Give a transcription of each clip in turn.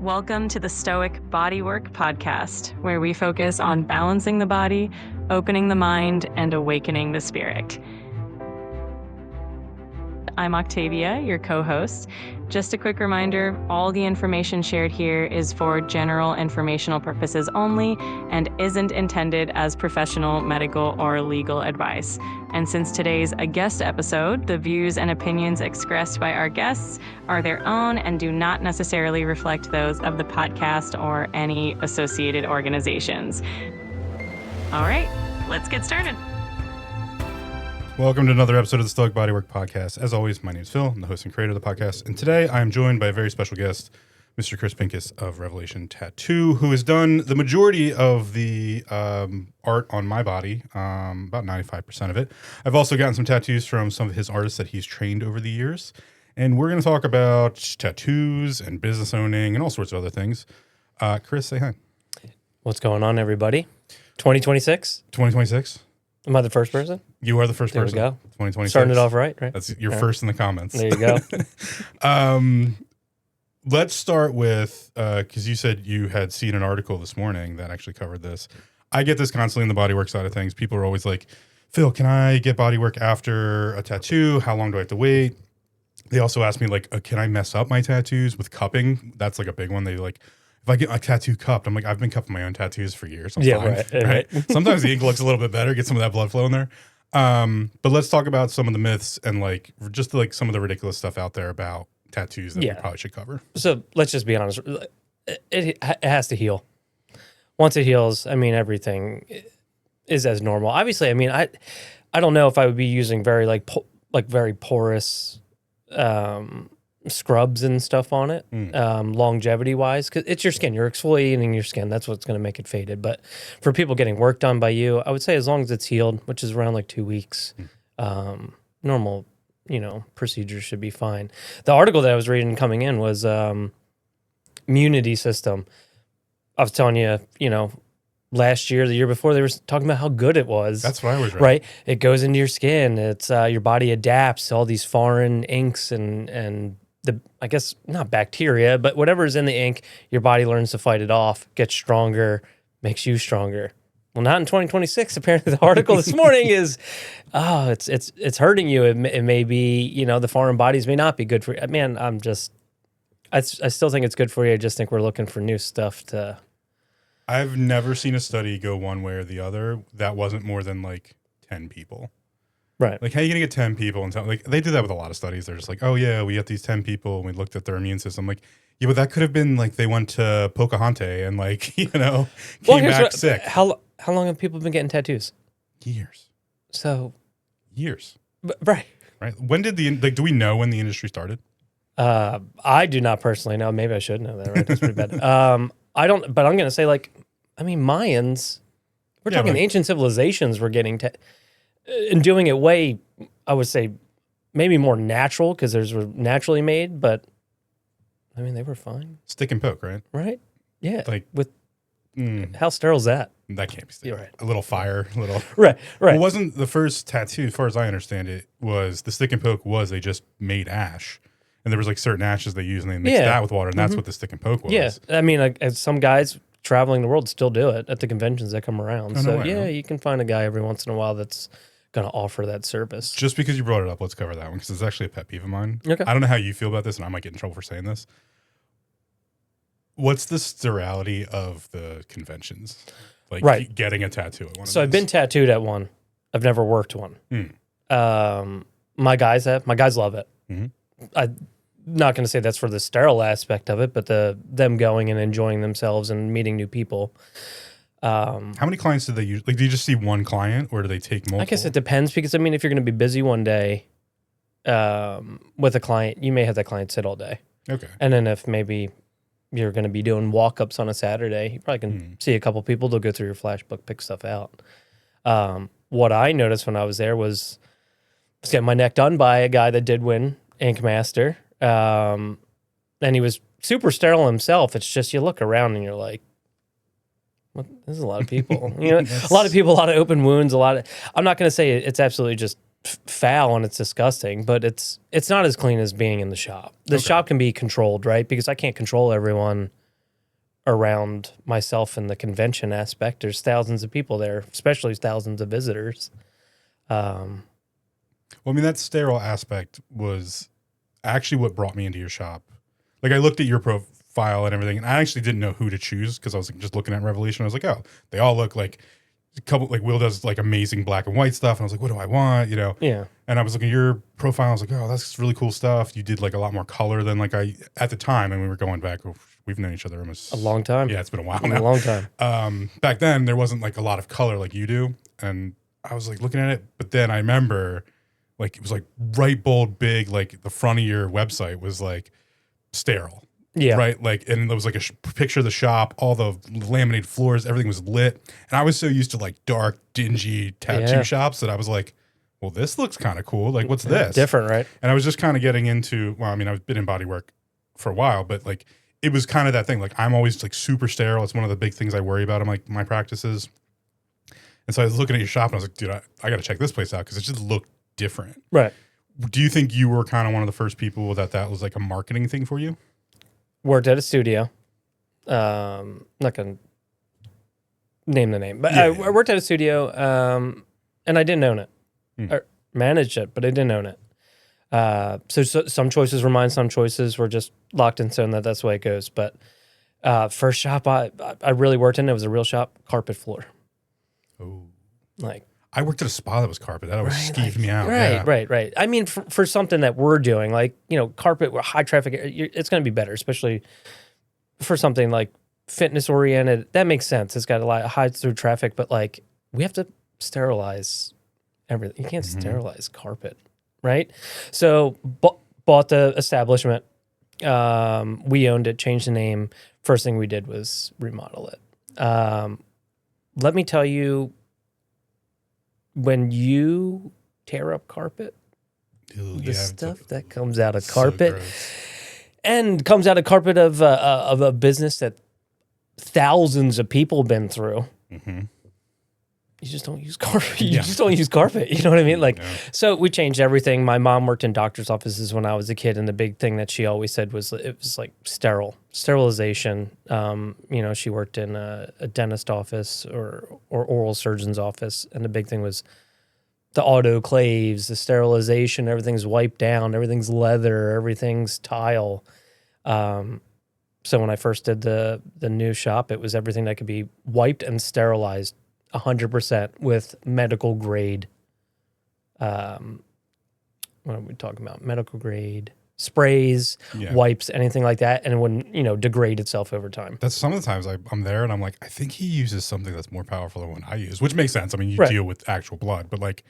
Welcome to the Stoic Bodywork podcast, where we focus on balancing the body, opening the mind, and awakening the spirit. I'm Octavia, your co-host. Just a quick reminder, all the information shared here is for general informational purposes only and isn't intended as professional, medical, or legal advice. And since today's a guest episode, the views and opinions expressed by our guests are their own and do not necessarily reflect those of the podcast or any associated organizations. All right, let's get started. Welcome to another episode of the Stoic Bodywork podcast. As always, my name is Phil. I'm the host and creator of the podcast. And today I am joined by a very special guest, Mr. Chris Pincus of Revelation Tattoo, who has done the majority of the art on my body, about 95% of it. I've also gotten some tattoos from some of his artists that he's trained over the years. And we're going to talk about tattoos and business owning and all sorts of other things. Chris, say hi. What's going on, everybody? 2026? 2026. Am I the first person? You are the first person. There we go. 2026. Starting it off right? That's your All first in the comments. There you go. Let's start with, because you said you had seen an article this morning that actually covered this. I get this constantly in the bodywork side of things. People are always like, Phil, can I get bodywork after a tattoo? How long do I have to wait? They also ask me, like, can I mess up my tattoos with cupping? That's like a big one. They like, if I get a tattoo cupped, I'm like, I've been cupping my own tattoos for years. I'm fine, right? Sometimes the ink looks a little bit better, get some of that blood flow in there. But let's talk about some of the myths and like just like some of the ridiculous stuff out there about tattoos that we probably should cover. So let's just be honest. It has to heal. Once it heals, I mean, everything is as normal. Obviously, I mean, I don't know if I would be using very very porous scrubs and stuff on it, longevity wise, because it's your skin. You're exfoliating your skin. That's what's going to make it faded. But for people getting work done by you, I would say as long as it's healed, which is around like 2 weeks, normal, procedures should be fine. The article that I was reading coming in was immunity system. I was telling you, last year, the year before, they were talking about how good it was. That's what I was reading. Right? It goes into your skin. It's your body adapts to all these foreign inks and I guess not bacteria, but whatever is in the ink, your body learns to fight it off, gets stronger, makes you stronger. Well, not in 2026. Apparently, the article this morning is, it's hurting you. It may be, the foreign bodies may not be good for you. Man, I still think it's good for you. I just think we're looking for new stuff to. I've never seen a study go one way or the other that wasn't more than like 10 people. Right. Like, how are you going to get 10 people? And like, they do that with a lot of studies. They're just like, oh, yeah, we got these 10 people and we looked at their immune system. Like, yeah, but that could have been like they went to Pocahontas and like, came back sick. How long have people been getting tattoos? Years. So. Years. Right. Right. When did do we know when the industry started? I do not personally know. Maybe I should know that, right? That's pretty bad. I don't, but I'm going to say Mayans, we're talking ancient civilizations were getting and doing it way, I would say, maybe more natural because theirs were naturally made, but I mean, they were fine. Stick and poke, right? Right? Yeah. Like with how sterile is that? That can't be stick. Right. A little fire, a little. Right. It wasn't the first tattoo, as far as I understand it, was the stick and poke was they just made ash. And there was like certain ashes they used and they mixed that with water. And that's what the stick and poke was. Yeah. I mean, like, some guys traveling the world still do it at the conventions that come around. You can find a guy every once in a while that's going to offer that service. Just because you brought it up, let's cover that one because it's actually a pet peeve of mine. Okay. I don't know how you feel about this and I might get in trouble for saying this. What's the sterility of the conventions? Like getting a tattoo at one of these? So I've been tattooed at one. I've never worked one. My guys have. My guys love it. I'm not going to say that's for the sterile aspect of it, but them going and enjoying themselves and meeting new people. How many clients do they use? Like, do you just see one client or do they take multiple? I guess it depends because, I mean, if you're going to be busy one day with a client, you may have that client sit all day. Okay. And then if maybe you're going to be doing walk-ups on a Saturday, you probably can see a couple people. They'll go through your flash book, pick stuff out. What I noticed when I was there was getting my neck done by a guy that did win Ink Master. And he was super sterile himself. It's just you look around and you're like, what? There's a lot of people. A lot of people, a lot of open wounds, I'm not going to say it's absolutely just foul and it's disgusting, but it's not as clean as being in the shop. The shop can be controlled, right? Because I can't control everyone around myself and the convention aspect. There's thousands of people there, especially thousands of visitors. Well, I mean, that sterile aspect was actually what brought me into your shop. Like, I looked at your profile and everything, and I actually didn't know who to choose because I was just looking at Revolution. I was like, oh, they all look like a couple, like Will does like amazing black and white stuff. And I was like, what do I want? Yeah. And I was looking at your profile. I was like, oh, that's really cool stuff. You did like a lot more color than like at the time. And we were going back, we've known each other almost A long time. Yeah, it's been a while now. A long time. Back then, there wasn't like a lot of color like you do. And I was like looking at it. But then I remember like it was like bright, bold, big, like the front of your website was like sterile. Yeah. Right. Like, and there was like a picture of the shop, all the laminated floors, everything was lit. And I was so used to like dark, dingy tattoo shops that I was like, well, this looks kind of cool. Like, what's this? Different, right? And I was just kind of getting into, well, I mean, I've been in bodywork for a while, but like, it was kind of that thing. Like, I'm always like super sterile. It's one of the big things I worry about in like my practices. And so I was looking at your shop and I was like, dude, I got to check this place out because it just looked different. Right. Do you think you were kind of one of the first people that was like a marketing thing for you? Worked at a studio. Not going to name the name, but I worked at a studio, and I didn't own it. I managed it, but I didn't own it. So some choices were mine, some choices were just locked in stone. That's the way it goes. But first shop I really worked in, it was a real shop, carpet floor. Oh, like I worked at a spa that was carpet. That always skeeved me out. Right. I mean, for something that we're doing, like, carpet, high traffic, it's going to be better, especially for something like fitness oriented. That makes sense. It's got a lot of high through traffic, but like we have to sterilize everything. You can't sterilize carpet, right? So bought the establishment. We owned it, changed the name. First thing we did was remodel it. Let me tell you, when you tear up carpet, the stuff that comes out of carpet and comes out of carpet of a business that thousands of people been through, you just don't use carpet. You just don't use carpet. You know what I mean? Like, so we changed everything. My mom worked in doctor's offices when I was a kid, and the big thing that she always said was it was like sterilization. She worked in a dentist office or oral surgeon's office, and the big thing was the autoclaves, the sterilization. Everything's wiped down. Everything's leather. Everything's tile. So when I first did the new shop, it was everything that could be wiped and sterilized 100% with medical grade. What are we talking about? Medical grade sprays, wipes, anything like that, and it wouldn't, degrade itself over time. That's some of the times I'm there and I'm like, I think he uses something that's more powerful than what I use, which makes sense. I mean, you deal with actual blood, but like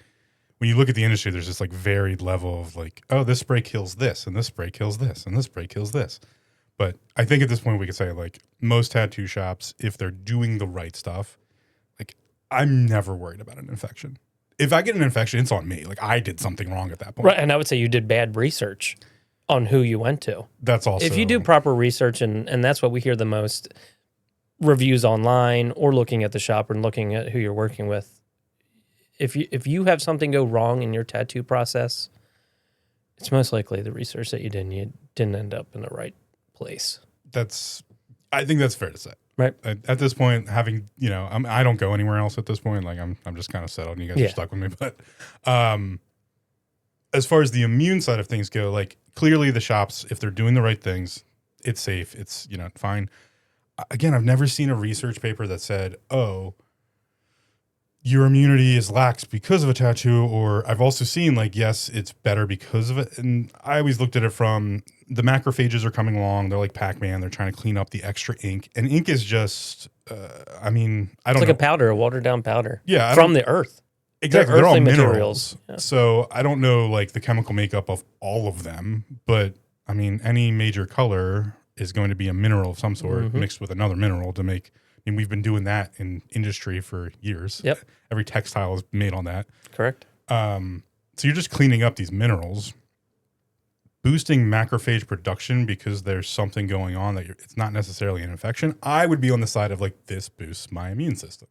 when you look at the industry, there's this like varied level of like, oh, this spray kills this, and this spray kills this, and this spray kills this. But I think at this point we could say like most tattoo shops, if they're doing the right stuff, like I'm never worried about an infection. If I get an infection, it's on me. Like I did something wrong at that point. Right, and I would say you did bad research on who you went to. That's also... If you do proper research, and that's what we hear the most, reviews online or looking at the shop and looking at who you're working with. If you have something go wrong in your tattoo process, it's most likely the research that you didn't end up in the right place. I think that's fair to say. Right. At this point, having, I don't go anywhere else at this point. Like I'm just kind of settled and you guys are stuck with me. But as far as the immune side of things go, like clearly the shops, if they're doing the right things, it's safe. It's, fine. Again, I've never seen a research paper that said, oh, your immunity is lax because of a tattoo, or I've also seen like, yes, it's better because of it. And I always looked at it from the macrophages are coming along. They're like Pac-Man. They're trying to clean up the extra ink, and ink is just, I don't know. It's like a powder, a watered down powder. Yeah. From the earth. Exactly. They're all minerals. Materials. Yeah. So I don't know like the chemical makeup of all of them, but I mean, any major color is going to be a mineral of some sort mixed with another mineral to make. I mean, we've been doing that in industry for years. Yep. Every textile is made on that. Correct. So you're just cleaning up these minerals, boosting macrophage production because there's something going on that it's not necessarily an infection. I would be on the side of like, this boosts my immune system.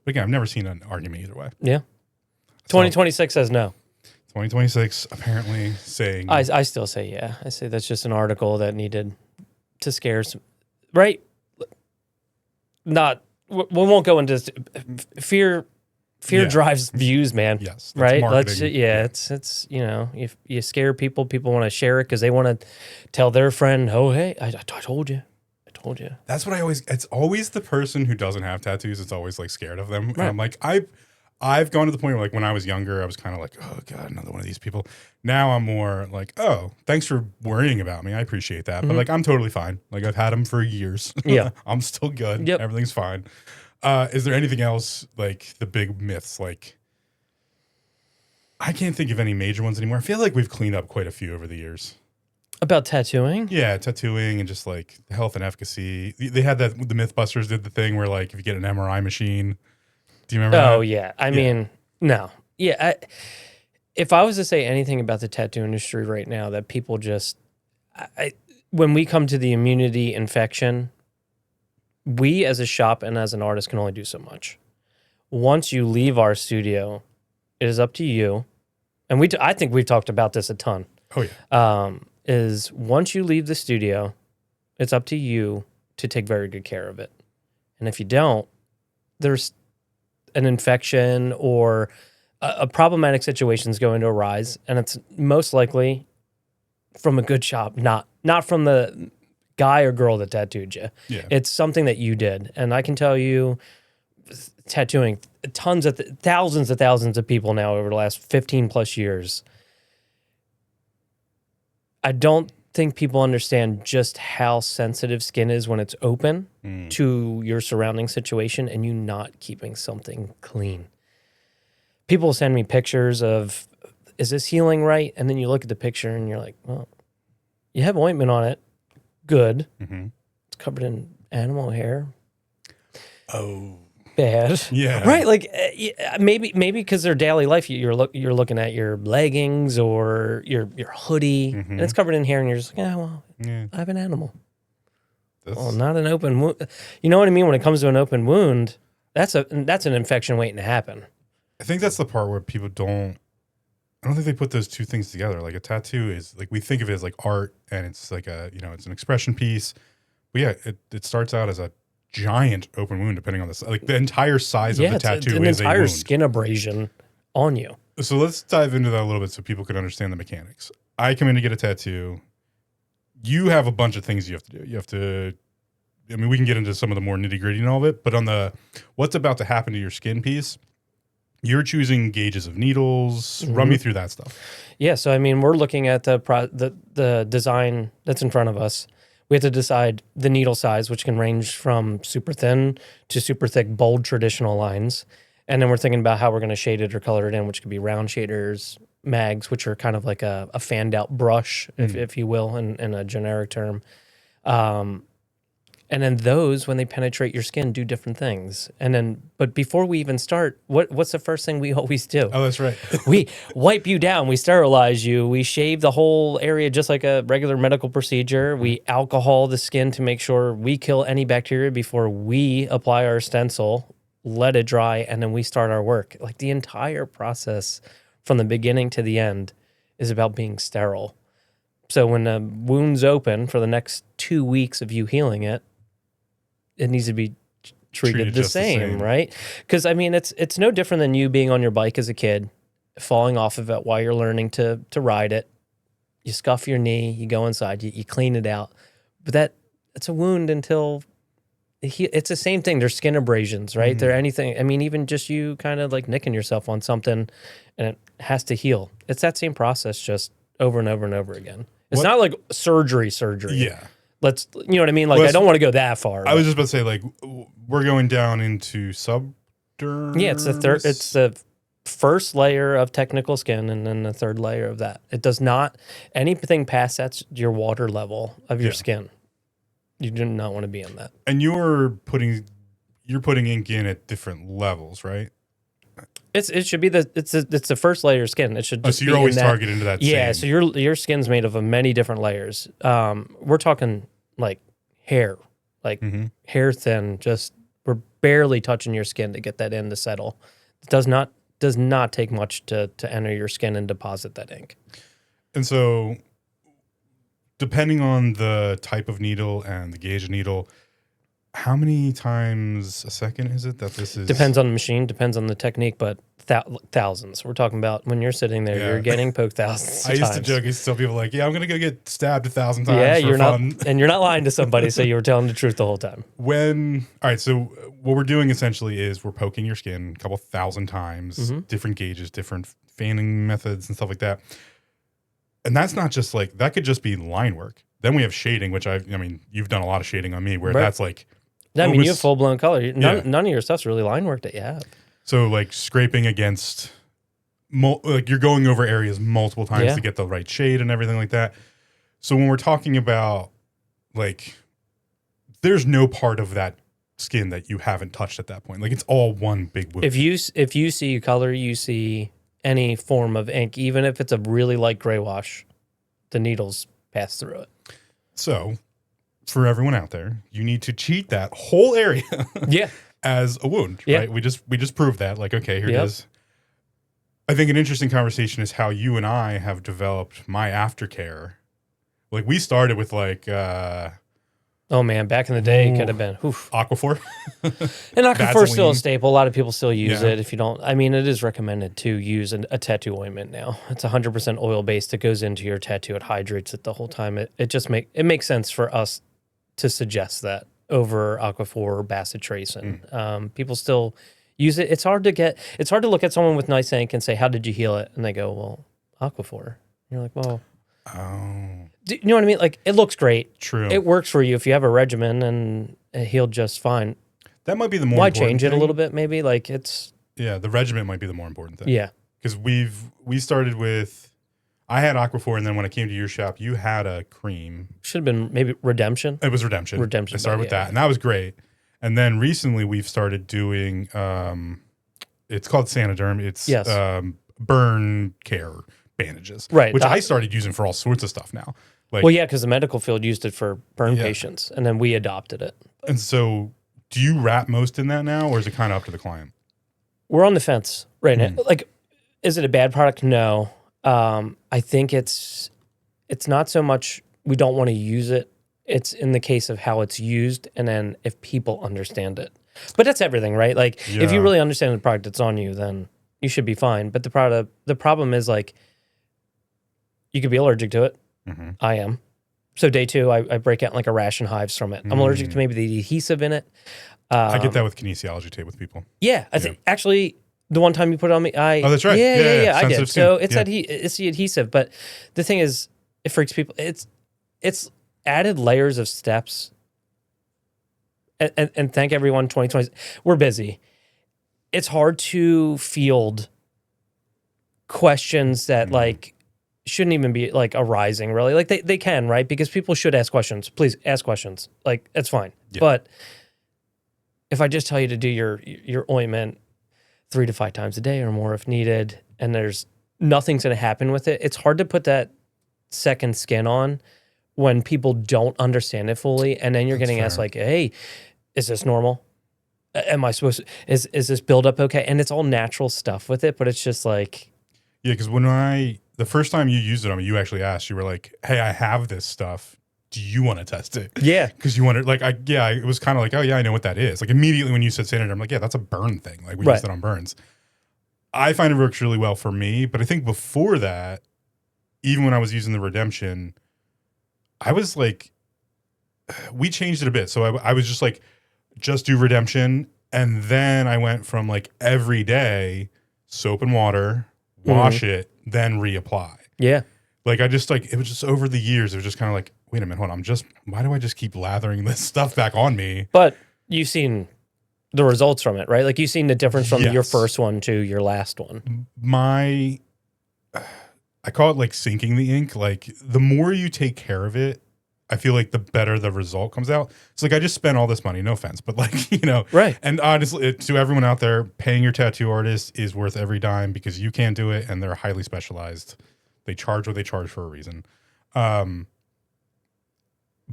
But again, I've never seen an argument either way. Yeah. 2026 says no. 2026 apparently saying... I still say yeah. I say that's just an article that needed to scare some... Right? we won't go into fear. Fear drives views, man. Yes, that's right. marketing. It's if you scare people, people want to share it because they want to tell their friend, "Oh, hey, I told you, I told you." That's what it's always the person who doesn't have tattoos. It's always like scared of them. Right. And I'm like, I've gone to the point where like when I was younger, I was kind of like, oh God, another one of these people. Now I'm more like, oh, thanks for worrying about me. I appreciate that. But like, I'm totally fine. Like I've had them for years. Yeah. I'm still good. Yep. Everything's fine. Is there anything else like the big myths? Like, I can't think of any major ones anymore. I feel like we've cleaned up quite a few over the years. About tattooing? Yeah, tattooing and just like the health and efficacy. They had that, the Mythbusters did the thing where like if you get an MRI machine, do you remember that? Oh, yeah. I mean, no. Yeah. If I was to say anything about the tattoo industry right now, that people just, when we come to the immunity infection, we as a shop and as an artist can only do so much. Once you leave our studio, it is up to you. And I think we've talked about this a ton. Oh, yeah. Is once you leave the studio, it's up to you to take very good care of it. And if you don't, there's an infection or a problematic situation is going to arise. And it's most likely from a good shop, not from the guy or girl that tattooed you. Yeah. It's something that you did. And I can tell you, tattooing thousands of people now over the last 15 plus years. I don't think people understand just how sensitive skin is when it's open to your surrounding situation and you not keeping something clean. People send me pictures of, is this healing right? And then you look at the picture and you're like, well, you have ointment on it. Good. Mm-hmm. It's covered in animal hair. Oh. Bad. Yeah. Right. Like maybe because their daily life, you're looking at your leggings or your hoodie, and it's covered in hair, and you're just like, I have an animal. Well, not an open wound. You know what I mean? When it comes to an open wound, that's an infection waiting to happen. I think that's the part where people don't. I don't think they put those two things together. Like a tattoo is like, we think of it as like art, and it's like it's an expression piece. But yeah, it starts out as a giant open wound, depending on the entire size of the tattoo an is a entire wound. skin abrasion on you. So let's dive into that a little bit so people can understand the mechanics. I come in to get a tattoo. You have a bunch of things you have to do. You have to, I mean, we can get into some of the more nitty gritty and all of it, but on the what's about to happen to your skin piece, you're choosing gauges of needles. Run me through that stuff. Yeah. So, I mean, we're looking at the design that's in front of us. We have to decide the needle size, which can range from super thin to super thick, bold traditional lines. And then we're thinking about how we're going to shade it or color it in, which could be round shaders, mags, which are kind of like a fanned out brush, if you will, in a generic term. And then those, when they penetrate your skin, do different things. But before we even start, what's the first thing we always do? Oh, that's right. We wipe you down. We sterilize you. We shave the whole area just like a regular medical procedure. We alcohol the skin to make sure we kill any bacteria before we apply our stencil, let it dry, and then we start our work. Like the entire process from the beginning to the end is about being sterile. So when the wound's open for the next 2 weeks of you healing it, it needs to be treated the same, right? Because, I mean, it's no different than you being on your bike as a kid, falling off of it while you're learning to ride it. You scuff your knee, you go inside, you clean it out. But it's a wound until it's the same thing. There's skin abrasions, right? They're anything. I mean, even just you kind of like nicking yourself on something and it has to heal. It's that same process just over and over and over again. It's not like surgery. Yeah. You know what I mean? Like, I don't want to go that far. I was just about to say, like, we're going down into subdermis. Yeah, it's the first layer of technical skin and then the third layer of that. It does not, anything past that's your water level of your skin. You do not want to be in that. And you're putting ink in at different levels, right? It should be it's the first layer of skin. It should just so you're always targeted into that. Yeah, so your skin's made of many different layers. We're talking like hair, hair thin. Just we're barely touching your skin to get that in to settle. It does not take much to enter your skin and deposit that ink. And so, depending on the type of needle and the gauge of needle, how many times a second is it that this is? Depends on the machine, depends on the technique, but thousands. We're talking about when you're sitting there, you're getting poked thousands I of used times. to joke. I used to tell people like, yeah, I'm going to go get stabbed 1,000 times Yeah, for you're fun. not, and you're not lying to somebody, so you were telling the truth the whole time. All right, so what we're doing essentially is we're poking your skin a couple thousand times, different gauges, different fanning methods and stuff like that. And that's not just like, that could just be line work. Then we have shading, which I mean, you've done a lot of shading on me where that's like, I mean, you have full blown color. None of your stuff's really line work that you have. So like scraping against, like you're going over areas multiple times to get the right shade and everything like that. So when we're talking about like, there's no part of that skin that you haven't touched at that point. Like it's all one big wound. If you see color, you see any form of ink, even if it's a really light gray wash, the needles pass through it. So for everyone out there, you need to treat that whole area as a wound, right? We just proved that. Like, okay, here it is. I think an interesting conversation is how you and I have developed my aftercare. Like we started with like oh man, back in the day it could have been Aquaphor. And Aquaphor is still a staple. A lot of people still use Yeah. it. If you don't, I mean, it is recommended to use a tattoo ointment now. It's 100% oil based. It goes into your tattoo. It hydrates it the whole time. It just makes sense for us to suggest that over Aquaphor or bacitracin. People still use it. It's hard to look at someone with nice ink and say, "How did you heal it?" And they go, "Well, Aquaphor." And you're like, "Well, you know what I mean? Like it looks great. True. It works for you if you have a regimen and it healed just fine. That might be the more Why important change it a thing. little bit? Maybe like it's The regimen might be the more important thing. yeah. Because we started with, I had Aquaphor, and then when I came to your shop, you had a cream. Should have been maybe Redemption. It was Redemption. Redemption, I started with that, and that was great. And then recently we've started doing, it's called Sanoderm. It's burn care bandages, Right. Which I started using for all sorts of stuff now. Like, Well, yeah, because the medical field used it for burn patients, and then we adopted it. and so, do you wrap most in that now, or is it kind of up to the client? We're on the fence right now. Like, is it a bad product? No. I think it's not so much we don't want to use it. It's in the case of how it's used, and then if people understand it. But that's everything, right? Like, if you really understand the product that's on you, then you should be fine. But the problem is like, you could be allergic to it. I am. So day 2, I break out like a rash and hives from it. I'm allergic to maybe the adhesive in it. I get that with kinesiology tape with people. Yeah, I think actually the one time you put it on me, Oh, that's right. Yeah, I did. Sensitive So skin. it's the adhesive, but the thing is, it freaks people. It's added layers of steps. And thank everyone. 2020, we're busy. It's hard to field questions that like shouldn't even be like arising really. Like they can, right? Because people should ask questions. Please ask questions. Like that's fine. Yeah. But if I just tell you to do your ointment 3 to 5 times a day or more if needed, and there's nothing's going to happen with it, it's hard to put that second skin on when people don't understand it fully. And then you're getting asked like, hey, is this normal? Am I supposed to, is this buildup okay? And it's all natural stuff with it, but it's just like. Yeah, because the first time you used it on me, you actually asked, you were like, hey, I have this stuff. Do you want to test it? Yeah. Because you wanted, like, it was kind of like, oh, yeah, I know what that is. Like, immediately when you said Sanoderm, I'm like, yeah, that's a burn thing. Like, we use that on burns. I find it works really well for me. But I think before that, even when I was using the Redemption, I was like, we changed it a bit. So I was just like, just do Redemption. And then I went from like every day, soap and water, wash it, then reapply. Yeah. Like I just like, it was just over the years, it was just kind of like, wait a minute, hold on. Why do I just keep lathering this stuff back on me? But you've seen the results from it, right? Like you've seen the difference from your first one to your last one. I call it like sinking the ink. Like the more you take care of it, I feel like the better the result comes out. It's like I just spent all this money, no offense, but like, you know, right. And honestly, to everyone out there, paying your tattoo artist is worth every dime because you can't do it and they're highly specialized. They charge what they charge for a reason. But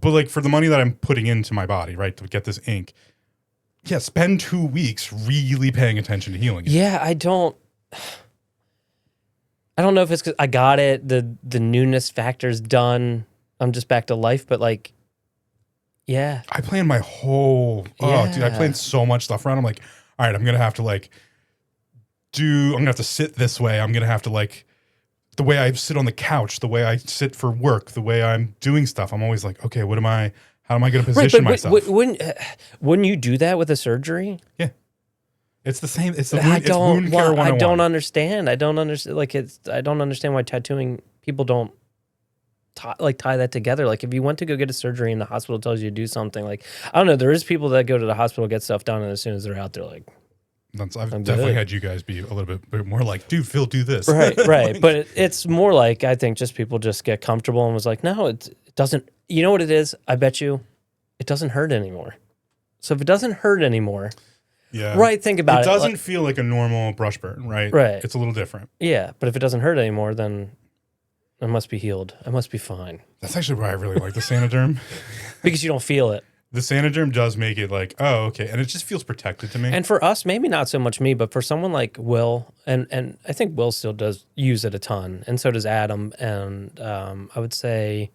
like for the money that I'm putting into my body, right, to get this ink, spend 2 weeks really paying attention to healing it. Yeah, I don't know if it's because I got it, the newness factor's done. I'm just back to life, but like Yeah. I planned my whole, dude, I planned so much stuff around. I'm like, all right, I'm going to have to like I'm going to have to sit this way. I'm going to have to like, the way I sit on the couch, the way I sit for work, the way I'm doing stuff. I'm always like, okay, how am I going to position myself? Wouldn't you do that with a surgery? Yeah. It's the same. It's wound care 101. I don't understand. I don't understand why tattooing people don't tie that together. Like if you went to go get a surgery and the hospital tells you to do something, like I don't know, there is people that go to the hospital, get stuff done, and as soon as they're out, they're like, I've definitely had you guys be a little bit more like, dude, Phil, do this. Right. Like, but it's more like, I think just people just get comfortable and was like, no, it doesn't. You know what it is? I bet you it doesn't hurt anymore. So if it doesn't hurt anymore, yeah, right, think about it. It doesn't feel like a normal brush burn, right? Right. It's a little different. Yeah, but if it doesn't hurt anymore, then I must be healed. I must be fine. That's actually why I really like the Sanoderm. Because you don't feel it. The Sanoderm does make it like, oh, okay. And it just feels protected to me. And for us, maybe not so much me, but for someone like Will, and I think Will still does use it a ton, and so does Adam. And I would say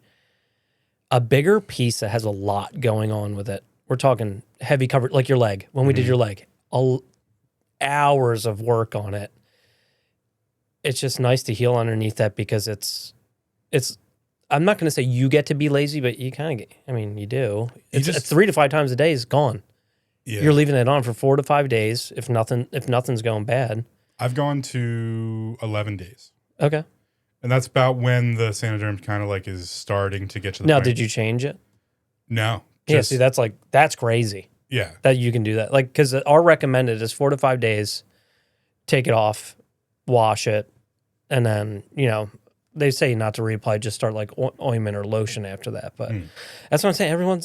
a bigger piece that has a lot going on with it. We're talking heavy cover, like your leg. When we did your leg, hours of work on it. It's just nice to heal underneath that because it's. I'm not going to say you get to be lazy, but you kind of. I mean, you do. It's 3 to 5 times a day is gone. Yeah. You're leaving it on for 4 to 5 days if nothing's going bad. I've gone to 11 days. Okay. And that's about when the Sanoderm kind of like is starting to get to the Now, point. did you change it? No. Yeah, see, that's crazy. Yeah. That you can do that. Like, because our recommended is 4 to 5 days, take it off, wash it, and then, they say not to reapply, just start like ointment or lotion after that. But that's what I'm saying.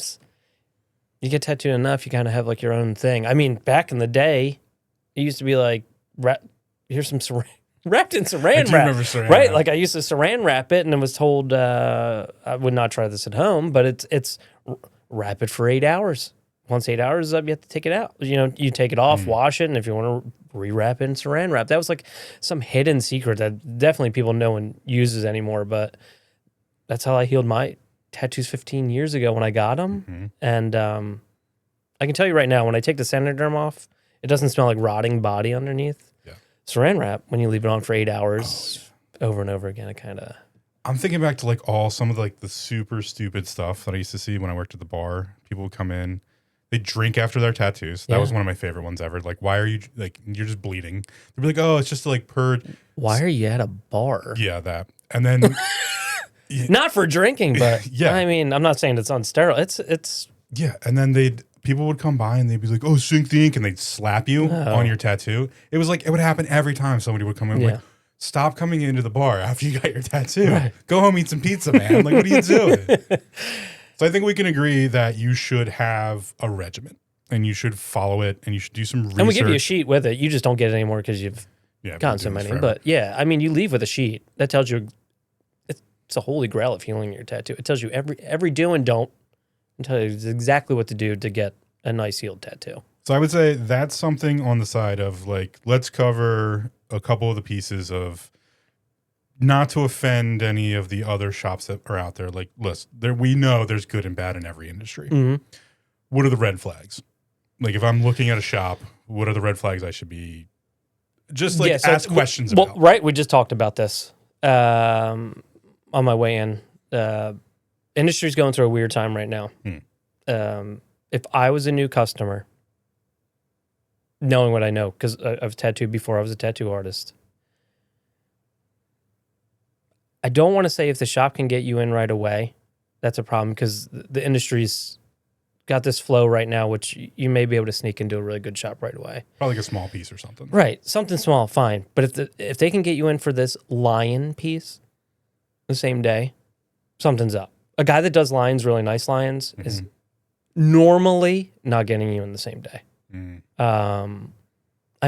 You get tattooed enough, you kind of have like your own thing. I mean, back in the day, it used to be like, here's some wrapped in saran wrap. Remember saran right? wrap. Like I used to saran wrap it and I was told I would not try this at home, but it's wrap it for 8 hours. Once 8 hours is up, you have to take it out. You take it off, wash it, and if you want to rewrap it in saran wrap. That was like some hidden secret that definitely people no one uses anymore, but that's how I healed my tattoos 15 years ago when I got them. Mm-hmm. And I can tell you right now, when I take the Sanoderm off, it doesn't smell like rotting body underneath. Yeah. Saran wrap, when you leave it on for 8 hours over and over again, it kind of... I'm thinking back to like some of the super stupid stuff that I used to see when I worked at the bar. People would come in, they drink after their tattoos. That was one of my favorite ones ever. Like, why are you you're just bleeding? They'd be like, oh, it's just to like purge. Why are you at a bar? Yeah, that. And then not for drinking, but yeah. I mean, I'm not saying it's unsterile. It's yeah. And then people would come by and they'd be like, oh, sink the ink, and they'd slap you on your tattoo. It was like, it would happen every time somebody would come in. Like, stop coming into the bar after you got your tattoo. Right. Go home, eat some pizza, man. Like, what are you doing? So I think we can agree that you should have a regimen and you should follow it and you should do some research. And we give you a sheet with it. You just don't get it anymore because you've gotten so many. But yeah, I mean, you leave with a sheet that tells you it's a holy grail of healing your tattoo. It tells you every do and don't, and tell you exactly what to do to get a nice healed tattoo. So I would say that's something on the side of like, let's cover a couple of the pieces of, not to offend any of the other shops that are out there. Like, listen, we know there's good and bad in every industry. Mm-hmm. What are the red flags? Like, if I'm looking at a shop, what are the red flags I should be just like ask questions about? Well, right. We just talked about this on my way in. Industry's going through a weird time right now. If I was a new customer, knowing what I know, because I've tattooed before, I was a tattoo artist. I don't want to say if the shop can get you in right away, that's a problem because the industry's got this flow right now, which you may be able to sneak into a really good shop right away. Probably like a small piece or something. Right. Something small, fine. But if they can get you in for this lion piece the same day, something's up. A guy that does lions, really nice lions, is normally not getting you in the same day. I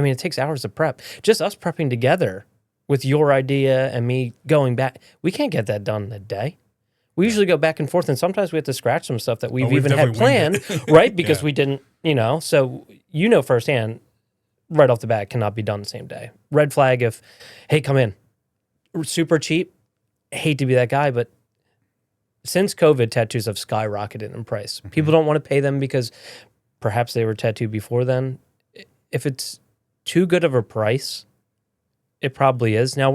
mean, it takes hours of prep. Just us prepping together with your idea and me going back, we can't get that done in a day. We usually go back and forth, and sometimes we have to scratch some stuff that we've even had planned, right? Because we didn't, so firsthand, right off the bat, cannot be done the same day. Red flag if, hey, come in. Super cheap. Hate to be that guy, but since COVID, tattoos have skyrocketed in price. People don't want to pay them because perhaps they were tattooed before then. If it's too good of a price, it probably is. Now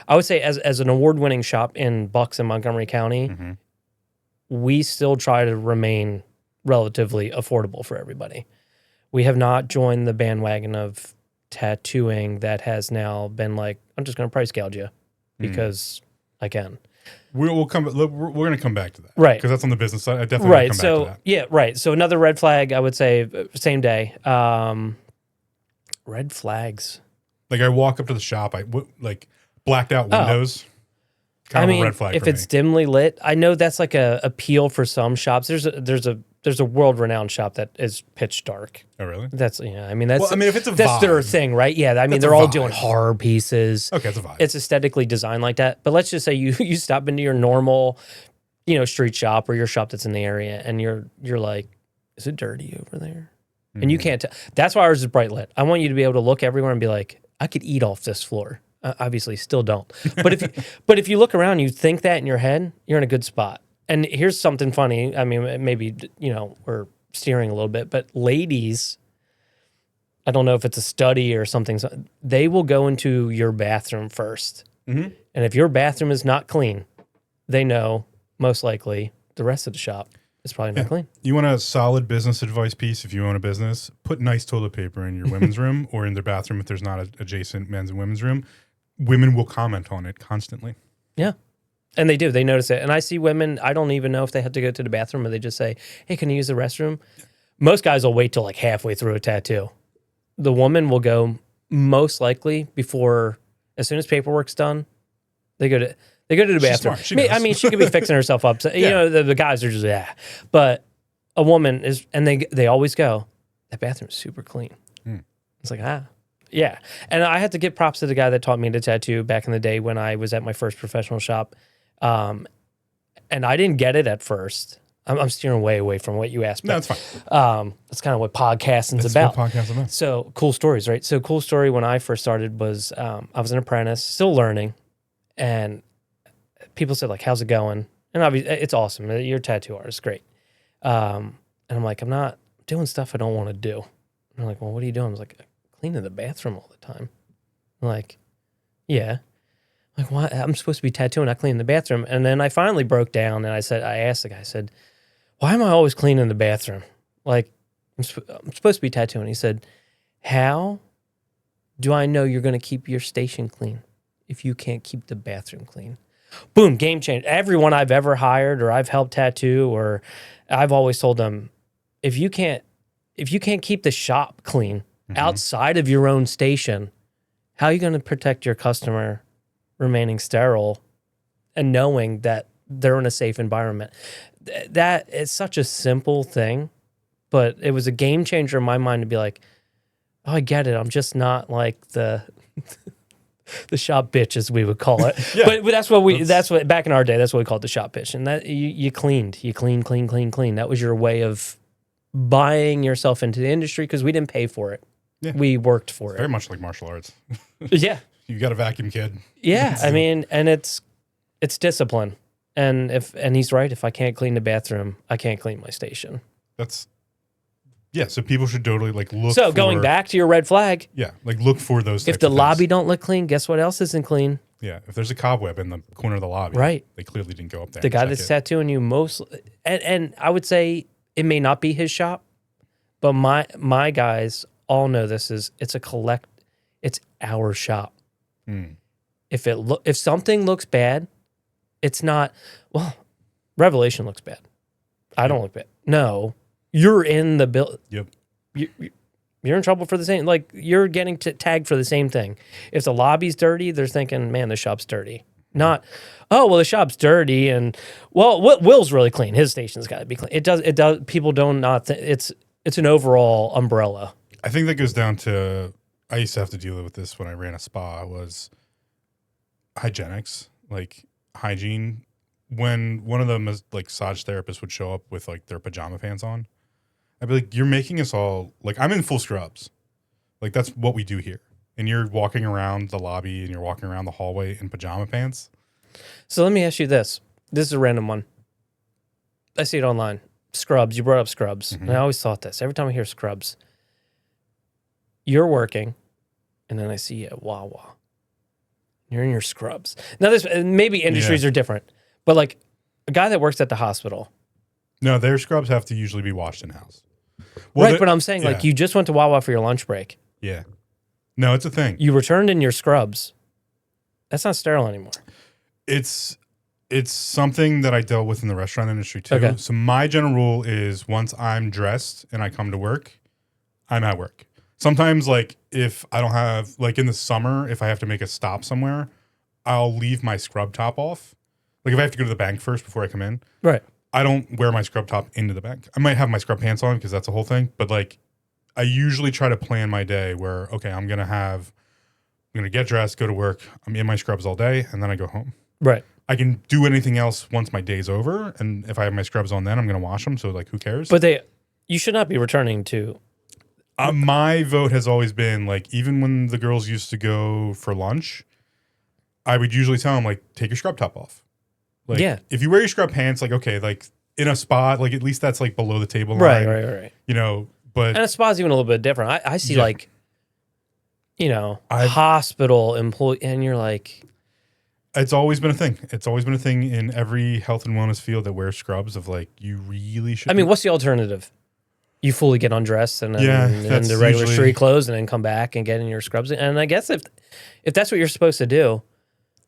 I would say as an award-winning shop in Bucks and Montgomery County, we still try to remain relatively affordable for everybody. We have not joined the bandwagon of tattooing that has now been like, I'm just going to price gouge you because I can. We're going to come back to that. Right. Because that's on the business side. I definitely want to come back to that. Yeah, right. So another red flag, I would say, same day. Red flags. Like I walk up to the shop, like blacked out windows. Kind of a red flag if for it's me. dimly lit, I know that's like a appeal for some shops. There's a world renowned shop that is pitch dark. Oh really? That's I mean that's if it's a that's vibe, their thing, right? Yeah, I mean that's they're a all vibe. doing horror pieces. Okay, it's a vibe. It's aesthetically designed like that. But let's just say you stop into your normal, street shop or your shop that's in the area, and you're like, is it dirty over there? And you can't tell. That's why ours is bright lit. I want you to be able to look everywhere and be like, I could eat off this floor. Obviously, still don't. But if you look around, you think that in your head, you're in a good spot. And here's something funny. I mean, maybe we're steering a little bit, but ladies, I don't know if it's a study or something. They will go into your bathroom first, and if your bathroom is not clean, they know most likely the rest of the shop is probably not clean. You want a solid business advice piece if you own a business? Put nice toilet paper in your women's room or in their bathroom if there's not an adjacent men's and women's room. Women will comment on it constantly. Yeah. And they do. They notice it. And I see women, I don't even know if they have to go to the bathroom or they just say, hey, can you use the restroom? Most guys will wait till like halfway through a tattoo. The woman will go most likely before, as soon as paperwork's done, they go to the bathroom. Smart. I mean, she could be fixing herself up. So, the guys are just, But a woman is, and they always go, that bathroom's super clean. It's like, yeah. And I had to give props to the guy that taught me to tattoo back in the day when I was at my first professional shop. And I didn't get it at first. I'm steering way away from what you asked. No, But, that's fine. that's kind of what podcasting's That's about. what podcast's about. So cool stories, right? So cool story when I first started was I was an apprentice, still learning. And people said, like, how's it going? And obviously, it's awesome. You're a tattoo artist. Great. And I'm like, I'm not doing stuff I don't want to do. And they're like, well, what are you doing? I was like, cleaning the bathroom all the time. I'm like, yeah. I'm like, why? I'm supposed to be tattooing, not cleaning the bathroom. And then I finally broke down and I asked the guy, I said, why am I always cleaning the bathroom? Like, I'm supposed to be tattooing. He said, how do I know you're going to keep your station clean if you can't keep the bathroom clean? Boom, game change. Everyone I've ever hired or I've helped tattoo, or I've always told them, if you can't keep the shop clean outside of your own station, how are you going to protect your customer remaining sterile and knowing that they're in a safe environment? That is such a simple thing, but it was a game changer in my mind to be like, oh, I get it. I'm just not like the shop bitch, as we would call it. But that's what back in our day, that's what we called the shop bitch. And that you clean. That was your way of buying yourself into the industry because we didn't pay for it. Yeah. We worked for it. Very much like martial arts. Yeah. You got a vacuum, kid. Yeah. I mean, and it's discipline. And he's right. If I can't clean the bathroom, I can't clean my station. So people should totally look. So going back to your red flag. Yeah. Look for those. If the lobby don't look clean, guess what else isn't clean? Yeah. If there's a cobweb in the corner of the lobby, right? They clearly didn't go up there. The guy that's tattooing you and I would say it may not be his shop, but my guys all know this it's our shop. If something looks bad, it's not, well, Revelation looks bad. I don't look bad. No, you're in the bill. Yep. You're in trouble for the same, you're getting tagged for the same thing. If the lobby's dirty, they're thinking, man, the shop's dirty. Not, oh, well, the shop's dirty and, well, Will's really clean. His station's got to be clean. It does. People don't not, it's an overall umbrella. I think that goes down to, I used to have to deal with this when I ran a spa, was hygienics, hygiene. When one of them is massage therapists would show up with their pajama pants on, I'd be like, you're making us all, I'm in full scrubs. That's what we do here. And you're walking around the lobby and you're walking around the hallway in pajama pants. So let me ask you this. This is a random one. I see it online. Scrubs. You brought up scrubs. Mm-hmm. And I always thought this. Every time I hear scrubs, you're working, and then I see you at Wawa. You're in your scrubs. Now, this maybe industries are different, but like a guy that works at the hospital. No, their scrubs have to usually be washed in-house. Right, but I'm saying like you just went to Wawa for your lunch break. Yeah. No, it's a thing. You returned in your scrubs. That's not sterile anymore. It's something that I dealt with in the restaurant industry too. Okay. So my general rule is once I'm dressed and I come to work, I'm at work. Sometimes like if I don't have, like in the summer, if I have to make a stop somewhere, I'll leave my scrub top off. Like if I have to go to the bank first before I come in. Right. I don't wear my scrub top into the bank. I might have my scrub pants on because that's a whole thing. But like I usually try to plan my day where, okay, I'm going to get dressed, go to work. I'm in my scrubs all day and then I go home. Right. I can do anything else once my day's over. And if I have my scrubs on then, I'm going to wash them. So like, who cares? But you should not be returning to. My vote has always been like, even when the girls used to go for lunch, I would usually tell them like, take your scrub top off. Like, Yeah. if you wear your scrub pants, like, okay, like in a spot, like at least that's like below the table line. Right. You know, but And a spa's even a little bit different. I see Yeah. like, hospital employee, and you're like, it's always been a thing. It's always been a thing in every health and wellness field that wears scrubs of like, you really should. I mean, what's the alternative? You fully get undressed and then that's the regular usually- street clothes and then come back and get in your scrubs. And I guess if that's what you're supposed to do,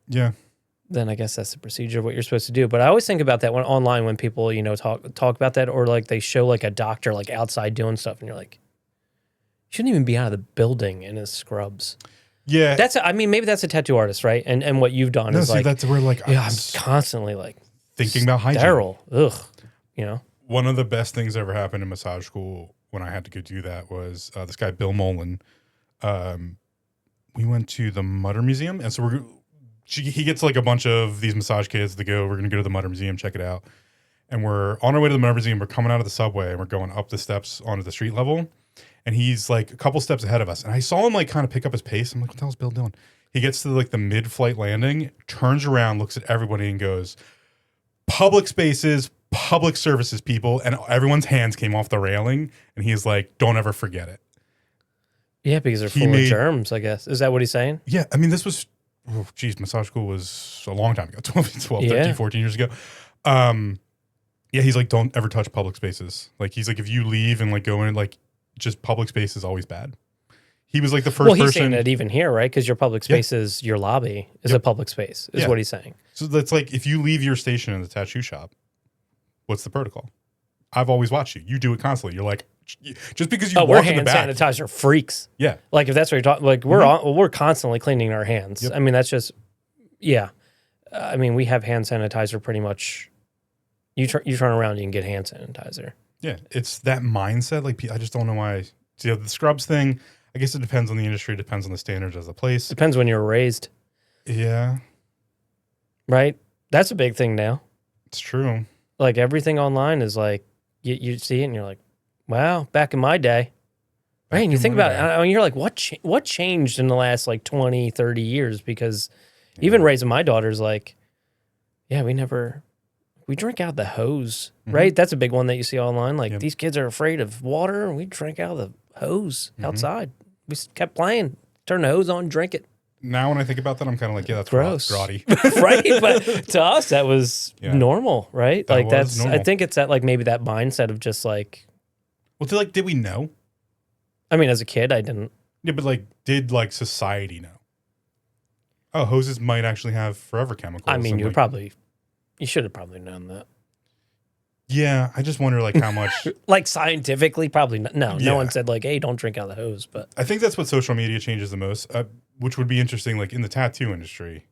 Yeah. then I guess that's the procedure of what you're supposed to do. But I always think about that when online when people, talk about that, or like they show like a doctor like outside doing stuff and you're like, you shouldn't even be out of the building in his scrubs. Yeah. Maybe that's a tattoo artist, right? And what you've done is like, that's where like, I'm constantly like thinking about hygiene. sterile. Ugh, One of the best things that ever happened in massage school when I had to go do that was this guy, Bill Mullen. We went to the Mutter Museum. And so he gets like a bunch of these massage kids to go, we're going to go to the Mutter Museum, check it out. And we're on our way to the Mutter Museum. We're coming out of the subway and we're going up the steps onto the street level. And he's like a couple steps ahead of us. And I saw him like kind of pick up his pace. I'm like, what the hell is Bill doing? He gets to like the mid-flight landing, turns around, looks at everybody and goes, public spaces, public services people. And everyone's hands came off the railing. And he's like, don't ever forget it. Yeah, because they're full of germs, I guess. Is that what he's saying? Yeah. I mean, this was, massage school was a long time ago, 12 13, 14 years ago. Yeah, he's like, don't ever touch public spaces. Like, he's like, if you leave and like go in, like, just public space is always bad. He was like the first person. Well, he's saying that even here, right? Because your public space is your lobby is a public space, is what he's saying. So that's like, if you leave your station in the tattoo shop, what's the protocol? I've always watched you. You do it constantly. You're like, just because you we're walk in the hand back. sanitizer freaks. Yeah. Like if that's what you're talking, like we're constantly cleaning our hands. Yep. I mean, that's just, yeah. I mean, we have hand sanitizer pretty much. You turn around, you can get hand sanitizer. Yeah, it's that mindset. Like, I just don't know why. See, the scrubs thing, I guess it depends on the industry, it depends on the standards of the place. Depends when you were raised. Yeah. Right? That's a big thing now. It's true. Like everything online is like, you see it and you're like, wow, back in my day. Right? And you think about it, and you're like, what changed in the last like 20, 30 years? Because even raising my daughter's like, yeah, we drink out the hose, right? That's a big one that you see online. Like these kids are afraid of water, and we drink out of the hose outside. We kept playing, turn the hose on, drink it. Now when I think about that, I'm kind of like, yeah, that's gross, grotty. right? But to us, that was normal, right? Like that's normal. I think it's that like maybe that mindset of just like. Well, did we know? I mean, as a kid, I didn't. Yeah, but like, did like society know? Oh, hoses might actually have forever chemicals. I mean, you should have probably known that. Yeah, I just wonder like how much. Like scientifically, probably not. No one said like, hey, don't drink out of the hose. But I think that's what social media changes the most, which would be interesting. Like in the tattoo industry,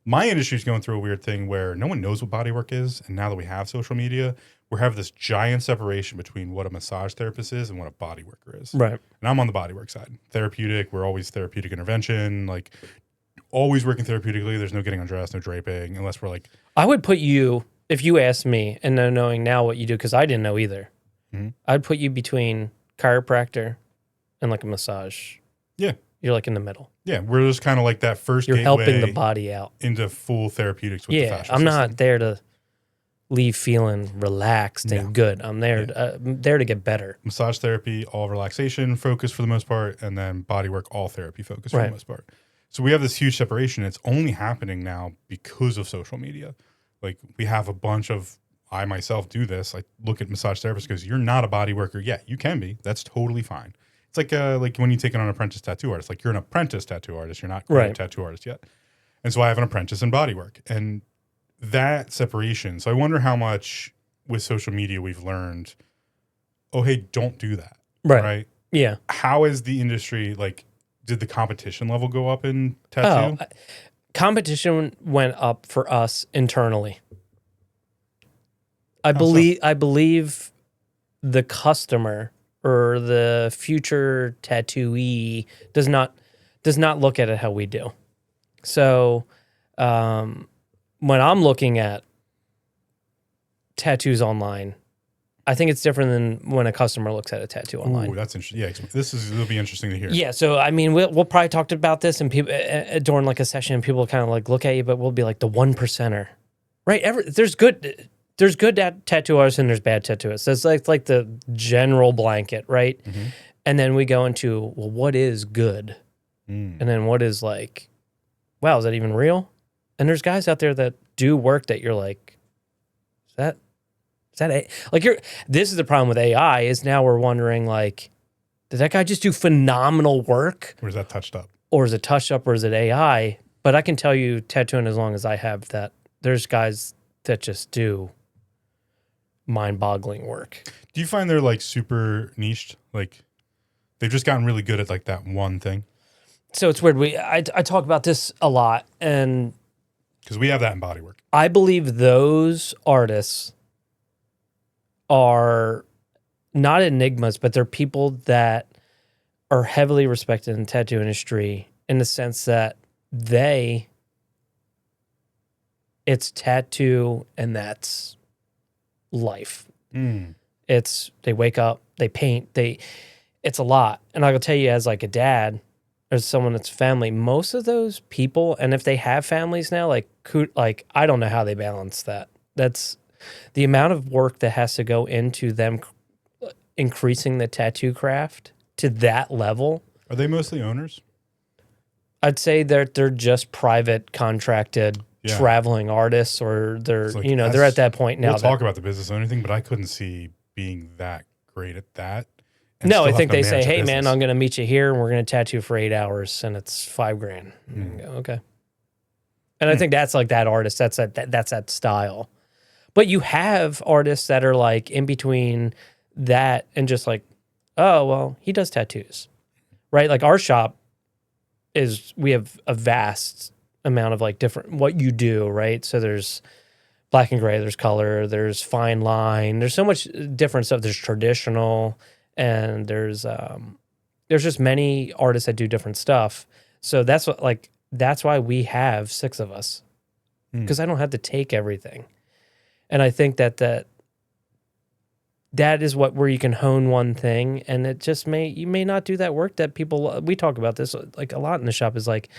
my industry is going through a weird thing where no one knows what bodywork is. And now that we have social media, we have this giant separation between what a massage therapist is and what a bodyworker is. Right. And I'm on the bodywork side. Therapeutic, we're always therapeutic intervention, like always working therapeutically. There's no getting undressed, no draping, unless we're like. I would put you, if you asked me, and then knowing now what you do, because I didn't know either, I'd put you between chiropractor and like a massage. Yeah. You're like in the middle. Yeah, we're just kind of like that first You're gateway helping the body out. into full therapeutics with the fascia I'm system. not there to leave feeling relaxed and good. I'm there to get better. Massage therapy, all relaxation focus for the most part, and then bodywork, all therapy focus for the most part. So we have this huge separation. It's only happening now because of social media. Like we have a bunch of, I myself do this. I look at massage therapists because you're not a body worker yet. You can be. That's totally fine. It's like when you take on an apprentice tattoo artist, like you're an apprentice tattoo artist. You're not a tattoo artist yet. And so I have an apprentice in bodywork, and that separation. So I wonder how much with social media we've learned, oh, hey, don't do that. Right. Yeah. How is the industry, like, did the competition level go up in tattoo? Competition went up for us internally. I believe the customer or the future tattooee does not look at it how we do. So when I'm looking at tattoos online, I think it's different than when a customer looks at a tattoo online. Ooh, that's interesting. Yeah, it'll be interesting to hear. Yeah, so I mean, we'll probably talk about this and people during like a session, and people kind of like look at you, but we'll be like the 1%er, right? There's good tattoo artists and there's bad tattooists. That's like the general blanket, right? Mm-hmm. And then we go into, well, what is good, and then what is like, wow, is that even real? And there's guys out there that do work that you're like, is that like this is the problem with AI is now we're wondering like, did that guy just do phenomenal work? Or is that touched up? Or is it touched up or is it AI? But I can tell you tattooing as long as I have that there's guys that just do mind-boggling work. Do you find they're like super niched? Like they've just gotten really good at like that one thing? So it's weird. I talk about this a lot, and because we have that in bodywork. I believe those artists are not enigmas, but they're people that are heavily respected in the tattoo industry in the sense that it's tattoo and that's life. It's, they wake up, they paint, it's a lot. And I will tell you as like a dad, as someone that's family, most of those people, and if they have families now, like I don't know how they balance that. That's the amount of work that has to go into them increasing the tattoo craft to that level. Are they mostly owners? I'd say they're just private contracted traveling artists, or they're like, they're at that point now. We'll talk about the business or anything, but I couldn't see being that great at that. No, I think they say, "Hey, man, I'm going to meet you here, and we're going to tattoo for 8 hours, and it's $5,000." Go, okay. And I think that's like that artist. That's that style. But you have artists that are like in between that and just like, oh well, he does tattoos, right? Like our shop we have a vast amount of like different what you do, right? So there's black and gray, there's color, there's fine line, there's so much different stuff. There's traditional. And there's just many artists that do different stuff. So that's why we have 6 of us, because I don't have to take everything. And I think that is where you can hone one thing, and it just you may not do that work that people, we talk about this like a lot in the shop, is like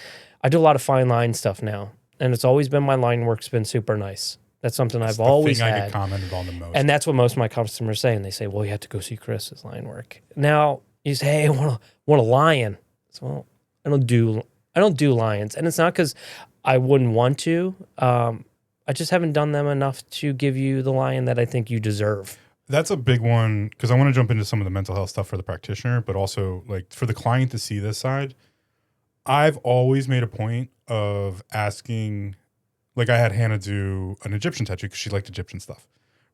I do a lot of fine line stuff now, and it's always been my line work's been super nice. That's something I've always had. I get commented on the most. And that's what most of my customers say. And they say, well, you have to go see Chris's line work. Now, you say, hey, I want a lion. So, well, I don't do lions. And it's not because I wouldn't want to. I just haven't done them enough to give you the lion that I think you deserve. That's a big one, because I want to jump into some of the mental health stuff for the practitioner, but also like for the client to see this side. I've always made a point of asking. Like I had Hannah do an Egyptian tattoo because she liked Egyptian stuff,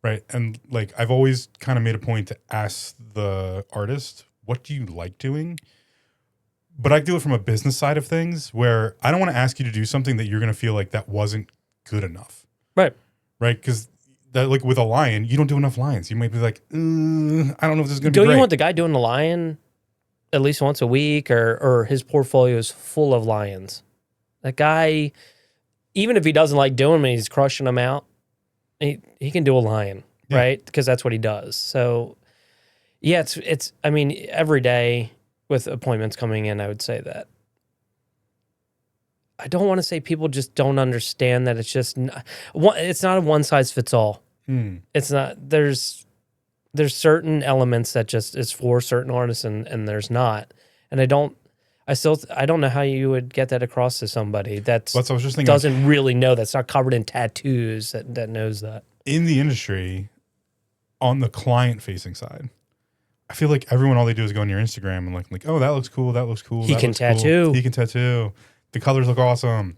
right? And like I've always kind of made a point to ask the artist, what do you like doing? But I do it from a business side of things where I don't want to ask you to do something that you're going to feel like that wasn't good enough. Right. Right? Because that, like with a lion, you don't do enough lions. You might be like, I don't know if this is going to be Don't great. you want the guy doing the lion at least once a week, or his portfolio is full of lions? That guy... Even if he doesn't like doing them and he's crushing them out, he can do a lion, right? Because that's what he does. So, yeah, it's. I mean, every day with appointments coming in, I would say that. I don't want to say people just don't understand that it's just it's not a one size fits all. It's not, there's certain elements that just is for certain artists and there's not. And I don't know how you would get that across to somebody that I was just thinking, doesn't really know, that's not covered in tattoos, that knows that. In the industry, on the client-facing side, I feel like everyone, all they do is go on your Instagram and like, oh, that looks cool, that looks cool. He that can looks tattoo. Cool. He can tattoo. The colors look awesome.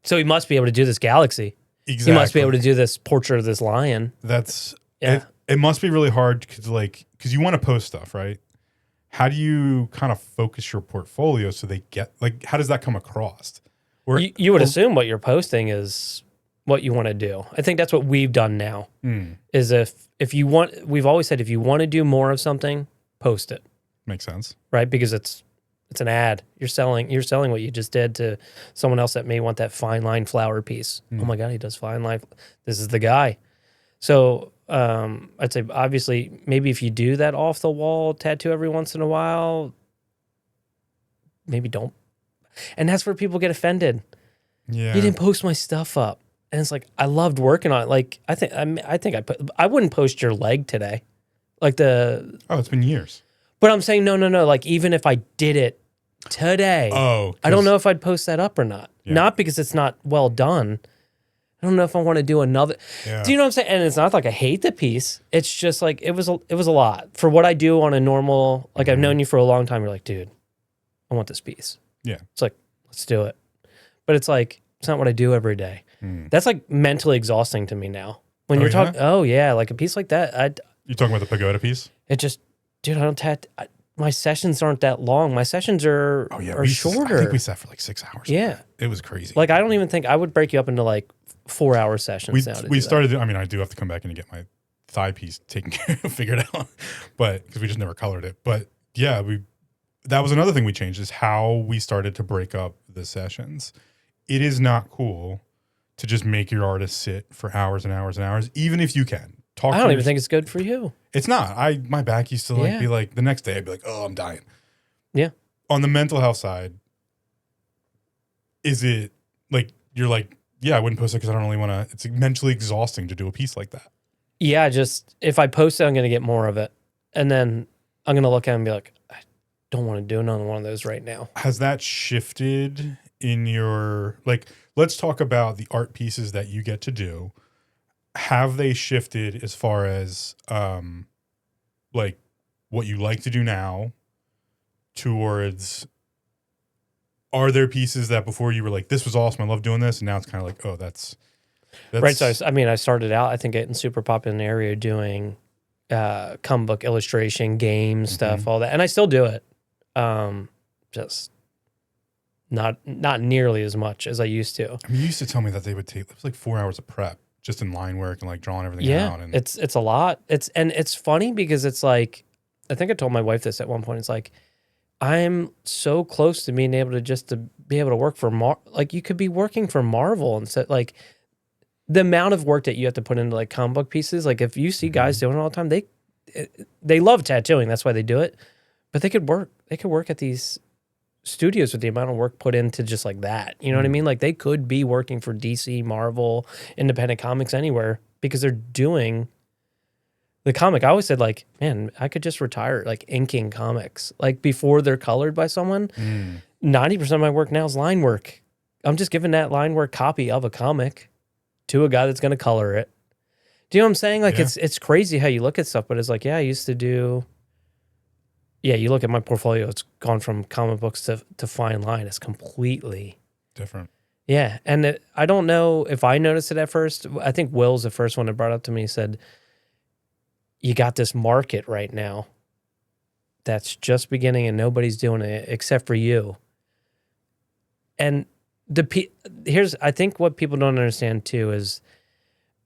So he must be able to do this galaxy. Exactly. He must be able to do this portrait of this lion. That's, yeah. It must be really hard because you want to post stuff, right? How do you kind of focus your portfolio so they get, like, how does that come across? You would assume what you're posting is what you want to do. I think that's what we've done now. Is if you want, we've always said if you want to do more of something, post it. Makes sense, right? Because it's an ad. You're selling what you just did to someone else that may want that fine line flower piece. Oh my God, he does fine line. This is the guy. So I'd say obviously maybe if you do that off the wall tattoo every once in a while, maybe don't. And that's where people get offended. Yeah, you didn't post my stuff up. And it's like, I loved working on it. Like, I wouldn't post your leg today. Like it's been years. But I'm saying, no. Like, even if I did it today, I don't know if I'd post that up or not. Yeah. Not because it's not well done. I don't know if I want to do another. Yeah. Do you know what I'm saying? And it's not like I hate the piece. It's just like, it was a lot for what I do on a normal, like I've known you for a long time. You're like, dude, I want this piece. Yeah. It's like, let's do it. But it's like, it's not what I do every day. That's like mentally exhausting to me now. When you're talking, like a piece like that. You're talking about the pagoda piece? It just, dude, my sessions aren't that long. My sessions are shorter. I think we sat for like 6 hours. Yeah. It was crazy. Like, I don't even think, I would break you up into like 4-hour sessions now. We started, I mean, I do have to come back in and get my thigh piece taken care of, figured out, but because we just never colored it. But yeah, that was another thing we changed, is how we started to break up the sessions. It is not cool to just make your artist sit for hours and hours and hours, even if you can. I don't even think it's good for you. It's not. My back used to be like, the next day I'd be like, oh, I'm dying. Yeah. On the mental health side, is it like, you're like, yeah, I wouldn't post it because I don't really want to, it's mentally exhausting to do a piece like that. Yeah, just, if I post it, I'm going to get more of it. And then I'm going to look at it and be like, I don't want to do another one of those right now. Has that shifted in your, like, let's talk about the art pieces that you get to do. Have they shifted as far as like what you like to do now towards, are there pieces that before you were like, this was awesome, I love doing this, and now it's kind of like, oh, that's right. So I started out, I think, getting super popular in the area doing comic book illustration, game stuff, all that, and I still do it. Just not nearly as much as I used to. I mean, you used to tell me that they would take, it was like 4 hours of prep just in line work and like drawing everything out. And it's a lot. It's funny because it's like, I think I told my wife this at one point. It's like, I'm so close to being able to be able to work for like, you could be working for Marvel and so, like, the amount of work that you have to put into like comic book pieces. Like, if you see guys doing it all the time, they love tattooing. That's why they do it. But they could work at these studios with the amount of work put into just like that. You know what I mean? Like, they could be working for DC, Marvel, independent comics, anywhere, because they're doing the comic. I always said, like, man, I could just retire like inking comics. Like, before they're colored by someone, 90% of my work now is line work. I'm just giving that line work copy of a comic to a guy that's going to color it. Do you know what I'm saying? Like, it's crazy how you look at stuff, but it's like, yeah, I used to do... Yeah, you look at my portfolio, it's gone from comic books to fine line. It's completely different. Yeah, and I don't know if I noticed it at first. I think Will's the first one that brought up to me. He said, you got this market right now that's just beginning and nobody's doing it except for you. And here's, I think what people don't understand too is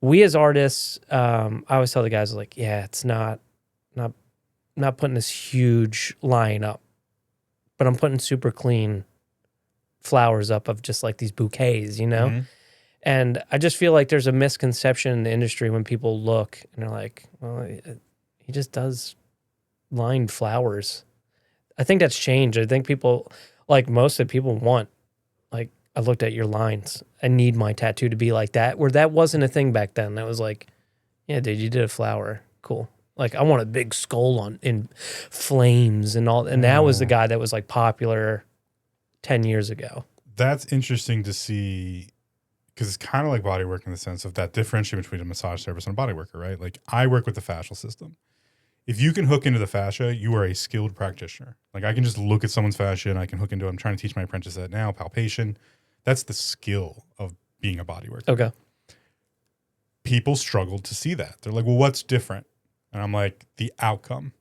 we as artists, I always tell the guys, like, yeah, it's not putting this huge line up, but I'm putting super clean flowers up of just like these bouquets, you know? And I just feel like there's a misconception in the industry when people look and they're like, well, he just does lined flowers. I think that's changed. I think people, like most of the people want, like, I looked at your lines. I need my tattoo to be like that, where that wasn't a thing back then. That was like, Yeah, dude, you did a flower. Cool. Like, I want a big skull in flames and all. And that was the guy that was like popular 10 years ago. That's interesting to see, because it's kind of like bodywork in the sense of that differentiation between a massage therapist and a body worker, right? Like, I work with the fascial system. If you can hook into the fascia, you are a skilled practitioner. Like, I can just look at someone's fascia and I can hook into it. I'm trying to teach my apprentice that now, palpation. That's the skill of being a body worker. Okay. People struggle to see that. They're like, well, what's different? And I'm like, the outcome.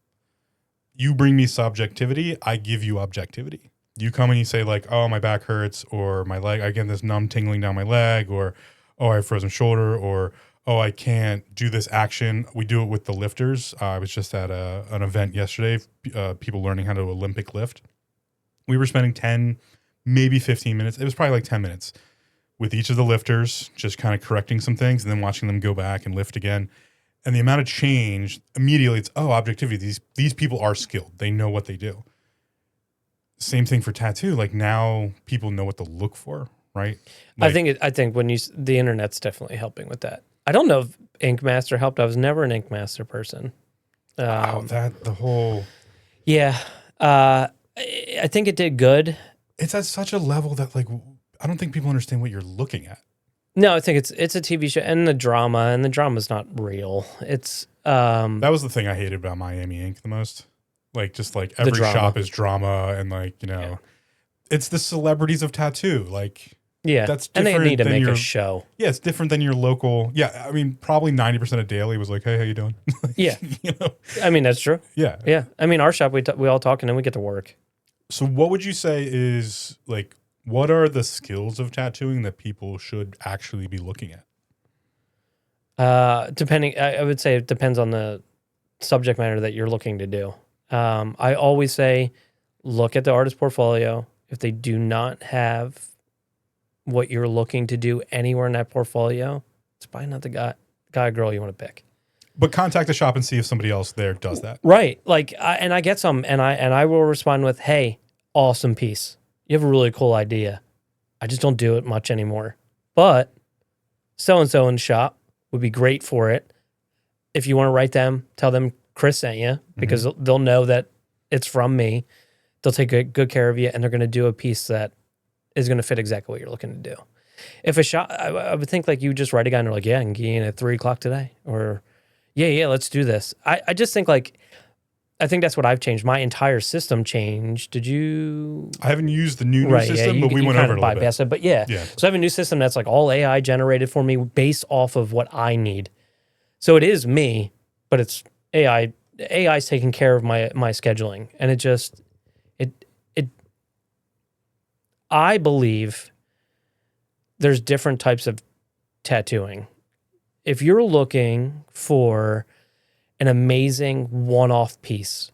You bring me subjectivity, I give you objectivity. You come and you say like, oh, my back hurts, or my leg, I get this numb tingling down my leg, or, oh, I have frozen shoulder, or, oh, I can't do this action. We do it with the lifters. I was just at an event yesterday, people learning how to Olympic lift. We were spending 10, maybe 15 minutes. It was probably like 10 minutes with each of the lifters, just kind of correcting some things and then watching them go back and lift again. And the amount of change, immediately it's, oh, objectivity. These people are skilled. They know what they do. Same thing for tattoo. Like, now people know what to look for, right? Like, I think when the internet's definitely helping with that. I don't know if Ink Master helped. I was never an Ink Master person. Yeah. I think it did good. It's at such a level that, like, I don't think people understand what you're looking at. No, I think it's a TV show, and the drama's not real. It's that was the thing I hated about Miami Ink the most. Like, just like every shop is drama, and like, you know, it's the celebrities of tattoo. Like, yeah, that's and different. They need to make your a show. Yeah, it's different than your local. Yeah, I mean, probably 90% of Daily was like, hey, how you doing? Like, yeah, you know? I mean, that's true. Yeah, yeah. I mean, our shop we all talk and then we get to work. So, what would you say is like? What are the skills of tattooing that people should actually be looking at? Depending, I would say it depends on the subject matter that you're looking to do. I always say, look at the artist portfolio. If they do not have what you're looking to do anywhere in that portfolio, it's probably not the guy or girl you want to pick. But contact the shop and see if somebody else there does that. Right. Like, I get some, and I will respond with, hey, awesome piece. You have a really cool idea. I just don't do it much anymore. But so-and-so in the shop would be great for it. If you want to write them, tell them Chris sent you, because they'll know that it's from me. They'll take good care of you, and they're going to do a piece that is going to fit exactly what you're looking to do. If a shop, I would think like you just write a guy and they're like, yeah, I can get in at 3 o'clock today. Or, yeah, let's do this. I just think like, I think that's what I've changed. My entire system changed. Did you? I haven't used the new system, but we went over it a little bit. It, but yeah. So I have a new system that's like all AI generated for me based off of what I need. So it is me, but it's AI. AI's taking care of my scheduling, and I believe there's different types of tattooing. If you're looking for an amazing one-off piece,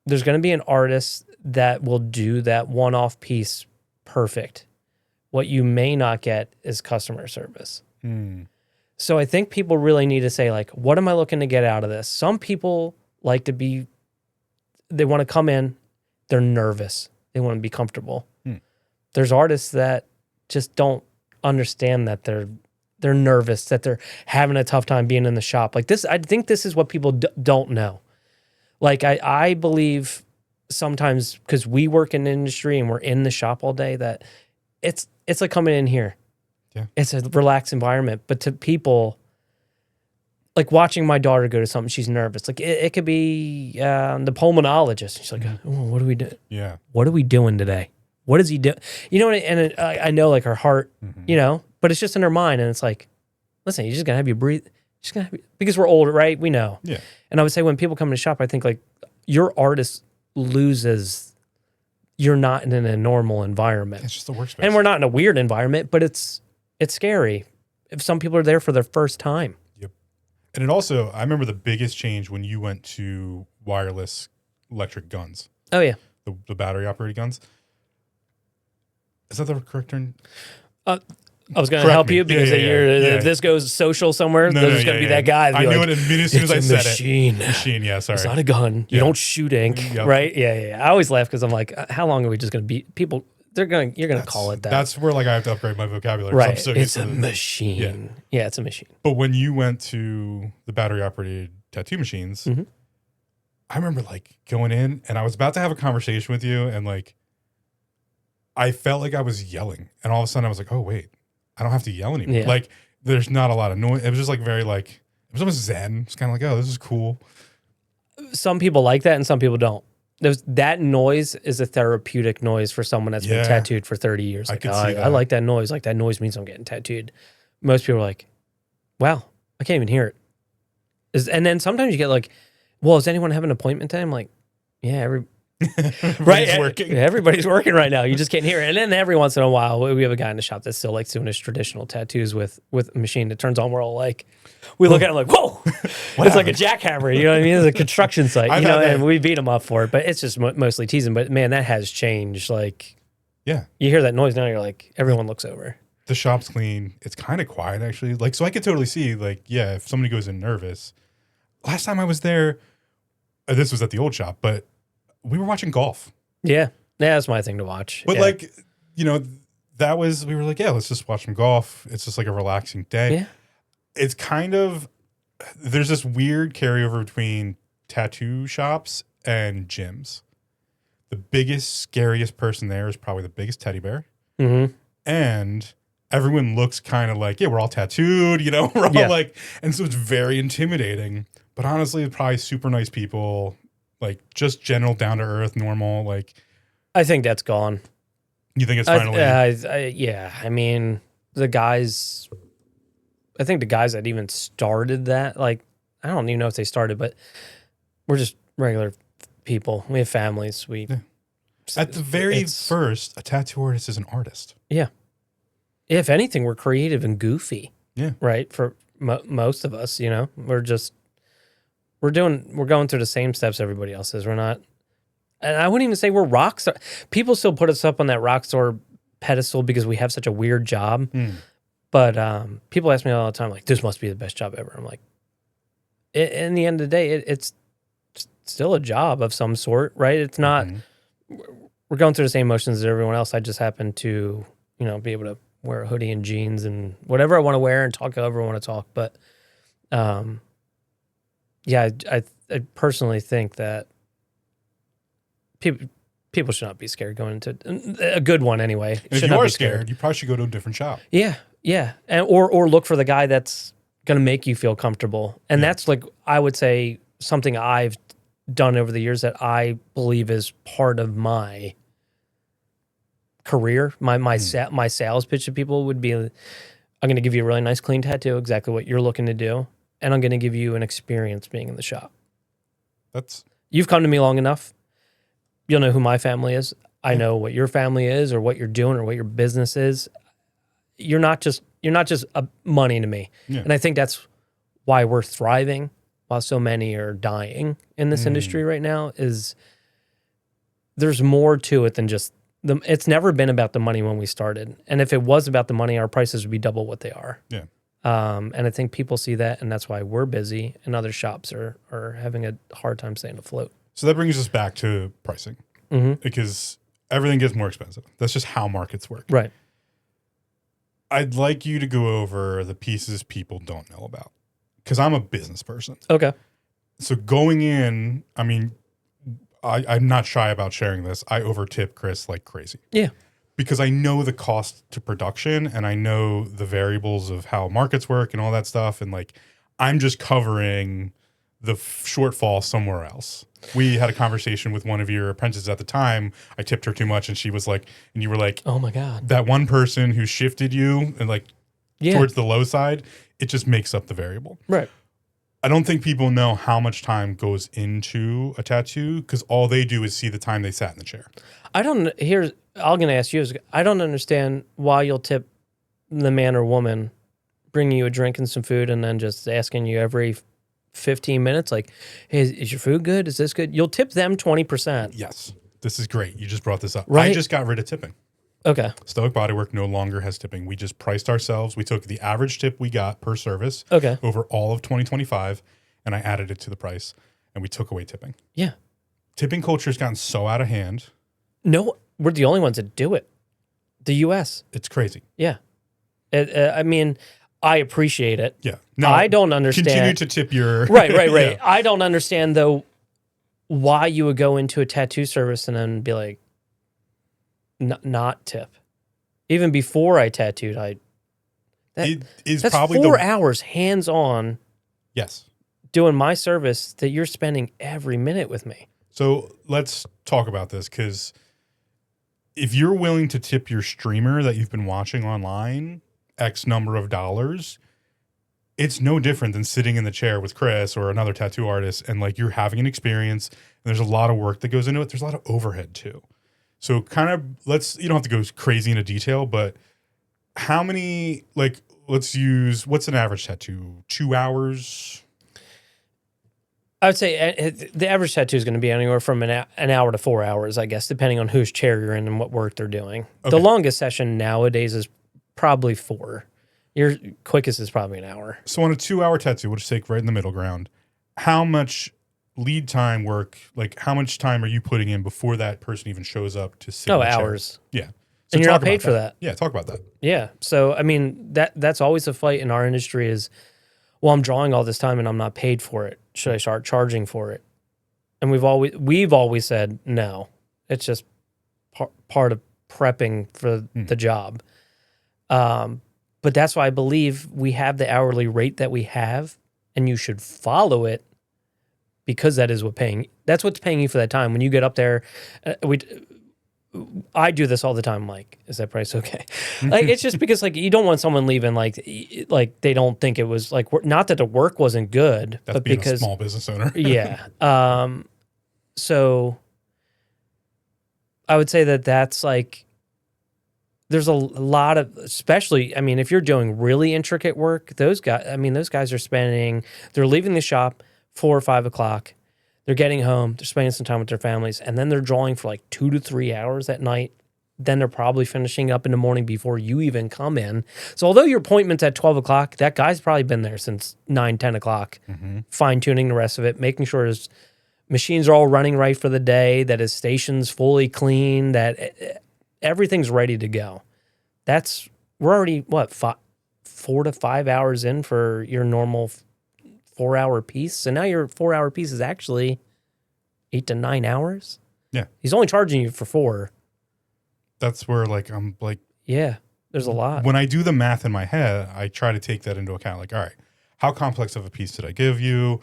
there's going to be an artist that will do that one-off piece perfect. What you may not get is customer service. So I think people really need to say, like, what am I looking to get out of this? Some people like to they want to come in, they're nervous. They want to be comfortable. There's artists that just don't understand that they're nervous, that they're having a tough time being in the shop. Like this, I think this is what people don't know. Like I believe sometimes, because we work in the industry and we're in the shop all day, that it's like coming in here. Yeah. It's a relaxed environment. But to people, like watching my daughter go to something, she's nervous. Like it could be the pulmonologist. She's like, oh, what do we do? Yeah. What are we doing today? What is he doing? You know, and I know like her heart, you know, but it's just in her mind. And it's like, listen, you're just going to have you breathe. Because we're older, right? We know. Yeah. And I would say when people come to the shop, I think like your artist loses, you're not in a normal environment. It's just a workspace. And we're not in a weird environment, but it's scary if some people are there for their first time. Yep. And it also, I remember the biggest change when you went to wireless electric guns. Oh, yeah. The battery operated guns. Is that the correct term? I was going to help you because if this goes social somewhere, there's going to be that guy. I knew it as soon as I said it. Machine, yeah, sorry. It's not a gun. You don't shoot ink, right? Yeah. I always laugh because I'm like, how long are we just going to be? People, You're gonna call it that. That's where like I have to upgrade my vocabulary. Right. I'm so It's used a to machine. Yeah, it's a machine. But when you went to the battery operated tattoo machines, Mm-hmm. I remember like going in and I was about to have a conversation with you and like I felt like I was yelling. And all of a sudden I was like, oh wait, I don't have to yell anymore. Yeah. Like there's not a lot of noise. It was just like very like, it was almost zen. It's kind of like, oh, this is cool. Some people like that and some people don't. That noise is a therapeutic noise for someone that's been tattooed for 30 years. Like, I like that noise. Like that noise means I'm getting tattooed. Most people are like, wow, I can't even hear it. And then sometimes you get like, well, is anyone having an appointment today? I'm like, yeah, Everybody's working. Everybody's working right now. You just can't hear it. And then every once in a while, we have a guy in the shop that still likes doing his traditional tattoos with a machine that turns on. We're all like, we look at it like, whoa, it's like a jackhammer. You know what I mean? It's a construction site, and we beat him up for it. But it's just mostly teasing. But man, that has changed. Like, yeah, you hear that noise now, you're like, everyone looks over. The shop's clean. It's kind of quiet actually. Like, so I could totally see like, yeah, if somebody goes in nervous. Last time I was there, this was at the old shop, but we were watching golf. Yeah, that's my thing to watch. But like, we were like, yeah, let's just watch some golf. It's just like a relaxing day. Yeah. It's kind of, there's this weird carryover between tattoo shops and gyms. The biggest, scariest person there is probably the biggest teddy bear. Mm-hmm. And everyone looks kind of like, yeah, we're all tattooed, we're all like, and so it's very intimidating. But honestly, it's probably super nice people, like just general down to earth, normal. Like, I think that's gone. You think it's finally? Yeah. I mean, I think the guys that even started that, like, I don't even know if they started, but we're just regular people. We have families. At the very first, a tattoo artist is an artist. Yeah. If anything, we're creative and goofy. Yeah. Right. For most of us, we're going through the same steps everybody else is. We're not, and I wouldn't even say we're rock star. People still put us up on that rock star pedestal because we have such a weird job. But people ask me all the time, like, this must be the best job ever. I'm like, in the end of the day, it's still a job of some sort, right? It's not, we're going through the same motions as everyone else. I just happen to, be able to wear a hoodie and jeans and whatever I want to wear and talk however I want to talk. But, yeah, I personally think that people should not be scared going into a good one anyway. If you are scared, you probably should go to a different shop. Yeah, and or look for the guy that's going to make you feel comfortable. And that's like, I would say, something I've done over the years that I believe is part of my career. My sales pitch to people would be, I'm going to give you a really nice clean tattoo, exactly what you're looking to do, and I'm going to give you an experience being in the shop. You've come to me long enough. You'll know who my family is. I know what your family is, or what you're doing, or what your business is. You're not just money to me. Yeah. And I think that's why we're thriving while so many are dying in this industry right now. Is there's more to it than just it's never been about the money when we started. And if it was about the money, our prices would be double what they are. Yeah. And I think people see that, and that's why we're busy, and other shops are having a hard time staying afloat. So that brings us back to pricing, because everything gets more expensive. That's just how markets work. Right. I'd like you to go over the pieces people don't know about, because I'm a business person. Okay. So going in, I mean, I'm not shy about sharing this. I overtip Chris like crazy. Yeah. Because I know the cost to production, and I know the variables of how markets work and all that stuff. And like, I'm just covering the shortfall somewhere else. We had a conversation with one of your apprentices at the time. I tipped her too much, and she was like, and you were like, oh my God, that one person who shifted you and like towards the low side, it just makes up the variable. Right. I don't think people know how much time goes into a tattoo, because all they do is see the time they sat in the chair. I'm going to ask you, I don't understand why you'll tip the man or woman bringing you a drink and some food, and then just asking you every 15 minutes, like, hey, is your food good? Is this good? You'll tip them 20%. Yes. This is great. You just brought this up. Right? I just got rid of tipping. Okay. Stoic Bodywork no longer has tipping. We just priced ourselves. We took the average tip we got per service over all of 2025, and I added it to the price, and we took away tipping. Yeah. Tipping culture has gotten so out of hand. No, we're the only ones that do it. The U.S. It's crazy. Yeah. I mean, I appreciate it. Yeah. No, I don't understand. Continue to tip your... Right. Yeah. I don't understand, though, why you would go into a tattoo service and then be like, not tip. Even before I tattooed, It is that's probably 4 hours hands-on Yes. doing my service that you're spending every minute with me. So let's talk about this, because if you're willing to tip your streamer that you've been watching online X number of dollars, it's no different than sitting in the chair with Chris or another tattoo artist, and like you're having an experience, and there's a lot of work that goes into it. There's a lot of overhead too. So kind of you don't have to go crazy into detail, but how many, like, let's use, what's an average tattoo? 2 hours? I would say the average tattoo is going to be anywhere from an hour to 4 hours, I guess, depending on whose chair you're in and what work they're doing. Okay. The longest session nowadays is probably 4. Your quickest is probably an hour. So on a 2 hour tattoo, we'll just take right in the middle ground. How much lead time work, like how much time are you putting in before that person even shows up to sit in the chair? Hours. Yeah. So and you're not paid for that. Yeah, talk about that. Yeah. So, I mean, that's always a fight in our industry is, well, I'm drawing all this time and I'm not paid for it. Should I start charging for it? And we've always said no. It's just part of prepping for the job. But that's why I believe we have the hourly rate that we have, and you should follow it, because that's what's paying you for that time. When you get up there, I do this all the time. Like, is that price okay? Like, it's just because like you don't want someone leaving like they don't think it was like, not that the work wasn't good, that's but being because a small business owner. Yeah. So I would say that's like, there's a lot of, especially, I mean, if you're doing really intricate work, those guys are they're leaving the shop 4 or 5 o'clock. They're getting home, they're spending some time with their families, and then they're drawing for like 2 to 3 hours at night. Then they're probably finishing up in the morning before you even come in. So although your appointment's at 12 o'clock, that guy's probably been there since 9, 10 o'clock, fine-tuning the rest of it, making sure his machines are all running right for the day, that his station's fully clean, that everything's ready to go. We're already, 4 to 5 hours in for your normal 4-hour piece. So now your 4-hour piece is actually 8 to 9 hours. Yeah. He's only charging you for 4. That's where like, I'm like, yeah, there's a lot. When I do the math in my head, I try to take that into account. Like, all right, how complex of a piece did I give you?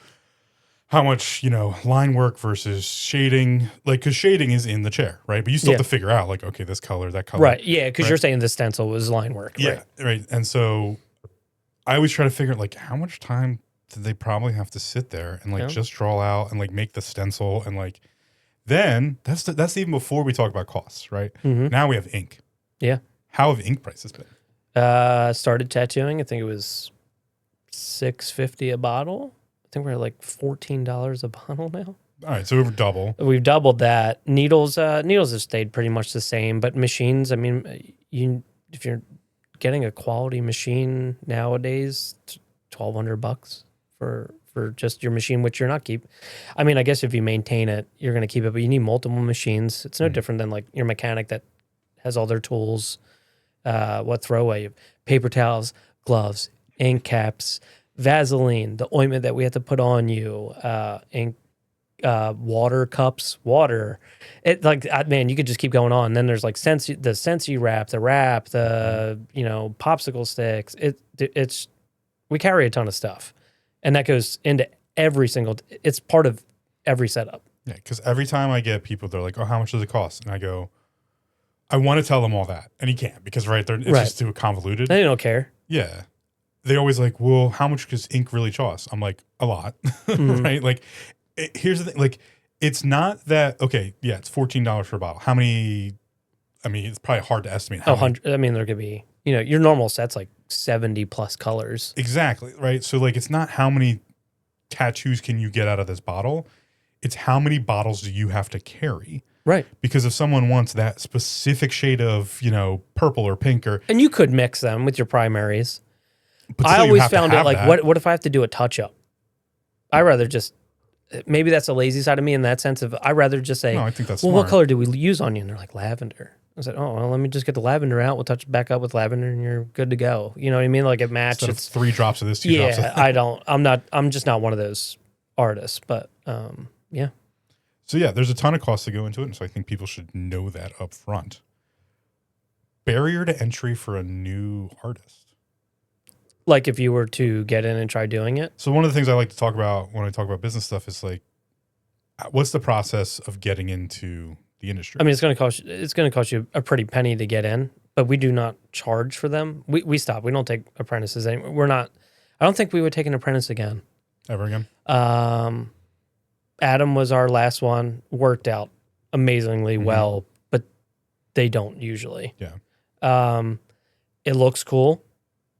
How much, line work versus shading, like, because shading is in the chair, right? But you still have to figure out, like, okay, this color, that color. Right, yeah, because you're saying the stencil was line work. Yeah, right. And so I always try to figure out, like, how much time did they probably have to sit there and, like, just draw out and, like, make the stencil and, like, then that's even before we talk about costs, right? Now we have ink. Yeah. How have ink prices been? Started tattooing, I think it was $6.50 a bottle. I think we're at like $14 a bottle now. All right, so we've doubled. We've doubled that. Needles have stayed pretty much the same, but machines, I mean, if you're getting a quality machine nowadays, it's $1,200 for just your machine, which you're not keep. I mean, I guess if you maintain it, you're going to keep it, but you need multiple machines. It's no different than like your mechanic that has all their tools. What throwaway? Paper towels, gloves, ink caps, Vaseline, the ointment that we have to put on you, ink, water cups, water. It like, man, you could just keep going on. And then there's like the Sensi wrap, the popsicle sticks. It's we carry a ton of stuff, and that goes into it's part of every setup. Yeah, because every time I get people, they're like, "Oh, how much does it cost?" And I go, I want to tell them all that, and you can't because it's just too convoluted. They don't care. Yeah. They always like, well, how much does ink really cost? I'm like, a lot, right? Like, here's the thing. Like, it's not that, okay, yeah, it's $14 for a bottle. How many, I mean, it's probably hard to estimate. How many. I mean, there could be, your normal set's like 70 plus colors. Exactly, right? So, like, it's not how many tattoos can you get out of this bottle. It's how many bottles do you have to carry. Right. Because if someone wants that specific shade of, purple or pink or. And you could mix them with your primaries. But I always found it like, what if I have to do a touch up? I rather just, maybe that's a lazy side of me in that sense of, I rather just say, no, I think that's well, smart. what color do we use on you? And they're like, lavender. I said, oh, well, let me just get the lavender out. We'll touch it back up with lavender and you're good to go. You know what I mean? Like it matched. Instead of 3 drops of this, 2 drops of that. I'm just not one of those artists, but yeah. So yeah, there's a ton of costs to go into it. And so I think people should know that up front. Barrier to entry for a new artist. Like if you were to get in and try doing it. So one of the things I like to talk about when I talk about business stuff is like, what's the process of getting into the industry? I mean, it's going to cost you a pretty penny to get in, but we do not charge for them. We stop. We don't take apprentices anymore. I don't think we would take an apprentice again. Ever again? Adam was our last one, worked out amazingly well, but they don't usually. Yeah. It looks cool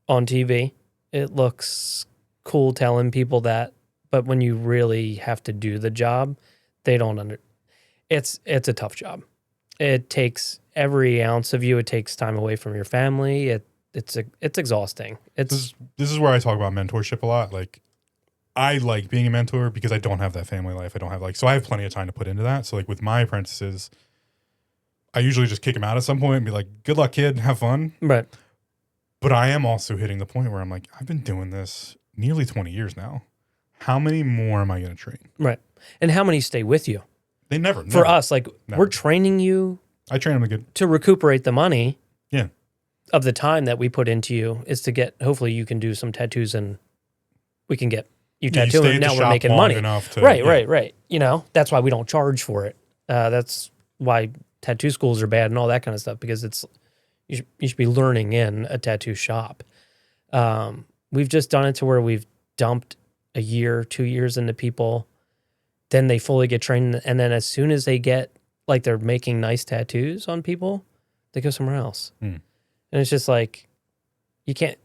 on TV. It looks cool telling people that, but when you really have to do the job, they don't it's a tough job. It takes every ounce of you. It takes time away from your family. It's exhausting. This is where I talk about mentorship a lot. Like, I like being a mentor because I don't have that family life. So I have plenty of time to put into that. So like with my apprentices, I usually just kick them out at some point and be like, good luck, kid, have fun. Right. But I am also hitting the point where I'm like, I've been doing this nearly 20 years now. How many more am I going to train? Right. And how many stay with you? They never. For us, like we're training you. I train them to recuperate the money. Yeah. Of the time that we put into you is to get, hopefully you can do some tattoos and we can get you tattooing. And now we're making money. Right. You know, that's why we don't charge for it. That's why tattoo schools are bad and all that kind of stuff, because you should be learning in a tattoo shop. We've just done it to where we've dumped a year, 2 years into people. Then they fully get trained. And then as soon as they get, like they're making nice tattoos on people, they go somewhere else. And it's just like, you can't,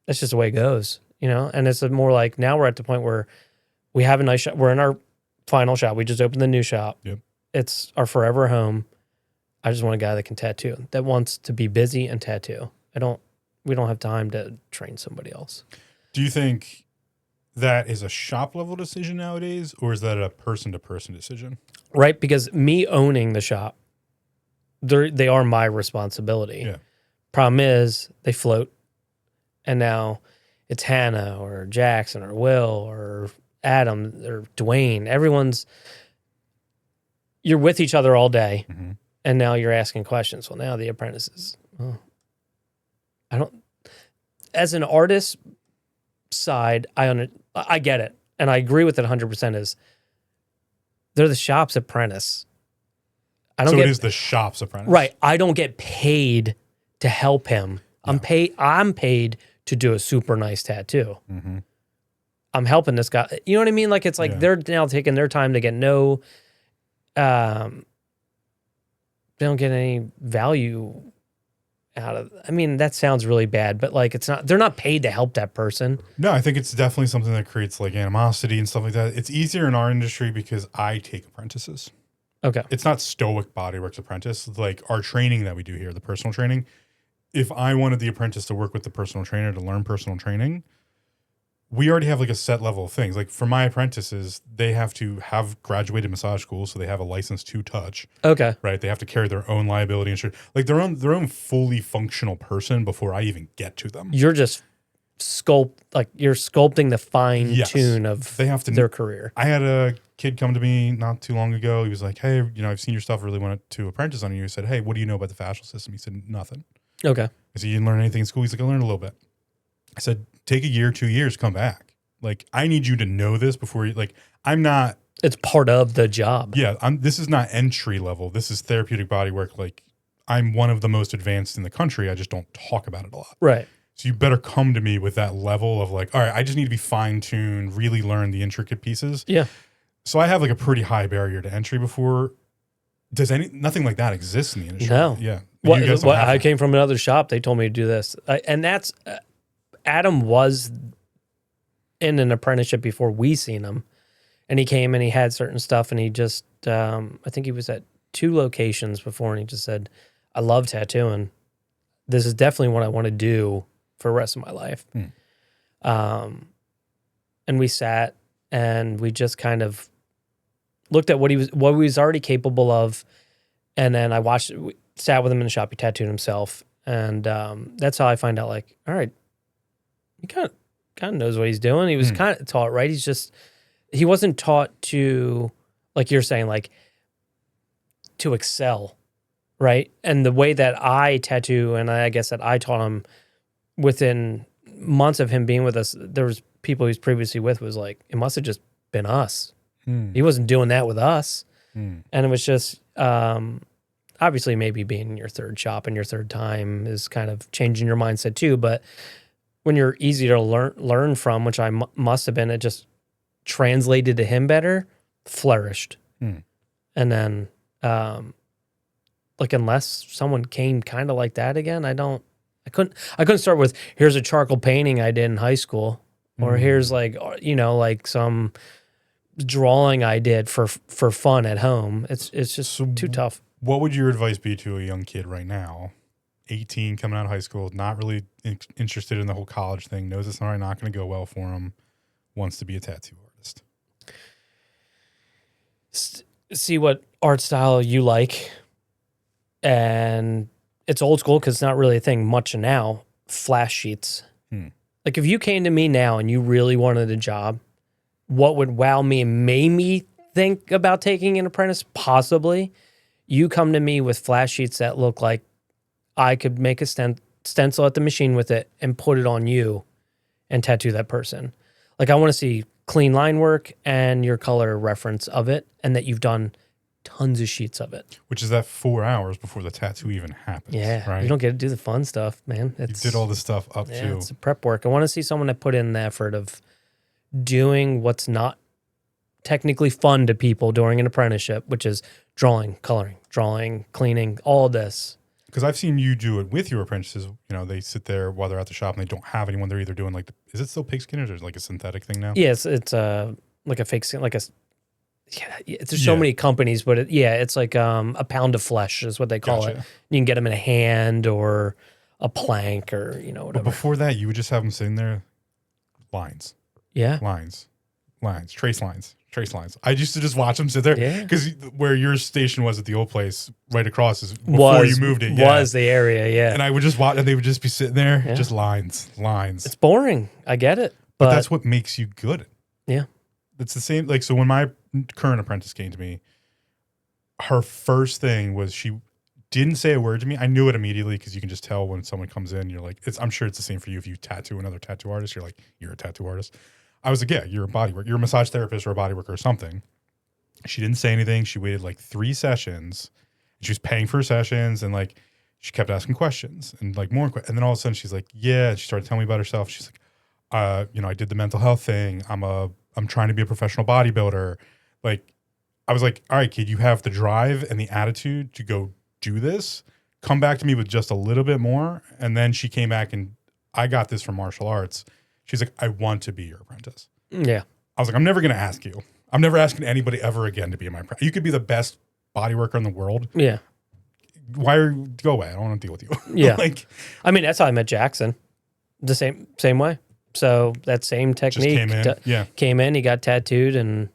that's just the way it goes, you know? And it's more like, now we're at the point where we have a nice shop. We're in our final shop. We just opened the new shop. Yep. It's our forever home. I just want a guy that can tattoo, that wants to be busy and tattoo. We don't have time to train somebody else. Do you think that is a shop level decision nowadays, or is that a person to person decision? Right. Because me owning the shop, they are my responsibility. Yeah. Problem is they float, and now it's Hannah or Jackson or Will or Adam or Dwayne. You're with each other all day, and now you're asking questions. Well, now the apprentices, as an artist side, I get it, and I agree with it 100%. Is they're the shop's apprentice. It is the shop's apprentice, right? I don't get paid to help him. No. I'm paid to do a super nice tattoo. I'm helping this guy. You know what I mean? Like, it's like they're now taking their time to get they don't get any value out of, I mean, that sounds really bad, but like, they're not paid to help that person. No, I think it's definitely something that creates like animosity and stuff like that. It's easier in our industry because I take apprentices. Okay. It's not Stoic Bodywork's apprentice. It's like our training that we do here, the personal training. If I wanted the apprentice to work with the personal trainer to learn personal training, we already have like a set level of things. Like for my apprentices, they have to have graduated massage school, so they have a license to touch. Okay. Right. They have to carry their own liability insurance, like their own fully functional person before I even get to them. You're just you're sculpting the fine tune of their career. I had a kid come to me not too long ago. He was like, "Hey, I've seen your stuff. Really wanted to apprentice on you." I said, "Hey, what do you know about the fascial system?" He said, "Nothing." Okay. I said, "You didn't learn anything in school?" He's like, "I learned a little bit." I said, "Take a year, 2 years, come back. Like, I need you to know this before you, like, I'm not." It's part of the job. Yeah. This is not entry level. This is therapeutic bodywork. Like, I'm one of the most advanced in the country. I just don't talk about it a lot. Right. So you better come to me with that level of like, all right, I just need to be fine-tuned, really learn the intricate pieces. Yeah. So I have like a pretty high barrier to entry before. Nothing like that exists in the industry? No. Yeah. I came from another shop. They told me to do this. And that's, Adam was in an apprenticeship before we seen him. And he came and he had certain stuff and he just, I think he was at 2 locations before and he just said, I love tattooing. This is definitely what I want to do for the rest of my life. And we sat and we just kind of looked at what he was already capable of. And then I watched, sat with him in the shop. He tattooed himself. And that's how I find out, like, all right, he kind of knows what he's doing. He was kind of taught, right? He wasn't taught to, like you're saying, like, to excel, right? And the way that I tattoo, and I guess that I taught him within months of him being with us, there was people he was previously with was like, it must have just been us. He wasn't doing that with us. And it was just, obviously maybe being in your third shop and your third time is kind of changing your mindset too. But when you're easy to learn from, which I must have been, it just translated to him better, flourished. And then, like, unless someone came kind of like that again, I couldn't start with, here's a charcoal painting I did in high school, or here's like, like some drawing I did for fun at home. It's just too tough. What would your advice be to a young kid right now, 18, coming out of high school, not really interested in the whole college thing, knows it's not going to go well for him, wants to be a tattoo artist? See what art style you like. And it's old school because it's not really a thing much now. Flash sheets. Like, if you came to me now and you really wanted a job, what would wow me and made me think about taking an apprentice? Possibly. You come to me with flash sheets that look like I could make a stencil at the machine with it and put it on you and tattoo that person. Like, I want to see clean line work and your color reference of it, and that you've done tons of sheets of it. Which is that 4 hours before the tattoo even happens. Yeah, right? You don't get to do the fun stuff, man. You did all this stuff up to. It's a prep work. I want to see someone that put in the effort of doing what's not technically fun to people during an apprenticeship, which is drawing, coloring, cleaning, all this. Because I've seen you do it with your apprentices. They sit there while they're at the shop and they don't have anyone. They're either doing is it still pigskin or is it like a synthetic thing now? Yes, it's like a fake skin, there's so many companies, but it's like a pound of flesh is what they call it. You can get them in a hand or a plank or whatever. But before that, you would just have them sitting there, lines. Yeah. Lines, trace lines. I used to just watch them sit there because where your station was at the old place, right across is before you moved it. Was the area, yeah. And I would just watch, and they would just be sitting there, just lines. It's boring. I get it, but that's what makes you good. Yeah, it's the same. Like, so when my current apprentice came to me, her first thing was she didn't say a word to me. I knew it immediately because you can just tell when someone comes in. You're like, I'm sure it's the same for you if you tattoo another tattoo artist. You're like, you're a tattoo artist. I was like, yeah, you're a bodyworker. You're a massage therapist or a bodyworker or something. She didn't say anything. She waited like 3 sessions. She was paying for sessions, and like she kept asking questions and like more. And then all of a sudden she's like, yeah. And she started telling me about herself. She's like, I did the mental health thing. I'm trying to be a professional bodybuilder. Like, I was like, all right, kid, you have the drive and the attitude to go do this. Come back to me with just a little bit more. And then she came back and I got this from martial arts. She's like, I want to be your apprentice. Yeah. I was like, I'm never going to ask you. I'm never asking anybody ever again to be my apprentice. You could be the best body worker in the world. Yeah. Go away. I don't want to deal with you. Yeah. That's how I met Jackson. The same way. So that same technique came in, he got tattooed and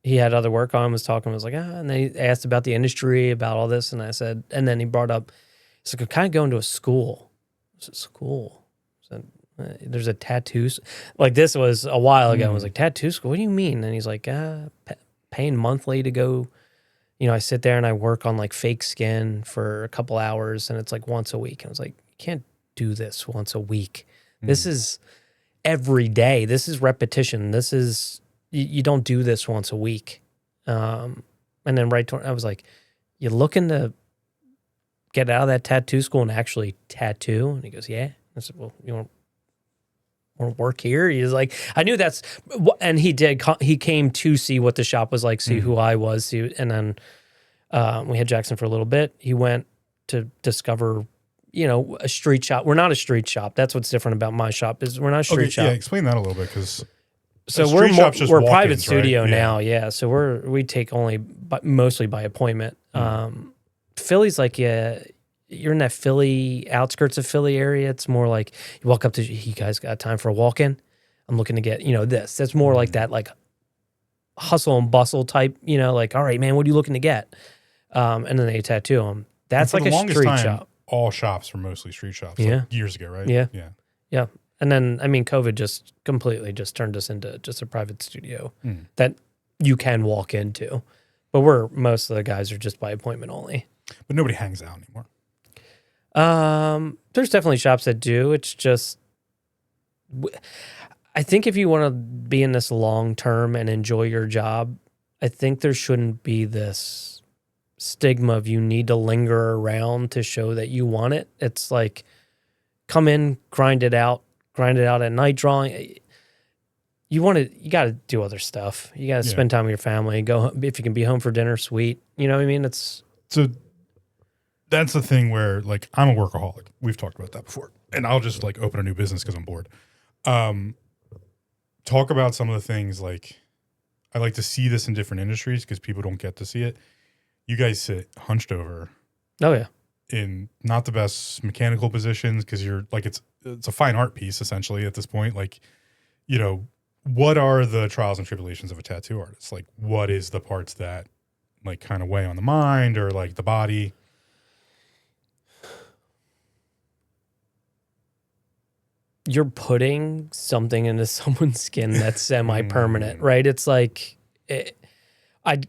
he had other work on, was talking, was like, and then he asked about the industry, about all this. And I said, and then he brought up, he's like, I'm kind of going to a school. I said, school? I said, there's a tattoo. Like, this was a while ago. I was like, tattoo school? What do you mean? And he's like, paying monthly to go. I sit there and I work on like fake skin for a couple hours and it's like once a week. And I was like, you can't do this once a week. This is every day. This is repetition. This is, you don't do this once a week. And then I was like, you looking to get out of that tattoo school and actually tattoo? And he goes, yeah. I said, well, you want to work here? He's like, I knew that's, and he did. He came to see what the shop was like, see who I was, and then we had Jackson for a little bit. He went to discover, a street shop. We're not a street shop. That's what's different about my shop is we're not a street shop. Yeah, explain that a little bit because. So we're a private studio now. Yeah, so we take mostly by appointment. Philly's like you're in that Philly, outskirts of Philly area. It's more like you walk up to, you guys got time for a walk-in? I'm looking to get, this. That's more like that, like hustle and bustle type, like, all right, man, what are you looking to get? And then they tattoo them. That's for like the a longest street time, shop. all shops were mostly street shops. Yeah. Like years ago, right? Yeah. Yeah. Yeah. And then, I mean, COVID just completely just turned us into just a private studio that you can walk into. But most of the guys are just by appointment only. But nobody hangs out anymore. There's definitely shops that do. It's just, I think if you want to be in this long term and enjoy your job, I think there shouldn't be this stigma of you need to linger around to show that you want it. It's like, come in, grind it out at night drawing. You got to do other stuff. You got to spend time with your family. Go, if you can be home for dinner, sweet. You know what I mean? So that's the thing where, like, I'm a workaholic. We've talked about that before. And I'll just, like, open a new business because I'm bored. Talk about some of the things, like, I like to see this in different industries because people don't get to see it. You guys sit hunched over. Oh, yeah. In not the best mechanical positions because you're, like, it's a fine art piece, essentially, at this point. Like, you know, what are the trials and tribulations of a tattoo artist? Like, what is the parts that, like, kind of weigh on the mind or, like, the body? You're putting something into someone's skin that's semi-permanent, right? It's like, I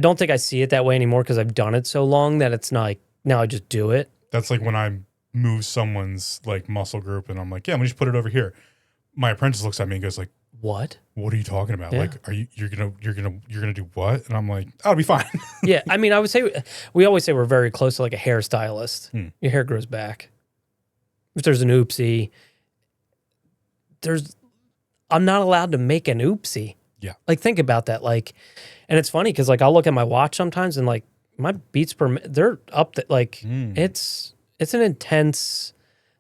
don't think I see it that way anymore because I've done it so long that it's not like, now I just do it. That's like when I move someone's, like, muscle group and I'm like, yeah, let me just put it over here. My apprentice looks at me and goes, like, what are you talking about? Yeah. Like, you're gonna do what? And I'm like, oh, it'll be fine. Yeah, I mean, we always say we're very close to like a hairstylist. Your hair grows back. If there's an oopsie, I'm not allowed to make an oopsie. Yeah. Like, think about that. Like, and it's funny because, like, I'll look at my watch sometimes and, like, my beats per minute, they're up to, like, it's an intense,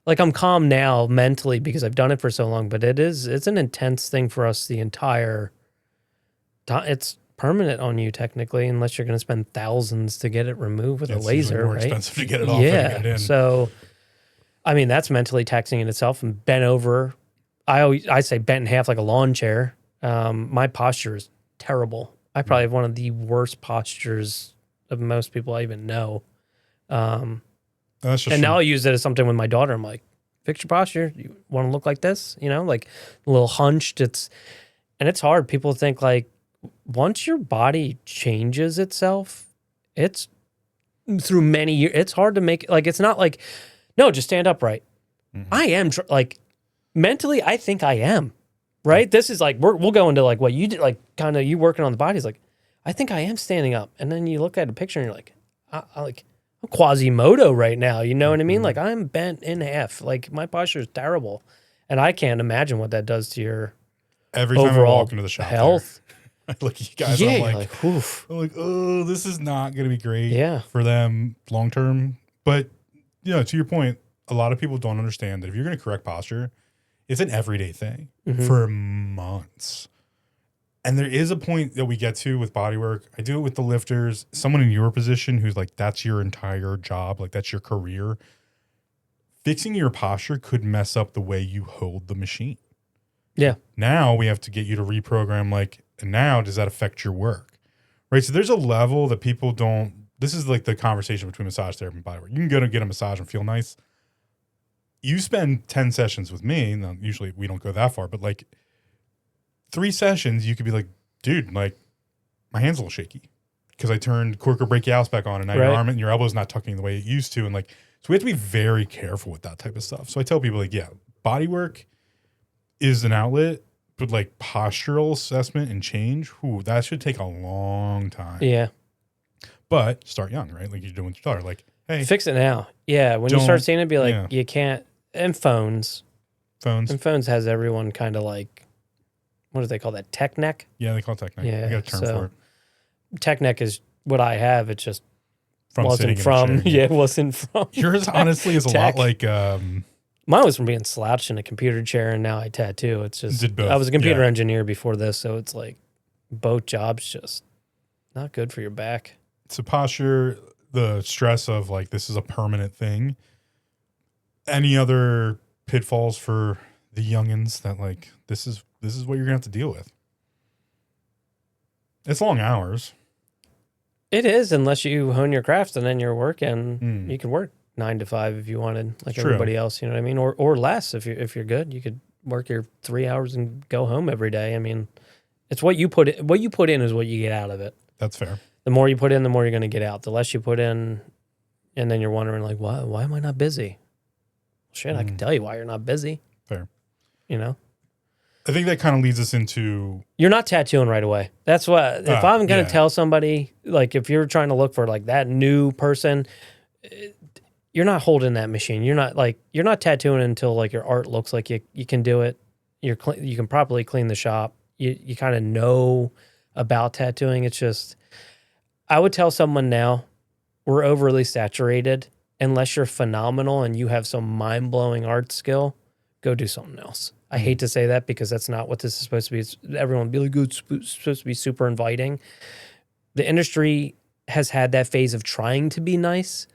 like, I'm calm now mentally because I've done it for so long, but it's an intense thing for us the entire time. It's permanent on you technically, unless you're going to spend thousands to get it removed with a laser, more right? expensive to get it off than to get it in. So, I mean, that's mentally taxing in itself. And bent over, I say bent in half like a lawn chair. My posture is terrible. I probably have one of the worst postures of most people I even know. And now I use it as something with my daughter. I'm like, fix your posture. You want to look like this? You know, like a little hunched. And it's hard. People think, like, once your body changes itself, it's through many years. It's hard to make, like, it's not like, no, just stand upright. I am like, mentally, I think I am, right? This is like, we'll go into like what you did, like kind of you working on the body is like, I think I am standing up. And then you look at a picture and you're like, I'm Quasimodo right now. You know what I mean? Like, I'm bent in half. Like, my posture is terrible. And I can't imagine what that does to your every time overall I walk into the shop health. I look at you guys, Yeah, I'm like, oof. oh, this is not going to be great for them long term. But, you know, to your point, a lot of people don't understand that if you're going to correct posture, it's an everyday thing for months. And there is a point that we get to with bodywork. I do it with the lifters. Someone in your position who's like, that's your entire job, like that's your career. Fixing your posture could mess up the way you hold the machine. Yeah. Now we have to get you to reprogram, like, and now does that affect your work? Right? So there's a level that people don't, this is like the conversation between massage therapy and bodywork. You can go to get a massage and feel nice. You spend 10 sessions with me. Now, usually we don't go that far, but like 3 sessions, you could be like, dude, like my hand's a little shaky because I turned coracobrachialis back on and now your arm and your elbow's not tucking the way it used to. And like, so we have to be very careful with that type of stuff. So I tell people, like, yeah, bodywork is an outlet, but like postural assessment and change, that should take a long time. Yeah. But start young, right? Like you're doing with your daughter. Like, hey, fix it now. Yeah. When you start seeing it, be like, you can't. And phones. And phones has everyone kind of like, what do they call that? Tech neck? Yeah, they call it tech neck. Yeah. I got a term for it. Tech neck is what I have. It's just wasn't from. Yeah, it wasn't from. Yours honestly is a lot like. Mine was from being slouched in a computer chair, and now I tattoo. It's just Did both. I was a computer engineer before this, so it's like both jobs just not good for your back. It's a posture, the stress of like this is a permanent thing. Any other pitfalls for the youngins that like this is what you're gonna have to deal with? It's long hours. It is, unless you hone your craft and then you're working. You could work 9 to 5 if you wanted, like everybody else. You know what I mean? Or less if you're good. You could work your 3 hours and go home every day. I mean, it's what you put in. What you put in is what you get out of it. That's fair. The more you put in, the more you're going to get out. The less you put in, and then you're wondering like, why am I not busy? Shit, I can tell you why you're not busy. Fair. You know? I think that kind of leads us into... You're not tattooing right away. That's what... If I'm going to tell somebody, like if you're trying to look for like that new person, you're not holding that machine. You're not tattooing until like your art looks like you can do it. You can properly clean the shop. You kind of know about tattooing. It's just... I would tell someone now, we're overly saturated. Unless you're phenomenal and you have some mind-blowing art skill, go do something else. I hate to say that because that's not what this is supposed to be. Everyone be like, it's supposed to be super inviting. The industry has had that phase of trying to be nice,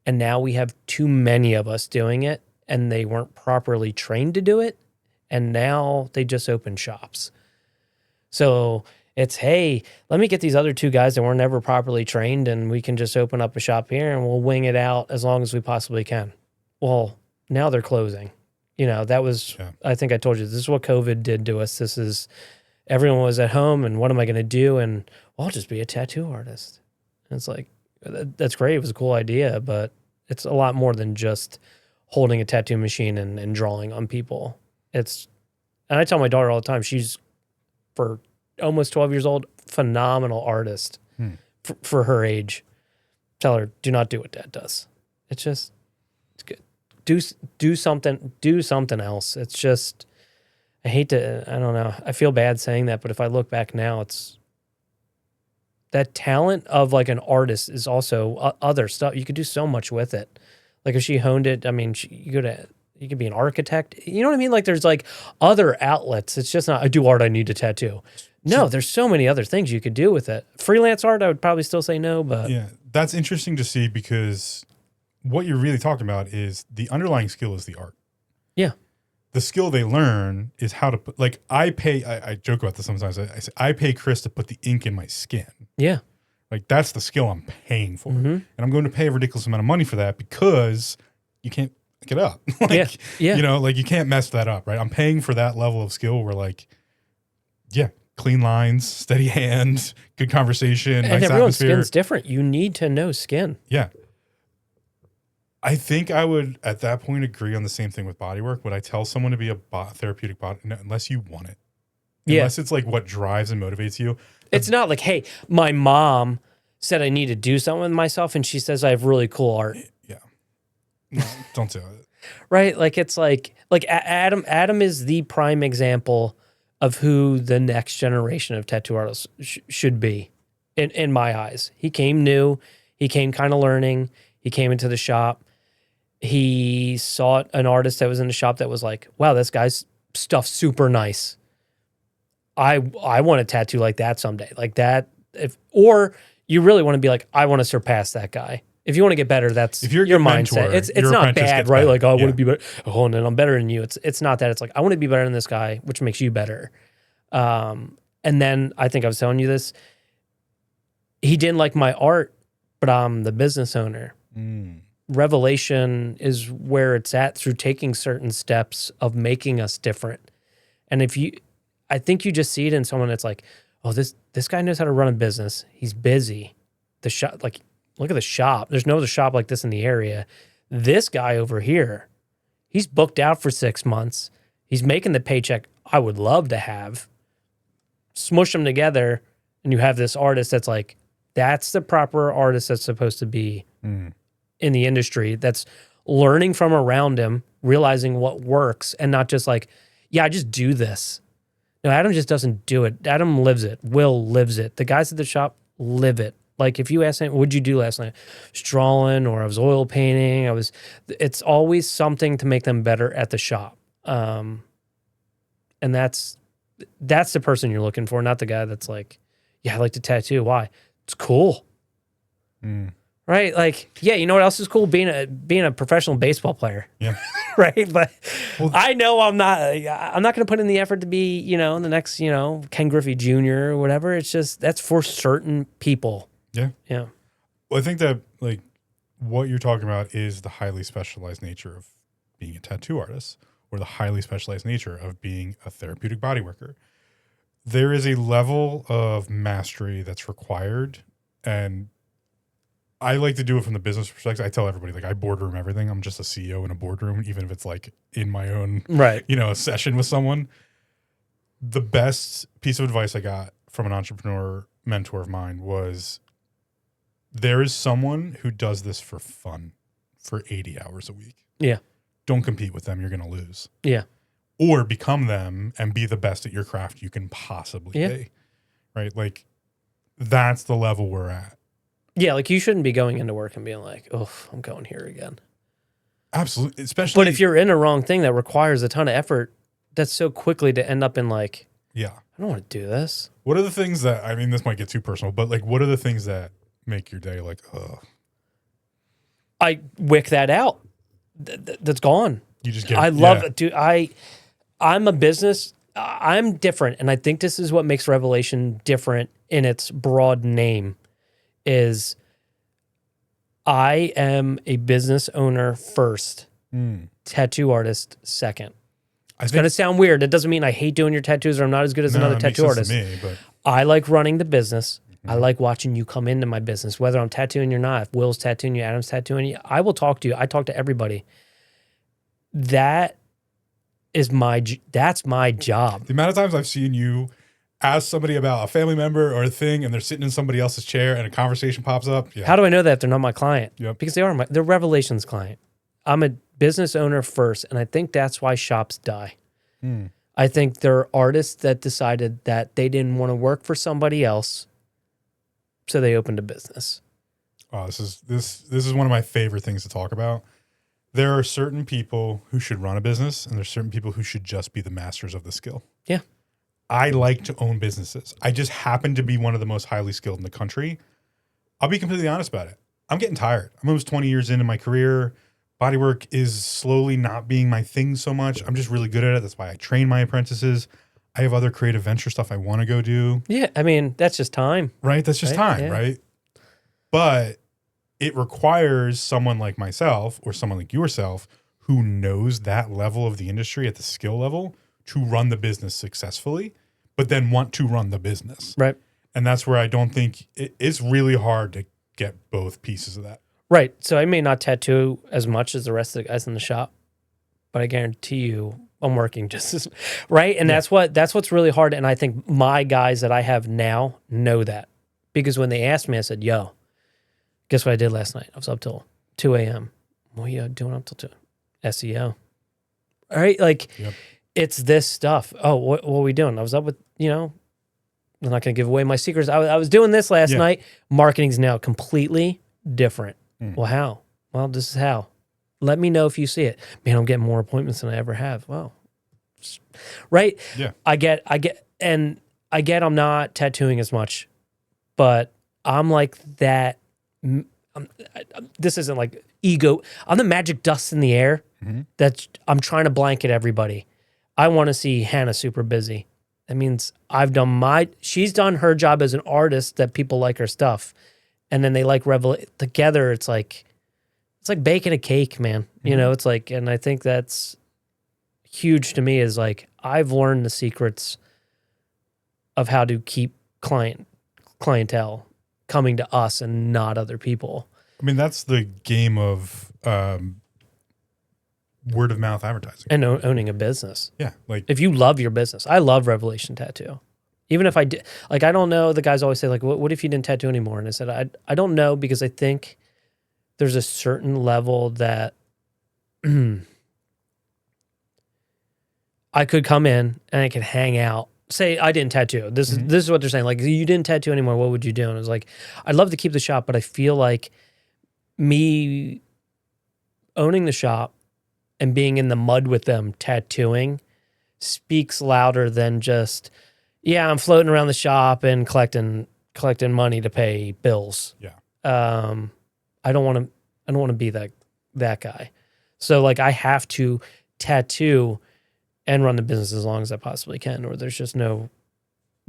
and now we have too many of us doing it, and they weren't properly trained to do it, and now they just open shops. So it's, hey, let me get these other 2 guys that were never properly trained, and we can just open up a shop here, and we'll wing it out as long as we possibly can. Well, now they're closing. You know, that was, I think I told you, this is what COVID did to us. This is, everyone was at home, and what am I going to do? And, well, I'll just be a tattoo artist. And it's like, that's great. It was a cool idea, but it's a lot more than just holding a tattoo machine and drawing on people. And I tell my daughter all the time, she's, for almost 12 years old, phenomenal artist for her age. Tell her, do not do what Dad does. It's just, it's good. Do something else. It's just, I hate to, I don't know. I feel bad saying that, but if I look back now, it's that talent of like an artist is also other stuff. You could do so much with it. Like if she honed it, I mean, you could be an architect. You know what I mean? Like there's like other outlets. It's just not, I do art, I need a tattoo. No, there's so many other things you could do with it. Freelance art, I would probably still say no, but... Yeah, that's interesting to see because what you're really talking about is the underlying skill is the art. Yeah. The skill they learn is how to put... Like, I joke about this sometimes. I say, I pay Chris to put the ink in my skin. Yeah. Like, that's the skill I'm paying for. And I'm going to pay a ridiculous amount of money for that because you can't pick it up. Like, yeah. You know, like, you can't mess that up, right? I'm paying for that level of skill where, like, clean lines, steady hand, good conversation, and nice everyone's atmosphere. skin's different. You need to know skin. Yeah. I think I would, at that point, agree on the same thing with bodywork. Would I tell someone to be a therapeutic body? No, unless you want it. Unless it's like what drives and motivates you. It's not like, hey, my mom said I need to do something with myself, and she says I have really cool art. Yeah. No, don't do it. Right? Like, it's like Adam is the prime example of who the next generation of tattoo artists should be, in my eyes. He came new. He came kind of learning. He came into the shop. He saw an artist that was in the shop that was like, wow, this guy's stuff's super nice. I want a tattoo like that someday. Like that. Or you really want to be like, I want to surpass that guy. If you want to get better, that's if you're your mentor, mindset. It's not bad, right? Like, oh, I want to be better. Oh, and then I'm better than you. It's not that. It's like, I want to be better than this guy, which makes you better. And then I think I was telling you this. He didn't like my art, but I'm the business owner. Revelation is where it's at through taking certain steps of making us different. And I think you just see it in someone that's like, oh, this guy knows how to run a business. He's busy. The shop, like, look at the shop. There's no other shop like this in the area. This guy over here, he's booked out for 6 months. He's making the paycheck I would love to have. Smush them together, and you have this artist that's like, that's the proper artist that's supposed to be in the industry, that's learning from around him, realizing what works, and not just like, yeah, I just do this. No, Adam just doesn't do it. Adam lives it. Will lives it. The guys at the shop live it. Like if you ask him, what'd you do last night? I was drawing, or I was oil painting. It's always something to make them better at the shop. And that's the person you're looking for, not the guy that's like, yeah, I like to tattoo. Why? It's cool. Right? Like, yeah, you know what else is cool? Being a professional baseball player. Yeah. Right? But I know I'm not going to put in the effort to be, the next, Ken Griffey Jr. or whatever. It's just, that's for certain people. Yeah. Yeah. Well, I think that like what you're talking about is the highly specialized nature of being a tattoo artist or the highly specialized nature of being a therapeutic body worker. There is a level of mastery that's required. And I like to do it from the business perspective. I tell everybody, like, I boardroom everything. I'm just a CEO in a boardroom, even if it's like in my own, Right. a session with someone. The best piece of advice I got from an entrepreneur mentor of mine was there is someone who does this for fun for 80 hours a week. Yeah. Don't compete with them. You're going to lose. Yeah. Or become them and be the best at your craft you can possibly be. Right? Like, that's the level we're at. Yeah, like you shouldn't be going into work and being like, oh, I'm going here again. Absolutely. Especially. But if you're in a wrong thing that requires a ton of effort, that's so quickly to end up in like, yeah, I don't want to do this. What are the things that, I mean, this might get too personal, but like, what are the things that make your day like, ugh? I wick that out. That's gone. You just get I love it, dude. I'm a business. I'm different. And I think this is what makes Revelation different in its broad name is I am a business owner first, tattoo artist second. It's going to sound weird. It doesn't mean I hate doing your tattoos or I'm not as good as another tattoo artist. Me, but I like running the business. I like watching you come into my business, whether I'm tattooing you or not. If Will's tattooing you, Adam's tattooing you, I will talk to you. I talk to everybody. That's my job. The amount of times I've seen you ask somebody about a family member or a thing and they're sitting in somebody else's chair and a conversation pops up. Yeah. How do I know that if they're not my client? Yep. Because they're Revelation's client. I'm a business owner first, and I think that's why shops die. I think there are artists that decided that they didn't want to work for somebody else, so they opened a business. Oh, this is one of my favorite things to talk about. There are certain people who should run a business, and there's certain people who should just be the masters of the skill. Yeah. I like to own businesses. I just happen to be one of the most highly skilled in the country. I'll be completely honest about it. I'm getting tired. I'm almost 20 years into my career. Bodywork is slowly not being my thing so much. I'm just really good at it. That's why I train my apprentices. I have other creative venture stuff I want to go do. Yeah, I mean, that's just time. Right? That's just time, right? But it requires someone like myself or someone like yourself who knows that level of the industry at the skill level to run the business successfully, but then want to run the business. Right. And that's where I don't think it's really hard to get both pieces of that. Right. So I may not tattoo as much as the rest of the guys in the shop, but I guarantee you I'm working just as right. And that's what's really hard. And I think my guys that I have now know that because when they asked me, I said, yo, guess what I did last night? I was up till 2 a.m. What are you doing up till 2? SEO. All right. Like it's this stuff. Oh, what are we doing? I was up with, I'm not going to give away my secrets. I was doing this last night. Marketing's now completely different. Well, how? Well, this is how. Let me know if you see it. Man, I'm getting more appointments than I ever have. Wow. Right? Yeah. I get I'm not tattooing as much, but I'm like that. This isn't like ego. I'm the magic dust in the air that I'm trying to blanket everybody. I want to see Hannah super busy. That means she's done her job as an artist that people like her stuff. And then they like together. It's like baking a cake, man. It's like, and I think that's huge to me is like, I've learned the secrets of how to keep clientele coming to us and not other people. I mean, that's the game of word of mouth advertising and owning a business. Yeah. Like if you love your business, I love Revelation Tattoo. Even if I did, like, I don't know, the guys always say, like, what if you didn't tattoo anymore? And I said, I don't know, because I think there's a certain level that I could come in and I could hang out. Say I didn't tattoo. This is what they're saying. Like, you didn't tattoo anymore, what would you do? And I was like, I'd love to keep the shop, but I feel like me owning the shop and being in the mud with them tattooing speaks louder than just... Yeah, I'm floating around the shop and collecting money to pay bills. Yeah. I don't want to be that guy. So like I have to tattoo and run the business as long as I possibly can, or there's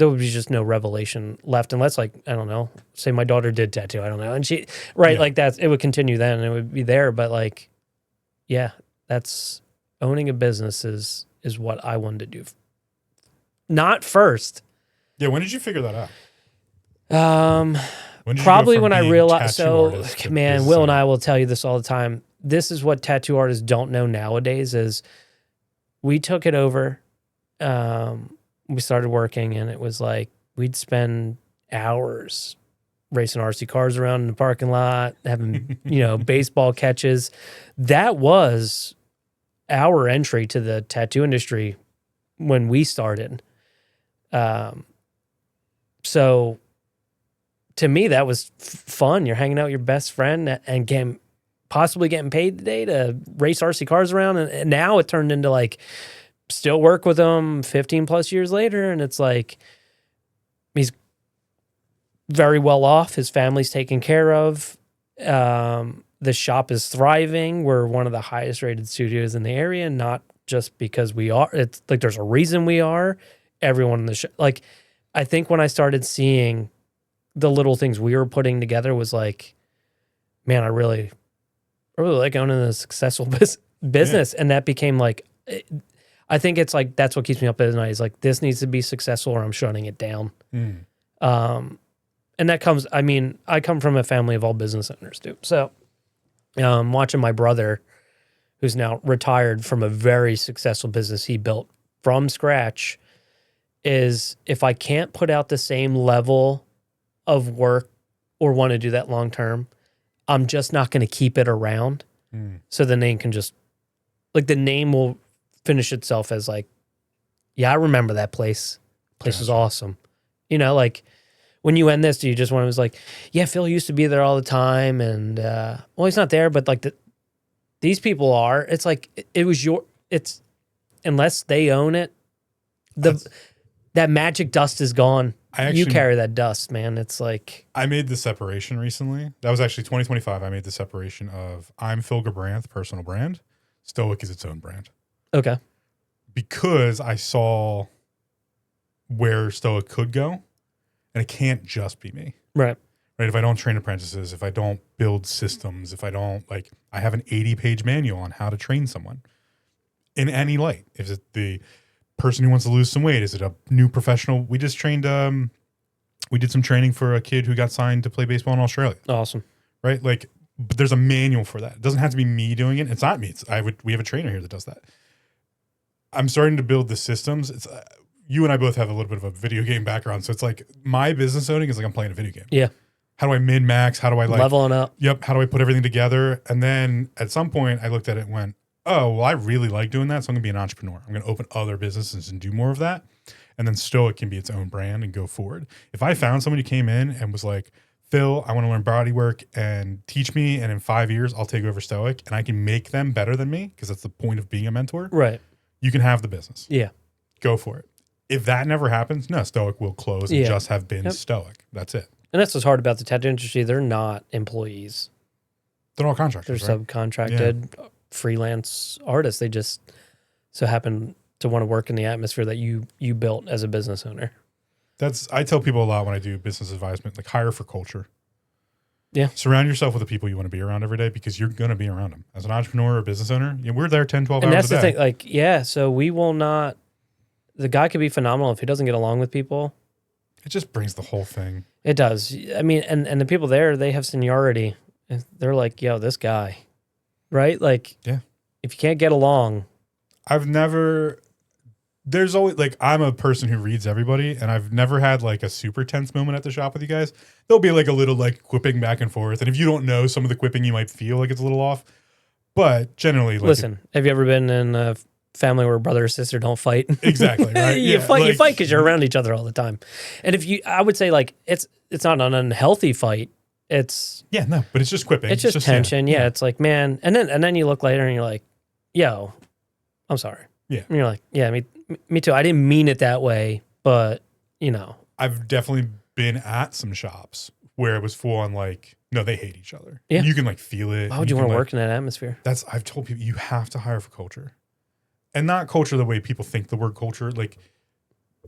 there would be just no revelation left unless, like, I don't know, say my daughter did tattoo, I don't know, and she like that's, it would continue then and it would be there, but like, yeah, that's owning a business is what I wanted to do. Not first. Yeah, when did you figure that out? Probably when I realized. So, man, Will and I I will tell you this all the time. This is what tattoo artists don't know nowadays is we took it over. We started working and it was like we'd spend hours racing RC cars around in the parking lot, having, baseball catches. That was our entry to the tattoo industry when we started. So to me, that was fun. You're hanging out with your best friend and possibly getting paid today to race RC cars around. And now it turned into like, still work with him 15 plus years later. And it's like, he's very well off. His family's taken care of. The shop is thriving. We're one of the highest rated studios in the area, not just because we are. It's like, there's a reason we are. Everyone in the shop. Like, I think when I started seeing the little things we were putting together was like, man, I really like owning a successful business. Yeah. And that became like, I think it's like, that's what keeps me up at night. Is like, this needs to be successful or I'm shutting it down. And that comes, I come from a family of all business owners too. So watching my brother, who's now retired from a very successful business he built from scratch, is if I can't put out the same level of work or want to do that long term, I'm just not going to keep it around. So the name can just, like, the name will finish itself as like, yeah, I remember that place. Place was awesome. Like when you end this, do you just want to, was like, yeah, Phil used to be there all the time. And, well, he's not there, but like these people are, it's like, it's, unless they own it, that magic dust is gone. You carry that dust, man. It's like, I made the separation recently. That was actually 2025. I made the separation of I'm Phil Gabranth, personal brand. Stoic is its own brand. Okay. Because I saw where Stoic could go, and it can't just be me. Right. If I don't train apprentices, if I don't build systems, if I don't, like, I have an 80-page manual on how to train someone in any light. If it's the person who wants to lose some weight, is it a new professional? We just trained, we did some training for a kid who got signed to play baseball in Australia. Awesome. Right? Like, but there's a manual for that. It doesn't have to be me doing it. It's not me. We have a trainer here that does that. I'm starting to build the systems. It's you and I both have a little bit of a video game background, so it's like my business owning is like I'm playing a video game. Yeah. How do I min max? How do I leveling up? Yep. How do I put everything together? And then at some point, I looked at it and went, "Oh, well, I really like doing that, so I'm gonna be an entrepreneur. I'm gonna open other businesses and do more of that." And then Stoic can be its own brand and go forward. If I found somebody who came in and was like, "Phil, I want to learn body work and teach me, and in 5 years I'll take over Stoic, and I can make them better than me," because that's the point of being a mentor. Right. You can have the business. Yeah. Go for it. If that never happens, no, Stoic will close and just have been Stoic. That's it. And that's what's hard about the tattoo industry. They're not employees. They're all contractors. They're subcontracted freelance artists. They just so happen to want to work in the atmosphere that you built as a business owner. I tell people a lot when I do business advisement, like, hire for culture. Yeah. Surround yourself with the people you want to be around every day, because you're going to be around them. As an entrepreneur or business owner, we're there 10, 12 hours a day. And that's the thing. Like, yeah, so we will not, the guy could be phenomenal. If he doesn't get along with people, it just brings the whole thing. It does. I mean, and the people there, they have seniority. They're like, yo, this guy, right? Like, yeah. If you can't get along. There's always, like, I'm a person who reads everybody, and I've never had like a super tense moment at the shop with you guys. There'll be like a little like quipping back and forth. And if you don't know some of the quipping, you might feel like it's a little off. But generally, like, listen, have you ever been in a family where brother or sister don't fight? Exactly. Right. You fight because you're around each other all the time. And I would say, like, it's not an unhealthy fight. It's but it's just quipping. It's just tension. Yeah. It's like, man. And then you look later and you're like, yo, I'm sorry. Yeah. And you're like, yeah, me too. I didn't mean it that way, but I've definitely been at some shops where it was full on like, no, they hate each other. Yeah. You can like feel it. Why would you want to work in that atmosphere? I've told people, you have to hire for culture, and not culture the way people think the word culture. Like,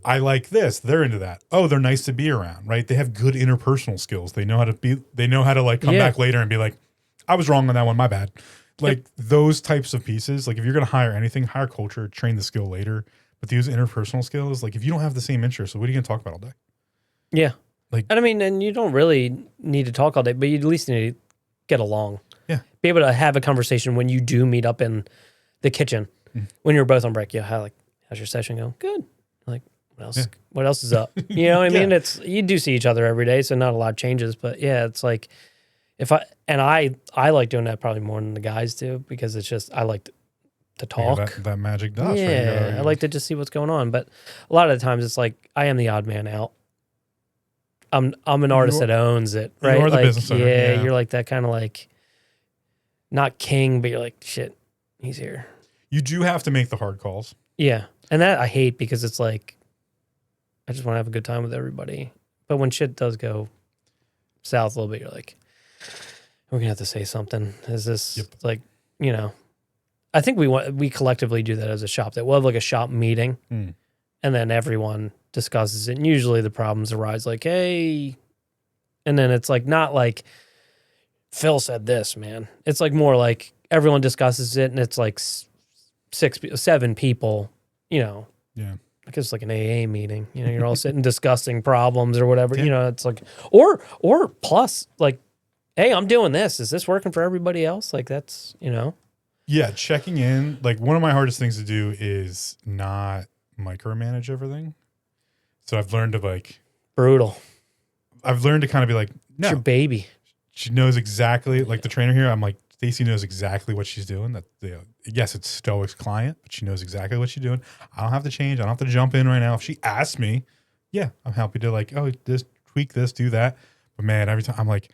I like this. They're into that. Oh, they're nice to be around, right? They have good interpersonal skills. They know how to like come back later and be like, I was wrong on that one. My bad. Like those types of pieces. Like if you're going to hire anything, hire culture, train the skill later. But these interpersonal skills, like if you don't have the same interests, so what are you going to talk about all day? Yeah. Like, and I mean, and you don't really need to talk all day, but you at least need to get along. Yeah. Be able to have a conversation when you do meet up in the kitchen when you're both on break. Yeah. How's your session going? Good. Like, what else? Yeah. What else is up? You know what I mean? Yeah. You do see each other every day, so not a lot changes. But yeah, it's like I like doing that probably more than the guys do because it's just I like to talk. That magic dust. Yeah, right? I like to just see what's going on. But a lot of the times it's like I am the odd man out. I'm an artist that owns it, right? You are the like, business owner. Yeah, you're like that kind of like not king, but you're like shit. He's here. You do have to make the hard calls. Yeah, and that I hate because it's like I just want to have a good time with everybody. But when shit does go south a little bit, you're like, we're gonna have to say something. Is this like, I think we collectively do that as a shop. That we'll have like a shop meeting, and then everyone discusses it. And usually the problems arise like, hey, and then it's like not like Phil said this, man. It's like more like everyone discusses it, and it's like 7 people, Yeah. Like it's like an AA meeting, you're all sitting discussing problems or whatever, it's like, or plus like, hey, I'm doing this. Is this working for everybody else? Like that's, Yeah. Checking in. Like one of my hardest things to do is not micromanage everything. So I've learned to like. Brutal. I've learned to kind of be like, no. It's your baby. She knows exactly, like the trainer here, I'm like, Stacy knows exactly what she's doing. Yes, it's Stoic's client, but she knows exactly what she's doing. I don't have to change. I don't have to jump in right now. If she asks me, yeah, I'm happy to like, oh, this tweak this, do that. But man, every time I'm like,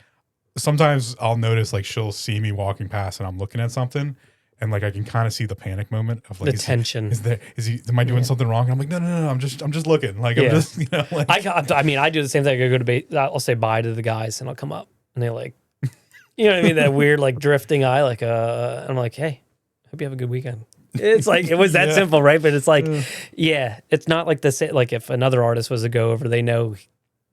sometimes I'll notice like she'll see me walking past and I'm looking at something, and like I can kind of see the panic moment of like the tension. Am I doing something wrong? And I'm like, no, I'm just looking. Like I'm just, like I do the same thing. I go to I'll say bye to the guys and I'll come up and they're like, you know what I mean? That weird like drifting eye, like I'm like, hey, hope you have a good weekend. It's like it was that simple, right? But it's like, it's not like like if another artist was to go over, they know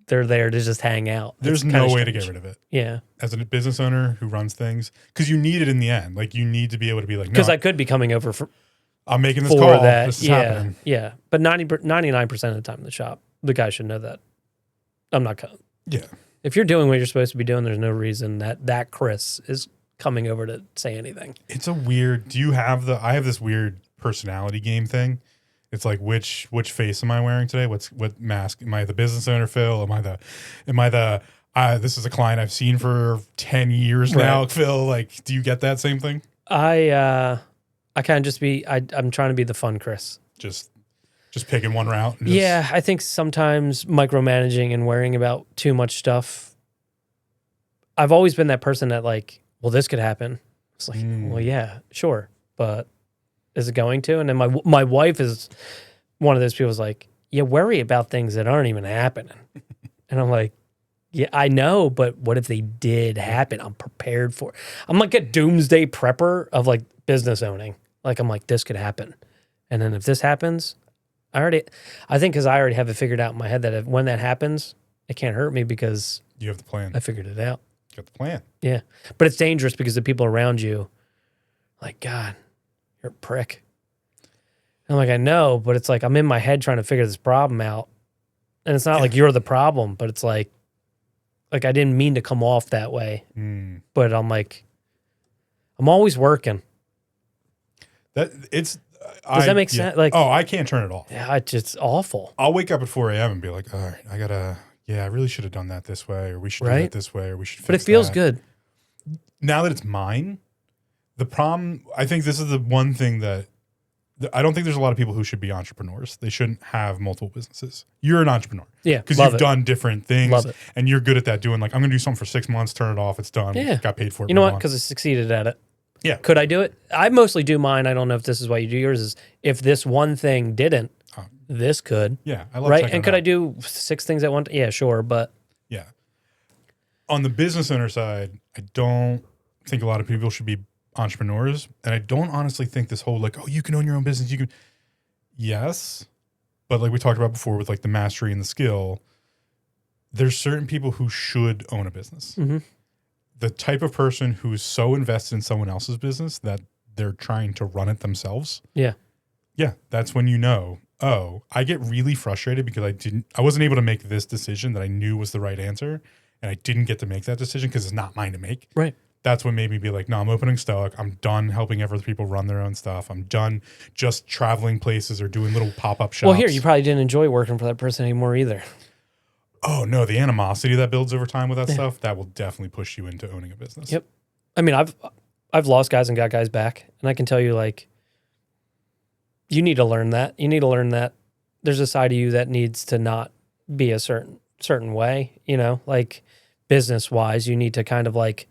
they're there to just hang out. There's no way to get rid of it. Yeah, as a business owner who runs things, because you need it in the end. Like you need to be able to be like, because I could be coming over for. I'm making this call. This is happening. Yeah, but 99% of the time in the shop, the guy should know that. I'm not coming. Yeah. If you're doing what you're supposed to be doing, there's no reason that Chris is coming over to say anything. It's a weird. Do you have I have this weird personality game thing. It's like which face am I wearing today? What mask? Am I the business owner, Phil? Am I the this is a client I've seen for 10 years now, Phil? Like, do you get that same thing? I kind of just I'm trying to be the fun Chris. Just picking one route. Yeah, I think sometimes micromanaging and worrying about too much stuff. I've always been that person that like, well, this could happen. It's like, well, yeah, sure, but is it going to? And then my wife is one of those people who's like, you worry about things that aren't even happening. And I'm like, yeah, I know, but what if they did happen? I'm prepared for it. I'm like a doomsday prepper of like business owning. Like I'm like, this could happen. And then if this happens, I think because I already have it figured out in my head that when that happens, it can't hurt me because you have the plan. I figured it out. You got the plan. Yeah. But it's dangerous because the people around you, like, God, you're a prick. And I'm like, I know, but it's like I'm in my head trying to figure this problem out. And it's not like you're the problem, but it's like I didn't mean to come off that way. But I'm like, I'm always working. Does that make sense? Like, I can't turn it off. Yeah, it's just awful. I'll wake up at 4 a.m. and be like, all right, I really should have done that this way, or we should do it this way, or we should fix But it feels that. good. Now that it's mine, the problem, I think this is the one thing that I don't think there's a lot of people who should be entrepreneurs. They shouldn't have multiple businesses. You're an entrepreneur. Yeah. Because you've done different things. Love it. And you're good at that, doing like, I'm going to do something for 6 months, turn it off, it's done. Yeah. Got paid for it. You know what? Because I succeeded at it. Yeah. Could I do it? I mostly do mine. I don't know if this is why you do yours. Is if this one thing didn't, this could. Yeah. I love right. checking And could I do 6 things at once? Yeah, sure. But yeah. On the business owner side, I don't think a lot of people should be entrepreneurs. And I don't honestly think this whole like, oh, you can own your own business. You can. Yes. But like we talked about before with like the mastery and the skill, there's certain people who should own a business. Mm-hmm. The type of person who's so invested in someone else's business that they're trying to run it themselves. Yeah. Yeah. That's when you know, oh, I get really frustrated because I wasn't able to make this decision that I knew was the right answer. And I didn't get to make that decision because it's not mine to make. Right. That's what made me be like, no, I'm opening Stoic. I'm done helping other people run their own stuff. I'm done just traveling places or doing little pop-up shops. Well, here, you probably didn't enjoy working for that person anymore either. Oh, no, the animosity that builds over time with that stuff, that will definitely push you into owning a business. Yep. I mean, I've lost guys and got guys back. And I can tell you, like, you need to learn that. You need to learn that there's a side of you that needs to not be a certain way, you know, like business-wise. You need to kind of, like,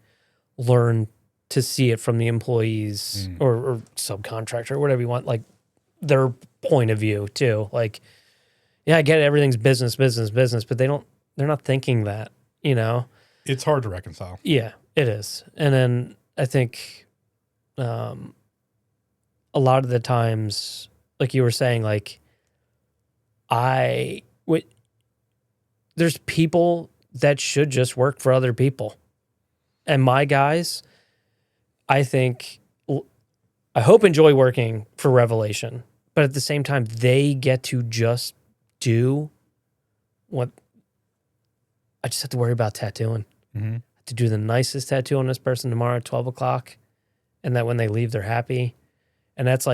learn to see it from the employees or subcontractor or whatever you want, like their point of view too. Like, yeah, I get it, everything's business, but they're not thinking that, you know? It's hard to reconcile. Yeah, it is. And then I think a lot of the times, like you were saying, like there's people that should just work for other people. And my guys, I hope enjoy working for Revelation, but at the same time, they get to just do what I just have to worry about tattooing. Mm-hmm. To do the nicest tattoo on this person tomorrow at 12 o'clock, and that when they leave, they're happy. And that's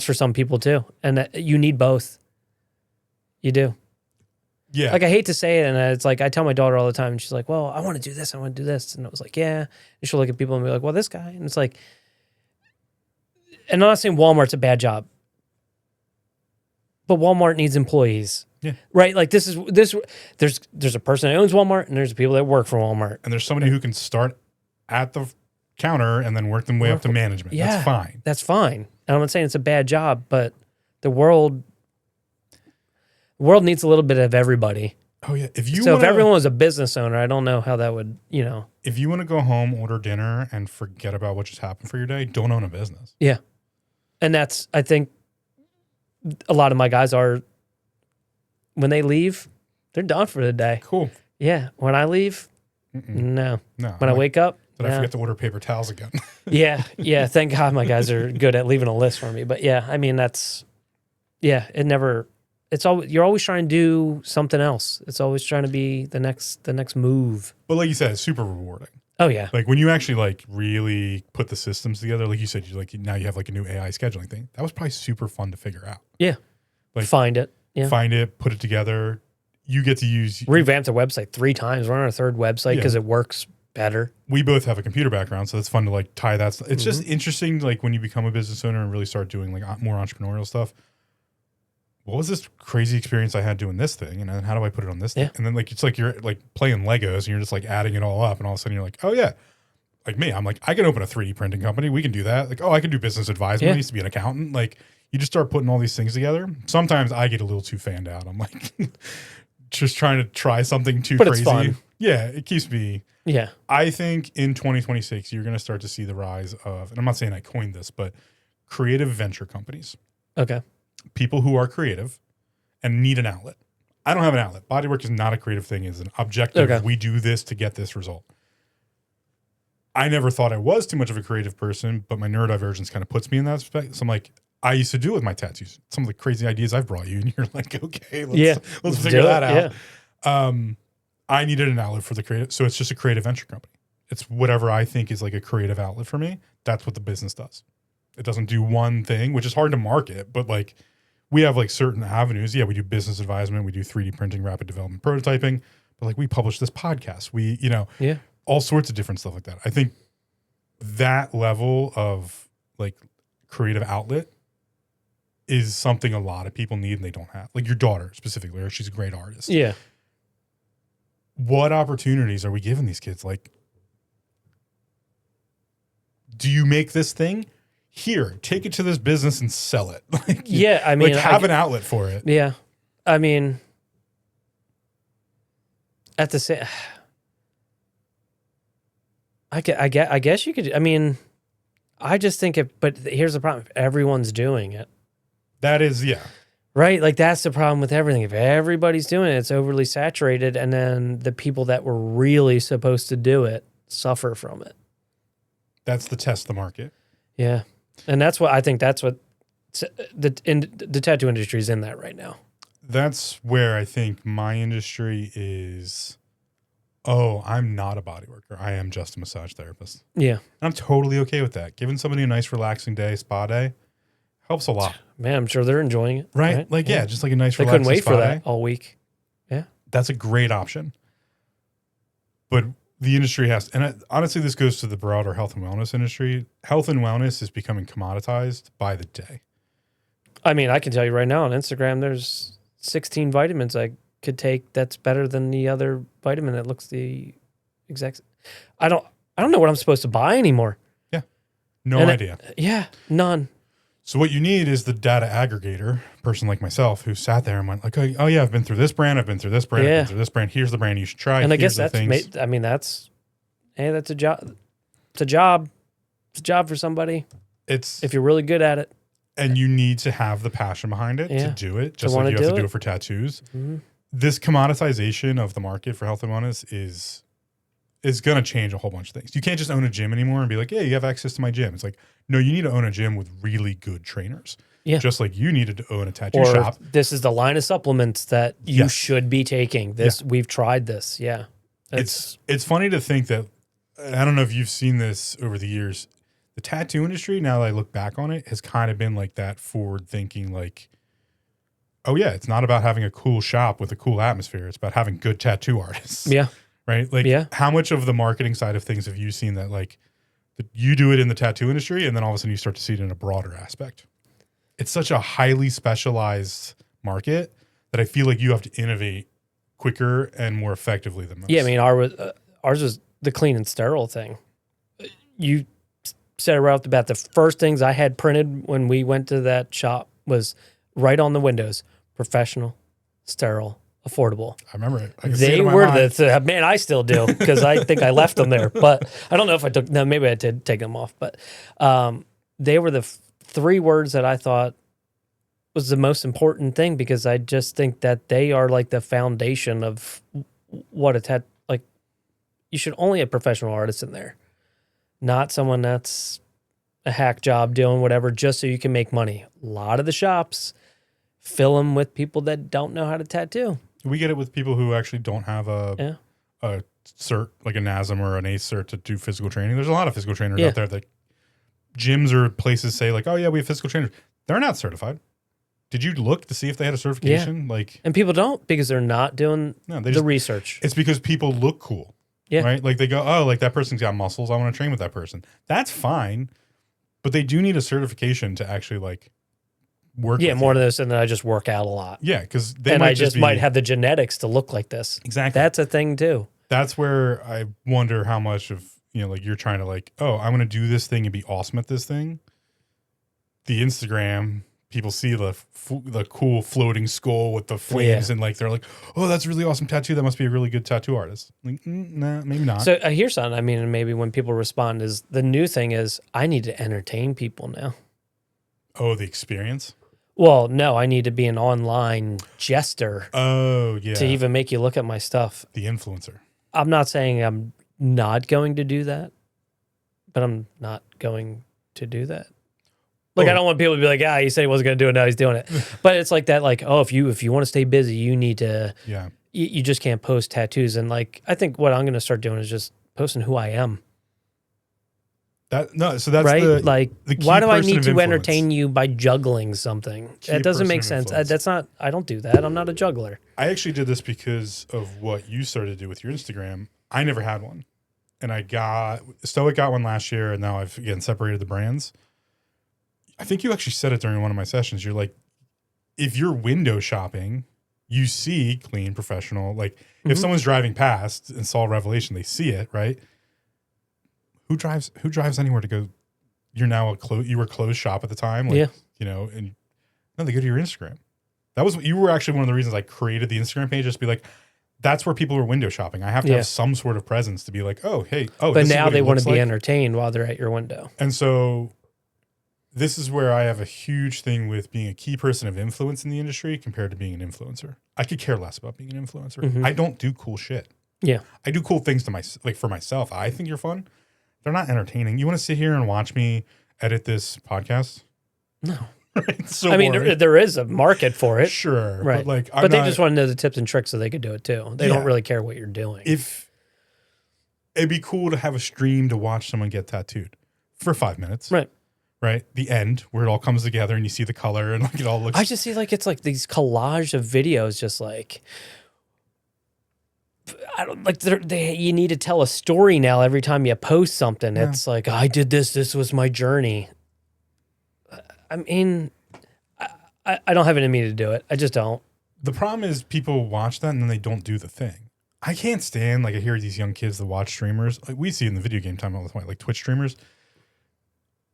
for some people too. And you need both. You do. Yeah. Like, I hate to say it, and it's like, I tell my daughter all the time, and she's like, well, I want to do this, I want to do this. And I was like, yeah. And she'll look at people and be like, well, this guy. And it's like, and I'm not saying Walmart's a bad job, but Walmart needs employees. Yeah. Right? Like, there's a person that owns Walmart, and there's people that work for Walmart. And there's somebody who can start at the counter and then work them way up to management. Yeah. That's fine. That's fine. And I'm not saying it's a bad job, but the world needs a little bit of everybody. Oh, yeah. If everyone was a business owner, I don't know how that would, you know. If you want to go home, order dinner, and forget about what just happened for your day, don't own a business. Yeah. And that's, I think, a lot of my guys are, when they leave, they're done for the day. Cool. Yeah. When I leave, no. No. When I wake up, Did I forget to order paper towels again? Yeah. Yeah. Thank God my guys are good at leaving a list for me. But yeah, I mean, you're always trying to do something else. It's always trying to be the next move. But like you said, it's super rewarding. Oh yeah. Like when you actually like really put the systems together, like you said, now you have like a new AI scheduling thing. That was probably super fun to figure out. Yeah. Like find it, put it together. You get to use revamped the website 3 times. We're on our 3rd website because it works better. We both have a computer background, so it's fun to like tie that. It's just interesting, like when you become a business owner and really start doing like more entrepreneurial stuff. What was this crazy experience I had doing this thing? And then how do I put it on this thing? And then like, it's like you're like playing Legos and you're just like adding it all up. And all of a sudden you're like, oh yeah. Like me, I'm like, I can open a 3D printing company. We can do that. Like, oh, I can do business advisement. I used to be an accountant. Like you just start putting all these things together. Sometimes I get a little too fanned out. I'm like just trying to try something too crazy. It's fun. Yeah. It keeps me. Yeah. I think in 2026, you're going to start to see the rise of, and I'm not saying I coined this, but creative venture companies. Okay. People who are creative and need an outlet. I don't have an outlet. Bodywork is not a creative thing. It's an objective. Okay. We do this to get this result. I never thought I was too much of a creative person, but my neurodivergence kind of puts me in that aspect. So I'm like, I used to do it with my tattoos. Some of the crazy ideas I've brought you, and you're like, okay, let's figure that out. Yeah. I needed an outlet for the creative. So it's just a creative venture company. It's whatever I think is like a creative outlet for me. That's what the business does. It doesn't do one thing, which is hard to market, but like we have like certain avenues. Yeah, we do business advisement. We do 3D printing, rapid development, prototyping. But like we publish this podcast. We, all sorts of different stuff like that. I think that level of like creative outlet is something a lot of people need and they don't have. Like your daughter specifically, or she's a great artist. Yeah. What opportunities are we giving these kids? Like, do you make this thing? Here, take it to this business and sell it. Like, yeah, I mean, like have an outlet for it. Yeah, I mean, at the same, I guess you could. I mean, I just think but here's the problem: everyone's doing it. That is, yeah. Right? Like that's the problem with everything. If everybody's doing it, it's overly saturated, and then the people that were really supposed to do it suffer from it. That's the test the market. Yeah. And that's what I think the tattoo industry is in that right now. That's where I think my industry is, oh, I'm not a body worker. I am just a massage therapist. Yeah. And I'm totally okay with that. Giving somebody a nice relaxing day, spa day, helps a lot. Man, I'm sure they're enjoying it. Right? Like, yeah, just like a nice They relaxing couldn't wait spa for day. that all week. Yeah. That's a great option. But the industry has, and honestly, this goes to the broader health and wellness industry. Health and wellness is becoming commoditized by the day. I mean, I can tell you right now on Instagram, there's 16 vitamins I could take that's better than the other vitamin that looks the exact. I don't know what I'm supposed to buy anymore. Yeah. No idea. None. So what you need is the data aggregator, person like myself, who sat there and went like, oh yeah, I've been through this brand, I've been through this brand, I've been through this brand. Here's the brand you should try. And I guess that's that's a job. It's a job. It's a job for somebody. If you're really good at it. And you need to have the passion behind it to do it, just like you have to do it for tattoos. Mm-hmm. This commoditization of the market for health and wellness is going to change a whole bunch of things. You can't just own a gym anymore and be like, yeah, you have access to my gym. It's like, no, you need to own a gym with really good trainers. Yeah. Just like you needed to own a tattoo shop. This is the line of supplements that you should be taking. We've tried this. Yeah. It's funny to think that, I don't know if you've seen this over the years, the tattoo industry, now that I look back on it, has kind of been like that forward thinking, like, oh yeah, it's not about having a cool shop with a cool atmosphere. It's about having good tattoo artists. Yeah. Right? Like, how much of the marketing side of things have you seen that, like, you do it in the tattoo industry and then all of a sudden you start to see it in a broader aspect? It's such a highly specialized market that I feel like you have to innovate quicker and more effectively than most. Yeah, I mean, ours was the clean and sterile thing. You said it right off the bat. The first things I had printed when we went to that shop was right on the windows: professional, sterile, affordable. I remember it. They were man, I still do because I think I left them there, but I don't know if I took. No, maybe I did take them off. But they were the three words that I thought was the most important thing because I just think that they are like the foundation of what a like. You should only have professional artists in there, not someone that's a hack job doing whatever just so you can make money. A lot of the shops fill them with people that don't know how to tattoo. We get it with people who actually don't have a cert, like a NASM or an ACE cert to do physical training. There's a lot of physical trainers out there that gyms or places say like, oh yeah, we have physical trainers. They're not certified. Did you look to see if they had a certification? Yeah. Like, and people don't because they're not doing the research. It's because people look cool. Yeah. Right? Like they go, oh, like that person's got muscles. I want to train with that person. That's fine. But they do need a certification to actually like work. Yeah, more than this, and then I just work out a lot. Yeah, because I just might have the genetics to look like this. Exactly. That's a thing too. That's where I wonder how much of, like you're trying to like, oh, I'm going to do this thing and be awesome at this thing. The Instagram, people see the cool floating skull with the flames and like, they're like, oh, that's really awesome tattoo. That must be a really good tattoo artist. Like, nah, maybe not. So here's something. I mean, maybe when people respond is the new thing is I need to entertain people now. Oh, the experience? Well, no, I need to be an online jester. Oh, yeah. To even make you look at my stuff. The influencer. I'm not saying I'm not going to do that, but I'm not going to do that. Like, I don't want people to be like, he said he wasn't going to do it, now he's doing it. But it's like that, like, if you want to stay busy, you need to, you just can't post tattoos. And like, I think what I'm going to start doing is just posting who I am. So that's right. the key. Why do I need to entertain you by juggling something? That doesn't make sense. That's not. I don't do that. I'm not a juggler. I actually did this because of what you started to do with your Instagram. I never had one, and Stoic got one last year, and now I've again separated the brands. I think you actually said it during one of my sessions. You're like, if you're window shopping, you see clean, professional. Like if someone's driving past and saw Revelation, they see it, right? Who drives anywhere to go? You're now you were closed shop at the time. Like, and no, they go to your Instagram. You were actually one of the reasons I created the Instagram page, just to be like, that's where people are window shopping. I have to have some sort of presence to be like, oh, hey, But now they want to be entertained while they're at your window. And so this is where I have a huge thing with being a key person of influence in the industry compared to being an influencer. I could care less about being an influencer. Mhm. I don't do cool shit. Yeah. I do cool things for myself. I think you're fun. They're not entertaining. You want to sit here and watch me edit this podcast? No. It's so I mean, boring. there is a market for it. Sure. Right. But they just want to know the tips and tricks so they could do it too. They don't Yeah. really care what you're doing. If it'd be cool to have a stream to watch someone get tattooed for 5 minutes. Right. Right. The end where it all comes together and you see the color and like it all looks. I just see like it's like these collage of videos, just like I don't like you need to tell a story now every time you post something. Yeah. It's like I did this. This was my journey. I mean, I don't have it in me to do it. I just don't. The problem is people watch that and then they don't do the thing. I can't stand, like, I hear these young kids that watch streamers. Like, we see in the video game time all the time, like Twitch streamers.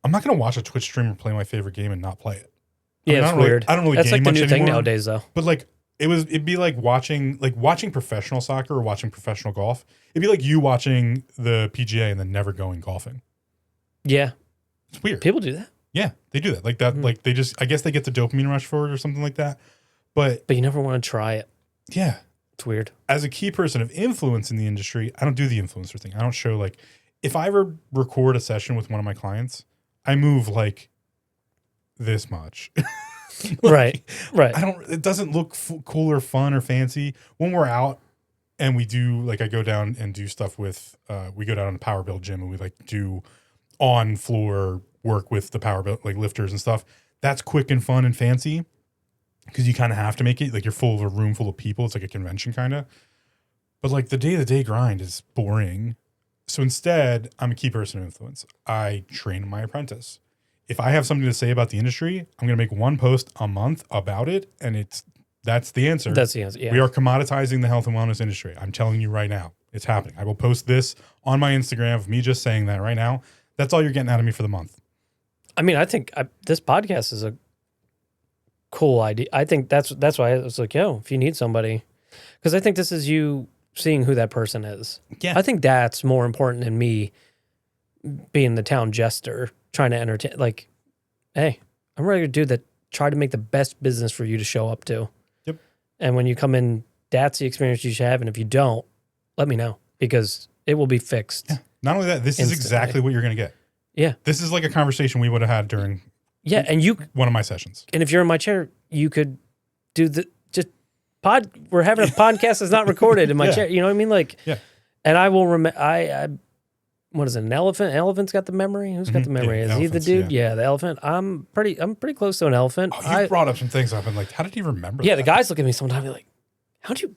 I'm not going to watch a Twitch streamer play my favorite game and not play it. Yeah, it's weird. I don't really That's game like the much new thing anymore, nowadays, though. But like, it'd be like watching professional soccer or watching professional golf. It'd be like you watching the PGA and then never going golfing. Yeah. It's weird. People do that. Yeah, they do that. Like that, like they just, I guess they get the dopamine rush for it or something like that. But you never want to try it. yeah, It's weird. as a key person of influence in the industry, I don't do the influencer thing. I don't show, like, if I ever record a session with one of my clients, I move like this much. Right. It doesn't look cool or fun or fancy when we're out and we do, like, I go down and do stuff with, we go down to the Power Build gym and we like do on floor work with the Power Build, like lifters and stuff. That's quick and fun and fancy because you kind of have to make it like you're full of a room full of people. It's like a convention kind of, but like the day-to-day grind is boring. So instead, I'm a key person of influence. I train my apprentice. If I have something to say about the industry, I'm going to make one post a month about it. And that's the answer. That's the answer. Yeah. We are commoditizing the health and wellness industry. I'm telling you right now, it's happening. I will post this on my Instagram of me just saying that right now. That's all you're getting out of me for the month. I mean, I think this podcast is a cool idea. I think that's why I was like, yo, if you need somebody, because I think this is you seeing who that person is. Yeah. I think that's more important than me being the town jester trying to entertain. Like, hey, I'm a regular dude that try to make the best business for you to show up to. Yep. And when you come in, that's the experience you should have. And if you don't, let me know because it will be fixed. Yeah. Not only that, this is exactly what you're going to get. Yeah. This is like a conversation we would have had during and one of my sessions. And if you're in my chair, you could do we're having a podcast that's not recorded in my chair. You know what I mean? Like, yeah. And I will remember, what is it, an elephant? Elephant's got the memory? Who's got the memory? Is he the dude? Yeah, the elephant. I'm pretty close to an elephant. Oh, you brought up some things I've been like, how did he remember that? Yeah, the guys look at me sometimes like, how do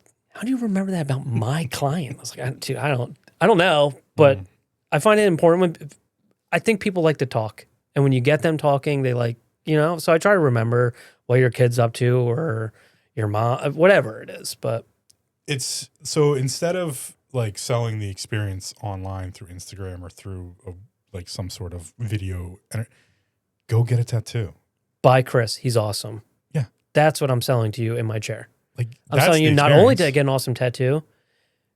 you remember that about my client? I was like, dude, I don't know, but I find it important when I think people like to talk. And when you get them talking, they like, so I try to remember what your kid's up to or your mom, whatever it is. But it's so instead of like selling the experience online through Instagram or through like some sort of video, go get a tattoo. Buy Chris. He's awesome. Yeah. That's what I'm selling to you in my chair. Like I'm selling you not only to get an awesome tattoo.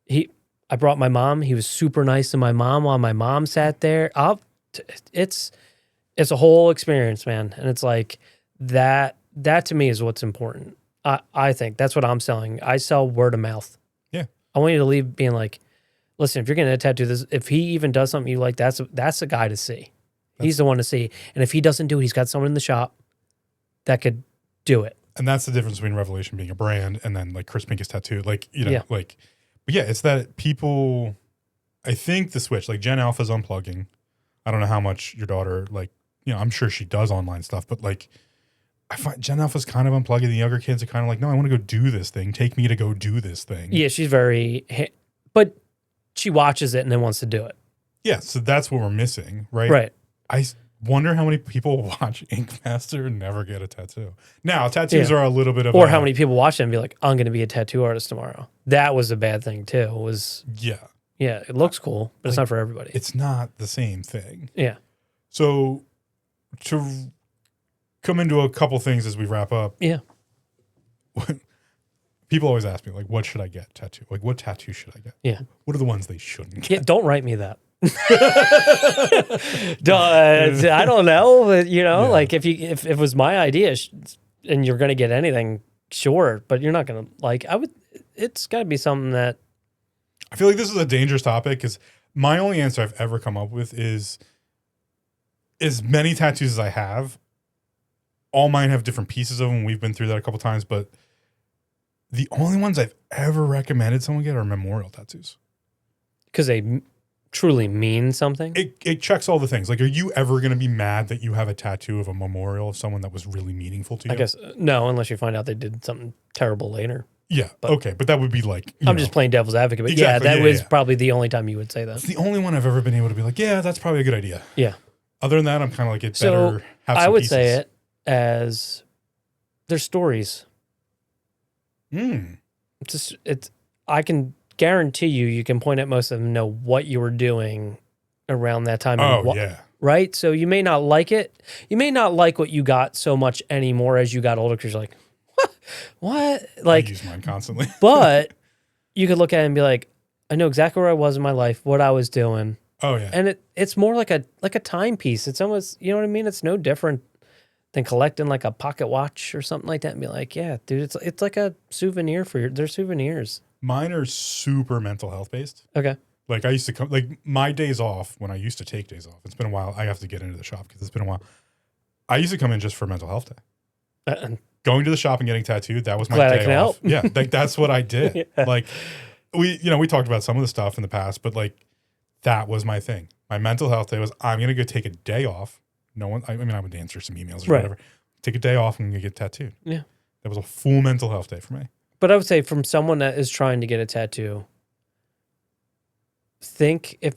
I brought my mom. He was super nice to my mom while my mom sat there. It's a whole experience, man. And it's like that to me is what's important. I think that's what I'm selling. I sell word of mouth. Yeah. I want you to leave being like, listen, if you're getting a tattoo, if he even does something you like, that's a guy to see. He's the one to see. And if he doesn't do it, he's got someone in the shop that could do it. And that's the difference between Revelation being a brand and then like Chris Pincus Tattoo. Like, Yeah. like, but yeah, it's that people, I think the switch, like Gen Alpha's unplugging. I don't know how much your daughter, like, I'm sure she does online stuff, but like, I find Gen Alpha's kind of unplugging. The younger kids are kind of like, no, I want to go do this thing. Take me to go do this thing. Yeah, she's but she watches it and then wants to do it. Yeah, so that's what we're missing, right? Right. I wonder how many people watch Ink Master and never get a tattoo. Now, tattoos are a little bit of Or how many people watch it and be like, I'm going to be a tattoo artist tomorrow. That was a bad thing too. Yeah, it looks cool, but it's not for everybody. it's not the same thing. Yeah. So to come into a couple things as we wrap up. Yeah. People always ask me, like, what should I get tattoo? Like, what tattoo should I get? Yeah. What are the ones they shouldn't get? Yeah, don't write me that. I don't know, but Yeah. if it was my idea and you're going to get anything, sure, but you're not going to it's got to be something that I feel like this is a dangerous topic because my only answer I've ever come up with is as many tattoos as I have, all mine have different pieces of them. We've been through that a couple times, but the only ones I've ever recommended someone get are memorial tattoos. because they truly mean something. It checks all the things. Like, are you ever going to be mad that you have a tattoo of a memorial of someone that was really meaningful to you? I guess no, unless you find out they did something terrible later. Yeah. But okay. But that would be like, I'm just playing devil's advocate. But Exactly, that yeah, was yeah. probably the only time you would say that. it's the only one I've ever been able to be like, yeah, that's probably a good idea. Yeah. Other than that, I'm kind of like, it's So better have I some would pieces. say it as their stories. It's I can guarantee you can point at most of them, know what you were doing around that time. Oh, yeah. Right? So you may not like it. You may not like what you got so much anymore as you got older because you're like, what? I Like, use mine constantly. but you could look at it and be like, I know exactly where I was in my life, what I was doing. Oh, yeah. And it's more like a timepiece. It's almost, you know what I mean? It's no different than collecting like a pocket watch or something like that and be like, yeah, dude, it's like a souvenir they're souvenirs. Mine are super mental health based. Okay. Like I used to come, like my days off when I used to take days off. It's been a while. I have to get into the shop because it's been a while. I used to come in just for mental health day. Going to the shop and getting tattooed. That was my Glad I day can off. help. Yeah, like that's what I did. Yeah. Like we talked about some of the stuff in the past, but like that was my thing. My mental health day was I'm gonna go take a day off. No one. I mean, I would answer some emails or Right. whatever. Take a day off and I'm gonna get tattooed. Yeah. That was a full mental health day for me. But I would say from someone that is trying to get a tattoo, think if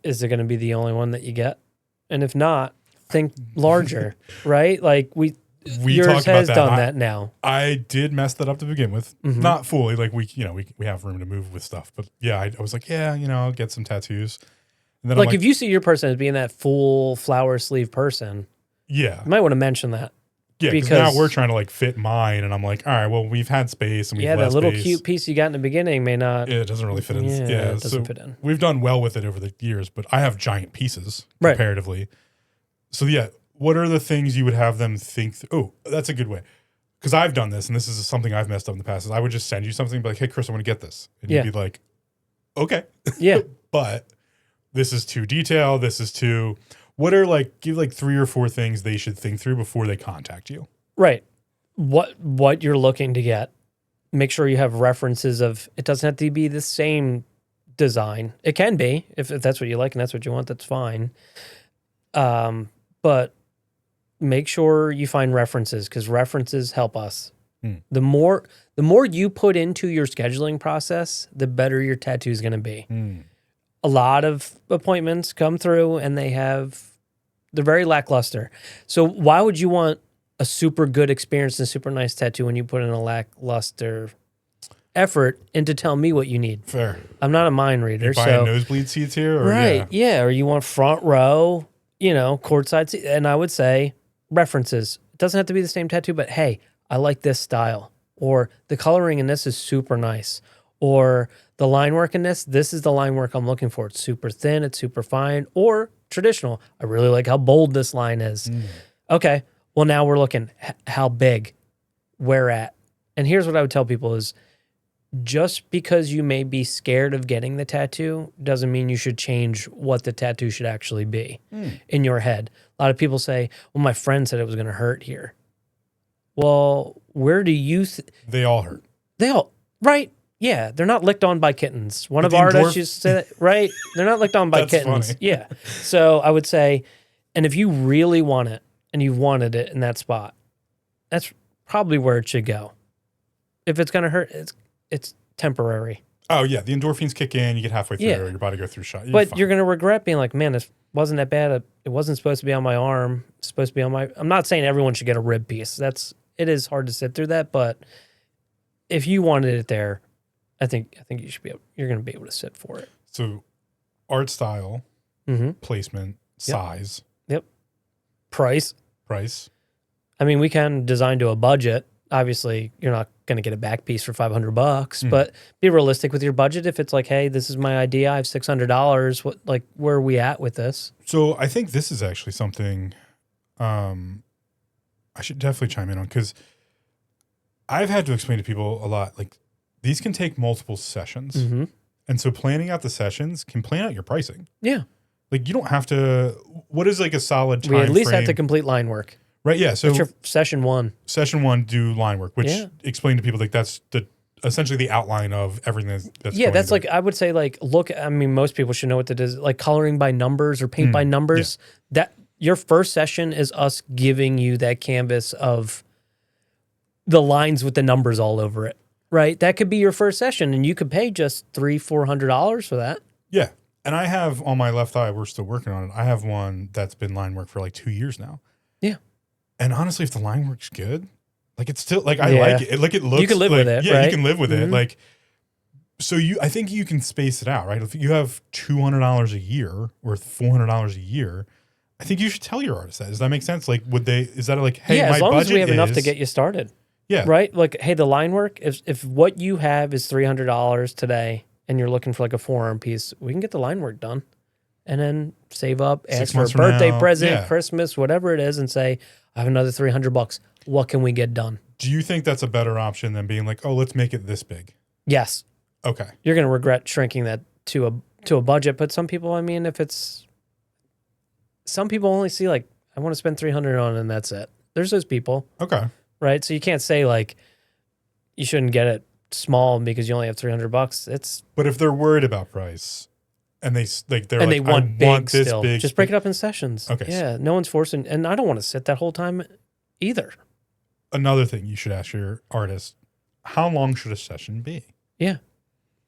is it going to be the only one that you get? And if not, think larger, right? Like We yours talked about has that. done that now. I did mess that up to begin with. Mhm. Not fully. Like we have room to move with stuff. But yeah, I was like, yeah, I'll get some tattoos. And then Like, I'm if you see your person as being that full flower sleeve person, yeah, you might want to mention that. yeah, because now we're trying to like fit mine, and I'm like, all right, well, we've had space and we've Yeah, left that little space. cute piece you got in the beginning may not. Yeah, it doesn't really fit in. Yeah, Yeah, it doesn't so fit in. we've done well with it over the years, but I have giant pieces Right. comparatively. So yeah, what are the things you would have them think? Oh, that's a good way. Because I've done this, and this is something I've messed up in the past. Is I would just send you something, and be like, hey, Chris, I want to get this, and Yeah. you'd be like, okay, Yeah. but this is too detailed. This is too. What are like? Give like 3 or 4 things they should think through before they contact you. Right. What you're looking to get. Make sure you have references of it doesn't have to be the same design. It can be if that's what you like and that's what you want, that's fine. But make sure you find references because references help us. The more you put into your scheduling process, the better your tattoo is going to be. A lot of appointments come through and they're very lackluster. So why would you want a super good experience and super nice tattoo when you put in a lackluster effort into tell me what you need? Fair. I'm not a mind reader. Buying So nosebleed seats here, or right. Yeah. Or you want front row, courtside seat. And I would say references. It doesn't have to be the same tattoo, but hey, I like this style. Or the coloring in this is super nice. Or the line work in this is the line work I'm looking for. It's super thin, it's super fine. Or traditional. I really like how bold this line is. Okay. Well, now we're looking how big, where at. And here's what I would tell people is just because you may be scared of getting the tattoo doesn't mean you should change what the tattoo should actually be in your head. A lot of people say, well, my friend said it was going to hurt here. Well, where do you... they all hurt. They all... Right. Yeah. They're not licked on by kittens. One But of the our endorph- artists used to say that, right? They're not licked on by That's kittens. funny. Yeah. So I would say, and if you really want it and you've wanted it in that spot, that's probably where it should go. If it's going to hurt, it's temporary. Oh yeah, the endorphins kick in. You get halfway through, Yeah. your body goes through shot. But you're going to regret being like, man, this wasn't that bad. It wasn't supposed to be on my arm. It's supposed to be on my... I'm not saying everyone should get a rib piece. It is hard to sit through that, but if you wanted it there, I think you should you're going to be able to sit for it. So, art style, placement, size, Yep. Price. price. I mean, we can design to a budget. Obviously, you're not going to get a back piece for $500, but be realistic with your budget. If it's like, hey, this is my idea, I have $600. Where are we at with this? So I think this is actually something I should definitely chime in on, because I've had to explain to people a lot. Like, these can take multiple sessions. And so planning out the sessions can plan out your pricing. Yeah. Like, you don't have to, what is like a solid time We at least frame? have to complete line work. Right, yeah. So that's your session 1. Session 1, do line work, which explain to people, like, that's essentially the outline of everything that's yeah, going that's to like, I would say, like, look, I mean, most people should know what that is, like coloring by numbers or paint by numbers. That your first session is us giving you that canvas of the lines with the numbers all over it, right? That could be your first session, and you could pay just $300-$400 for that. Yeah. And I have on my left eye, we're still working on it, I have one that's been line work for like 2 years now. Yeah. And honestly, if the line work's good, like, it's still, like, I like it. Like, it looks, you can live with it, yeah, right? you can live with it. Like, so I think you can space it out, right? If you have $200 a year or $400 a year, I think you should tell your artist that. Does that make sense? Like, is that like, hey, my as long budget as we have enough to is- get you started. Yeah. Right? Like, hey, the line work, if what you have is $300 today and you're looking for like a forearm piece, we can get the line work done. And then save up, 6 ask for a months from birthday now, present, Christmas, whatever it is, and say, I have another $300. What can we get done? Do you think that's a better option than being like, oh, let's make it this big? Yes. Okay. You're going to regret shrinking that to a budget, but some people, I mean, some people only see like, I want to spend $300 on it and that's it. There's those people. Okay. Right? So you can't say like, you shouldn't get it small because you only have $300. But if they're worried about price and they want big this still, big, just break it up in sessions. Okay. Yeah. No one's forcing, and I don't want to sit that whole time either. Another thing you should ask your artist, how long should a session be? Yeah.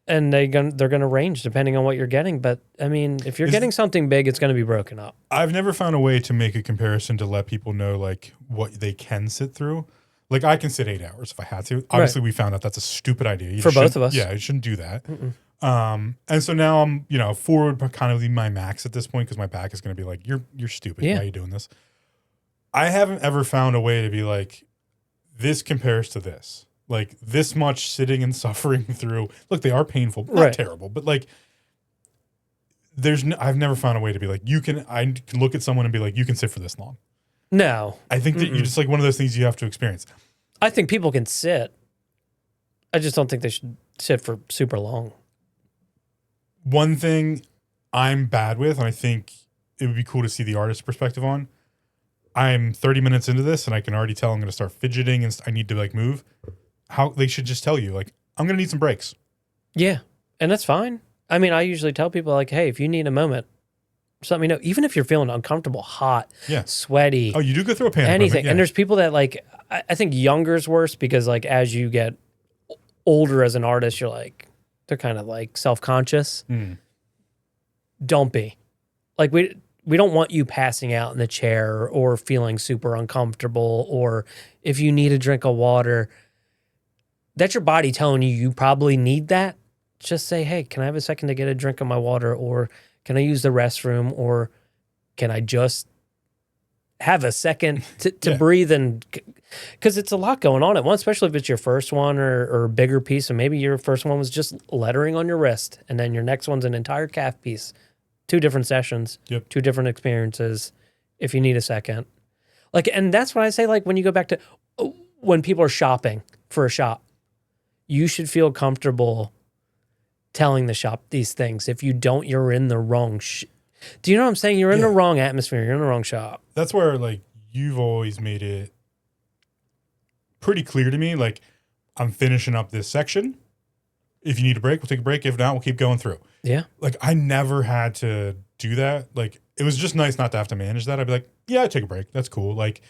And they're gonna range depending on what you're getting. But I mean, if you're getting something big, it's gonna be broken up. I've never found a way to make a comparison to let people know like what they can sit through. Like, I can sit 8 hours if I had to. Obviously, we found out that's a stupid idea. You For both of us. Yeah, you shouldn't do that. And so now I'm, 4 would kind of be my max at this point, because my back is going to be like, you're stupid. Yeah. Why are you doing this? I haven't ever found a way to be like, this compares to this. Like, this much sitting and suffering through. Look, they are painful, but not terrible. But like, I've never found a way to be like, I can look at someone and be like, you can sit for this long. No. I think that you're just like one of those things you have to experience. I think people can sit. I just don't think they should sit for super long. One thing I'm bad with, and I think it would be cool to see the artist's perspective on, I'm 30 minutes into this and I can already tell I'm going to start fidgeting and I need to like move. How they should just tell you, like, I'm going to need some breaks. Yeah. And that's fine. I mean, I usually tell people like, hey, if you need a moment, just let me know. Even if you're feeling uncomfortable, hot, sweaty. Oh, you do go through a panic anything. moment, yeah. And there's people that like, I think younger's worse because like as you get older as an artist, you're like, they're kind of like self-conscious. Don't be. Like we don't want you passing out in the chair or feeling super uncomfortable, or if you need a drink of water, that's your body telling you probably need that. Just say, hey, can I have a second to get a drink of my water, or can I use the restroom, or can I just have a second to breathe? And because it's a lot going on at once, especially if it's your first one or a bigger piece. And maybe your first one was just lettering on your wrist, and then your next one's an entire calf piece. 2 different sessions, 2 different experiences. If you need a second, like, and that's what I say. Like when you go back to when people are shopping for a shop, you should feel comfortable telling the shop these things. If you don't, you're in the wrong. Do you know what I'm saying? You're in the wrong atmosphere. You're in the wrong shop. That's where like you've always made it pretty clear to me. Like, I'm finishing up this section. If you need a break, we'll take a break. If not, we'll keep going through. Yeah. Like, I never had to do that. Like, it was just nice not to have to manage that. I'd be like, yeah, I take a break. That's cool. Like,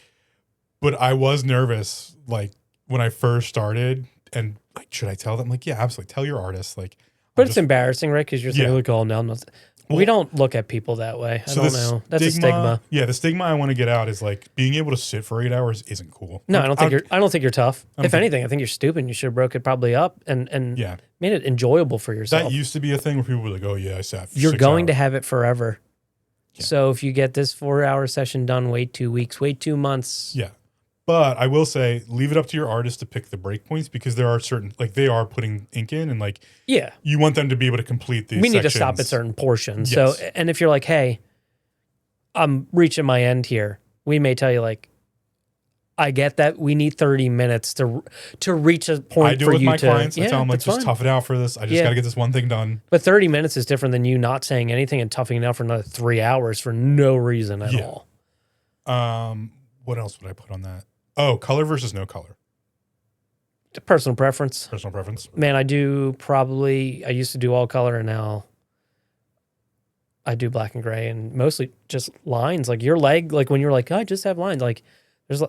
but I was nervous, like, when I first started, and like, should I tell them? Like, yeah, absolutely. Tell your artist. Like, but it's embarrassing, right? Because you're thinking, like, oh, no, I'm not. We don't look at people that way. I don't know. That's a stigma. Yeah, the stigma I want to get out is like being able to sit for 8 hours isn't cool. No, I don't think you're tough. If anything, I think you're stupid. You should have broke it probably up and made it enjoyable for yourself. That used to be a thing where people were like, "Oh yeah, I sat for You're 6 going hours. to have it forever. Yeah. So if you get this 4-hour session done, wait 2 weeks, wait 2 months. Yeah. But I will say, leave it up to your artist to pick the breakpoints, because there are certain, like, they are putting ink in, and like, Yeah. you want them to be able to complete these We need to sections. stop at certain portions. Yes. So, and if you're like, hey, I'm reaching my end here, we may tell you, like, I get that we need 30 minutes to reach a point I do for it with you my to. clients. I tell them, like, that's just fine. tough it out for this. I just Yeah. got to get this one thing done. But 30 minutes is different than you not saying anything and toughing it out for another 3 hours for no reason at all. What else would I put on that? Oh, color versus no color. Personal preference. Personal preference. Man, I used to do all color, and now I do black and gray, and mostly just lines. Like your leg, like when you're like, I just have lines. Like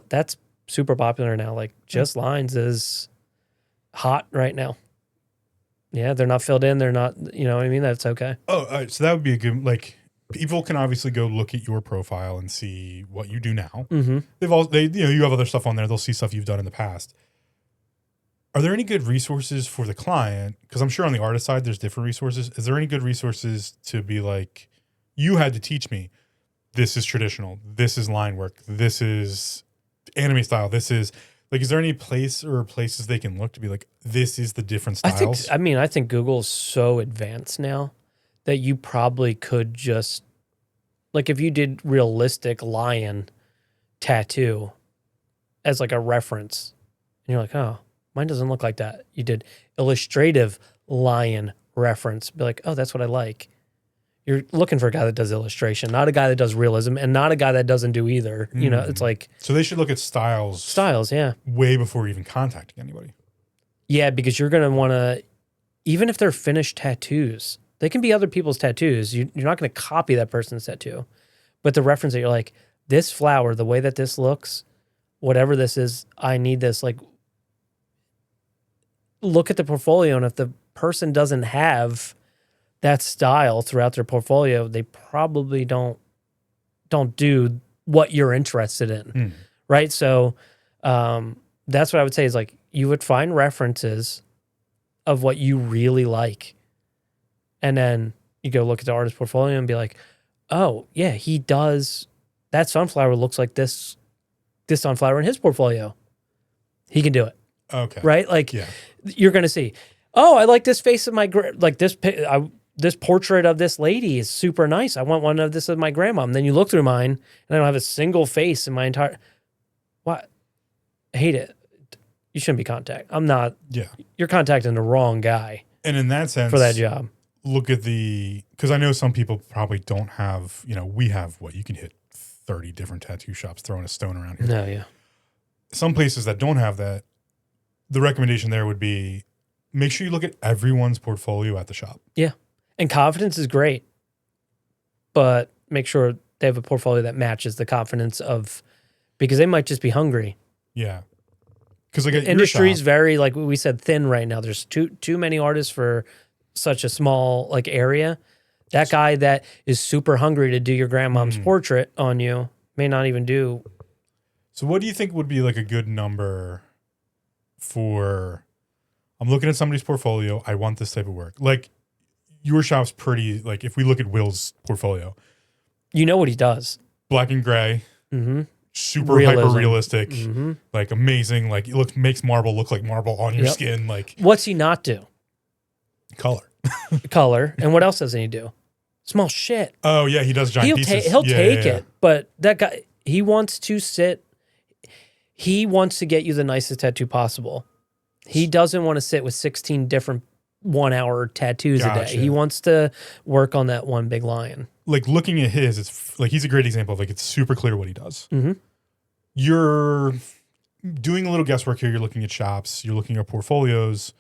that's super popular now. Like just lines is hot right now. Yeah, they're not filled in. They're not, you know what I mean? That's okay. Oh, so that would be a good, like, people can obviously go look at your profile and see what you do now. Mm-hmm. You have other stuff on there. They'll see stuff you've done in the past. Are there any good resources for the client? Because I'm sure on the artist side, there's different resources. Is there any good resources to be like, you had to teach me, this is traditional, this is line work, this is anime style, this is, like, is there any place or places they can look to be like, this is the different styles? I think Google is so advanced now that you probably could just, like, if you did realistic lion tattoo as like a reference, and you're like, oh, mine doesn't look like that. You did illustrative lion reference, be like, oh, that's what I like. You're looking for a guy that does illustration, not a guy that does realism, and not a guy that doesn't do either. You know, it's like, so they should look at styles, yeah. way before even contacting anybody. Yeah, because you're going to want to, even if they're finished tattoos, they can be other people's tattoos. You're not going to copy that person's tattoo. But the reference that you're like, this flower, the way that this looks, whatever this is, I need this. Like, look at the portfolio, and if the person doesn't have that style throughout their portfolio, they probably don't do what you're interested in, right? So that's what I would say is, like, you would find references of what you really like, and then you go look at the artist portfolio and be like, oh yeah, he does, that sunflower looks like this sunflower in his portfolio. He can do it. Okay. Right? Like, Yeah. you're going to see, oh, I like this face of my, like this portrait of this lady is super nice. I want one of this of my grandma. And then you look through mine, and I don't have a single face in my entire, what? I hate it. You shouldn't be I'm not. Yeah. You're contacting the wrong guy. And in that sense, for that job, look at because I know some people probably don't have, we have you can hit 30 different tattoo shops throwing a stone around here. No, yeah. Some places that don't have that, the recommendation there would be, make sure you look at everyone's portfolio at the shop. Yeah. And confidence is great, but make sure they have a portfolio that matches the confidence of, because they might just be hungry. Yeah. Because like industry's very, like we said, thin right now. There's too many artists for such a small like area. That guy that is super hungry to do your grandmom's portrait on you may not even do. So what do you think would be like a good number for, I'm looking at somebody's portfolio, I want this type of work. Like, your shop's pretty, like, if we look at Will's portfolio, you know what he does. Black and gray, super hyper realistic, like amazing. Like, it makes marble look like marble on your skin. Like, what's he not do? Color. And what else doesn't he do? Small shit. Oh yeah, he does giant pieces. He'll take it, but that guy, he wants to sit. He wants to get you the nicest tattoo possible. He doesn't want to sit with 16 different 1 hour tattoos a day. He wants to work on that one big lion. Like, looking at his, it's like, he's a great example of, like, it's super clear what he does. You're doing a little guesswork here. You're looking at shops. You're looking at portfolios.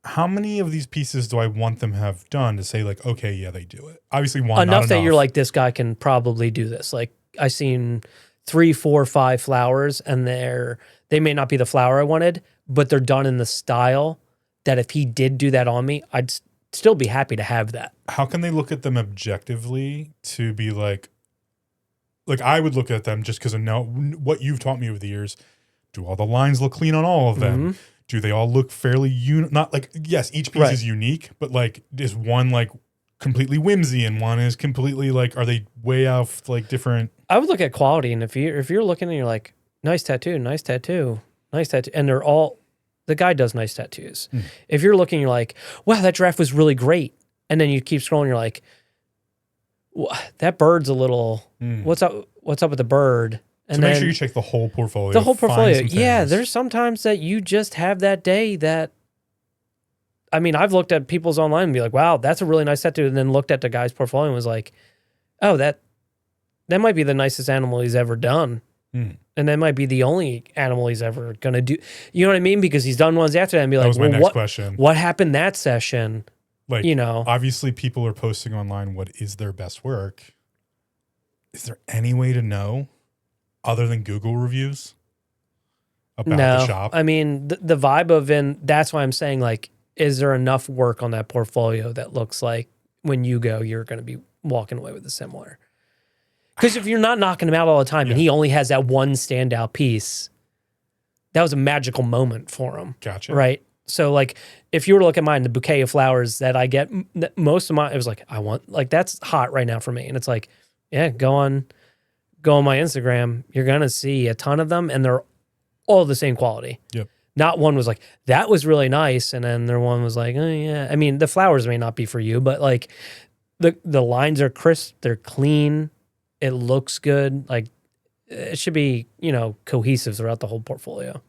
How many of these pieces do I want them to have done to say, like, okay, yeah, they do it? Obviously, one, enough that you're like, this guy can probably do this. Like, I seen 3, 4, 5 flowers, and they may not be the flower I wanted, but they're done in the style that if he did do that on me, I'd still be happy to have that. How can they look at them objectively to be like I would look at them just because I know what you've taught me over the years. Do all the lines look clean on all of them? Do they all look fairly not like, yes, each piece is unique, but like, is one like completely whimsy and one is completely like, are they way off like different? I would look at quality, and if you're looking and you're like, nice tattoo, nice tattoo, nice tattoo. And the guy does nice tattoos. If you're looking, you're like, wow, that giraffe was really great. And then you keep scrolling, you're like, that bird's a little, what's up with the bird? And so make sure you check the whole portfolio. The whole portfolio. Yeah, things. there's sometimes that you just have that day that, I mean, I've looked at people's online and be like, wow, that's a really nice tattoo. And then looked at the guy's portfolio and was like, oh, that might be the nicest animal he's ever done. And that might be the only animal he's ever going to do. You know what I mean? Because he's done ones after that and be like, that was my next question. What happened that session? Like, you know, obviously people are posting online what is their best work. Is there any way to know other than Google reviews about the shop? I mean, the vibe of that's why I'm saying, like, is there enough work on that portfolio that looks like when you go, you're going to be walking away with a similar? Because if you're not knocking him out all the time and he only has that one standout piece, that was a magical moment for him. Gotcha. Right? So, like, if you were to look at mine, the bouquet of flowers that I get, most of mine, it was like, that's hot right now for me. And it's like, yeah, go on my Instagram. You're going to see a ton of them, and they're all the same quality. Yep. Not one was like, that was really nice. And then there one was like, oh, yeah. I mean, the flowers may not be for you, but, like, the lines are crisp. They're clean. It looks good. Like, it should be, cohesive throughout the whole portfolio.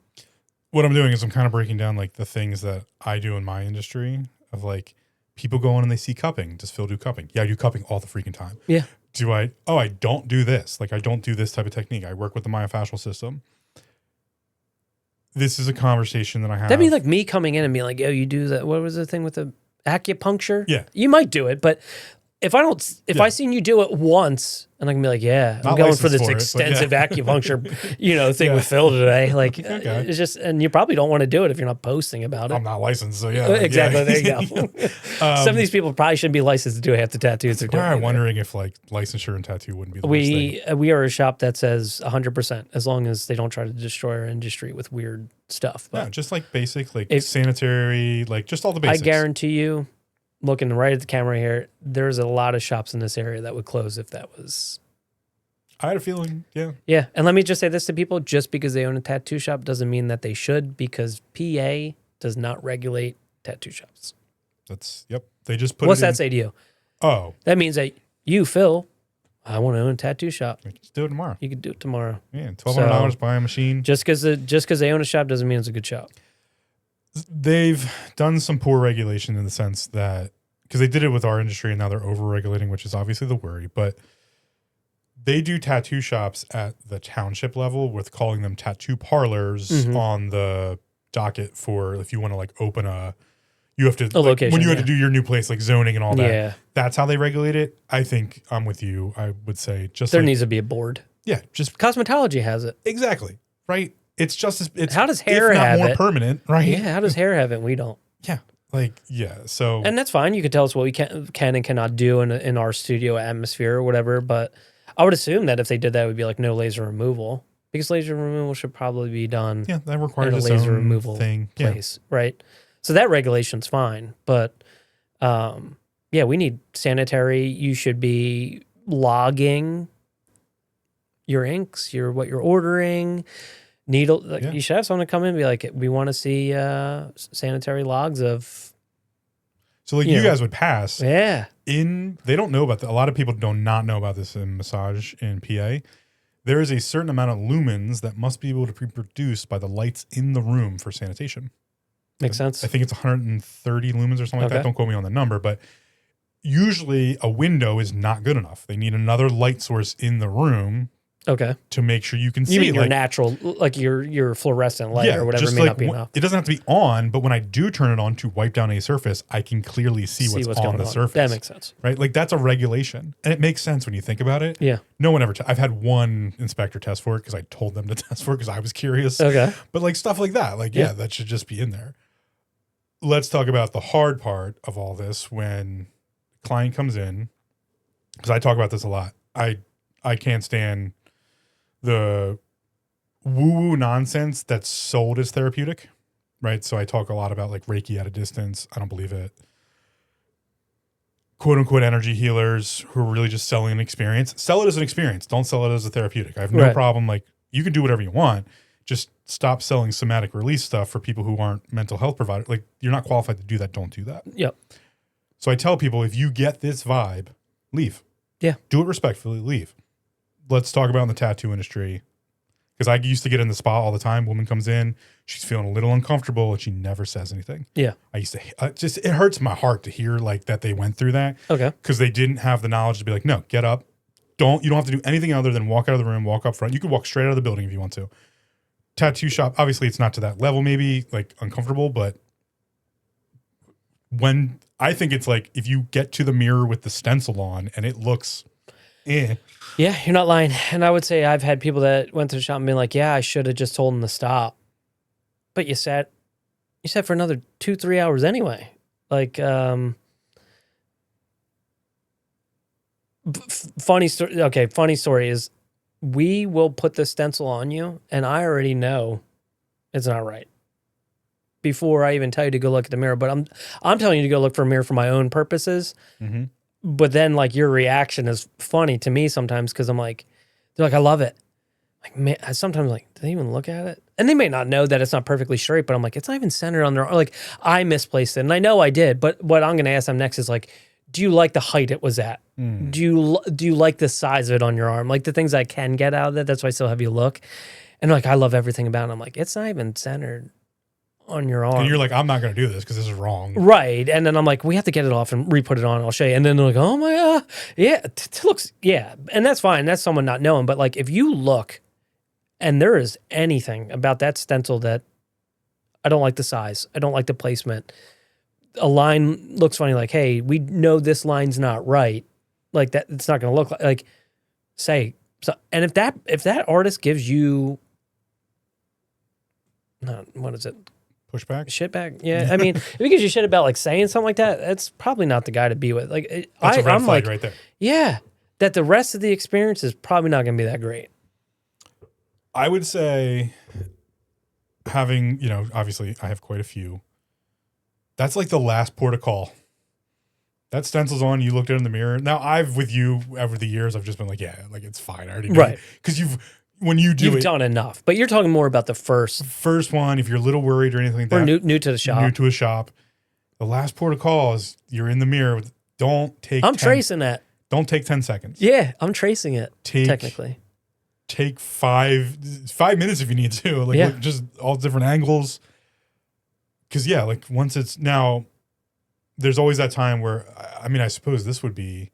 What I'm doing is I'm kind of breaking down, like, the things that I do in my industry of, like, people go in and they see cupping. Does Phil do cupping? Yeah, I do cupping all the freaking time. Yeah. I don't do this. Like, I don't do this type of technique. I work with the myofascial system. This is a conversation that I have. That'd be like me coming in and being like, yo, you do that. What was the thing with the acupuncture? Yeah. You might do it, but if I seen you do it once, and I can be like, yeah, I'm going for this extensive acupuncture, thing with Phil today. Like, it's just, and you probably don't want to do it if you're not posting about it. I'm not licensed, so yeah. Exactly. Yeah. There you go. Some of these people probably shouldn't be licensed to do half the tattoos they're doing. I'm wondering if, like, licensure and tattoo wouldn't be the worst thing. We are a shop that says 100%, as long as they don't try to destroy our industry with weird stuff. But no, just like basic, like sanitary, like just all the basics. I guarantee you, looking right at the camera here, there's a lot of shops in this area that would close if that was. I had a feeling, yeah. Yeah, and let me just say this to people: just because they own a tattoo shop doesn't mean that they should, because PA does not regulate tattoo shops. They just put. What's that say to you? Oh, that means that you, Phil, I want to own a tattoo shop. Just do it tomorrow. You could do it tomorrow. Yeah, $1,200, buy a machine. Just because they own a shop doesn't mean it's a good shop. They've done some poor regulation in the sense that, because they did it with our industry and now they're over-regulating, which is obviously the worry, but they do tattoo shops at the township level with calling them tattoo parlors on the docket for if you want to, like, open you have to, location, when you have to do your new place, like zoning and all that. Yeah. That's how they regulate it. I think I'm with you. I would say there needs to be a board. Yeah. Just cosmetology has it. Exactly. Right. It's just it's how does hair have more it? Permanent, right? Yeah, how does hair have it? We don't. Yeah, so, and that's fine. You could tell us what we can and cannot do in our studio atmosphere or whatever. But I would assume that if they did that, it would be like no laser removal, because laser removal should probably be done. Yeah, that requires a laser removal place, right? So that regulation's fine, but we need sanitary. You should be logging your inks, what you're ordering. Needle, you should have someone come in and be like, we want to see sanitary logs of. So, like, you guys would pass. Yeah. They don't know about that. A lot of people do not know about this in massage in PA. There is a certain amount of lumens that must be able to be produced by the lights in the room for sanitation. Makes sense. I think it's 130 lumens or something like that. Don't quote me on the number, but usually a window is not good enough. They need another light source in the room. Okay. To make sure you can see. You mean your natural, like your fluorescent light or whatever may not be enough. It doesn't have to be on, but when I do turn it on to wipe down a surface, I can clearly see what's on the surface. That makes sense. Right? Like, that's a regulation. And it makes sense when you think about it. Yeah. No one ever, I've had one inspector test for it because I told them to test for it because I was curious. Okay. But, like, stuff like that, like, yeah, that should just be in there. Let's talk about the hard part of all this when the client comes in, because I talk about this a lot. I can't stand the woo-woo nonsense that's sold as therapeutic, right? So I talk a lot about, like, Reiki at a distance. I don't believe it. Quote-unquote energy healers who are really just selling an experience. Sell it as an experience. Don't sell it as a therapeutic. I have no problem, like, you can do whatever you want. Just stop selling somatic release stuff for people who aren't mental health providers. Like, you're not qualified to do that. Don't do that. Yep. So I tell people, if you get this vibe, leave. Yeah. Do it respectfully, leave. Let's talk about in the tattoo industry. Because I used to get in the spa all the time. Woman comes in, she's feeling a little uncomfortable, and she never says anything. Yeah. I used to, it hurts my heart to hear like that they went through that. Okay. Because they didn't have the knowledge to be like, no, get up. You don't have to do anything other than walk out of the room, walk up front. You could walk straight out of the building if you want to. Tattoo shop, obviously it's not to that level, maybe like uncomfortable, but when I think it's like if you get to the mirror with the stencil on and it looks Yeah, you're not lying. And I would say I've had people that went to the shop and been like, yeah, I should have just told them to stop. But you sat for another 2-3 hours anyway. Like, funny story. Okay, funny story is we will put the stencil on you, and I already know it's not right before I even tell you to go look at the mirror. But I'm telling you to go look for a mirror for my own purposes. mm-hmm. But then, like, your reaction is funny to me sometimes because I'm like, they're like, I love it. Like, man, I sometimes like, do they even look at it? And they may not know that it's not perfectly straight, but I'm like, it's not even centered on their, like, I misplaced it. And I know I did, but what I'm going to ask them next is like, do you like the height it was at? Do you like the size of it on your arm? Like the things I can get out of it. That's why I still have you look. And like, I love everything about it. I'm like, it's not even centered on your arm. And you're like, I'm not going to do this because this is wrong. Right. And then I'm like, we have to get it off and re-put it on. I'll show you. And then they're like, oh my God. Yeah. It looks, yeah. And that's fine. That's someone not knowing. But like, if you look and there is anything about that stencil that I don't like the size, I don't like the placement, a line looks funny, like, hey, we know this line's not right. Like that, it's not going to look like say, so, and if that artist gives you, what is it? Pushback? Shit back? Yeah. I mean, if he gives you shit about like saying something like that, that's probably not the guy to be with. Like, That's a red I'm flag like, right there. yeah, that the rest of the experience is probably not going to be that great. I would say having, obviously I have quite a few. That's like the last port of call. That stencil's on, you looked at it in the mirror. Now I've with you over the years, I've just been like, yeah, like it's fine. I already know. Right. Because you've done enough. But you're talking more about the first one, if you're a little worried or anything like that. Or new to the shop. New to a shop. The last port of call is you're in the mirror. I'm tracing that. Don't take 10 seconds. Yeah, I'm tracing it, technically. Take 5 minutes if you need to. Like, look, just all different angles. Because, yeah, like once it's now, there's always that time where, I mean, I suppose this would be,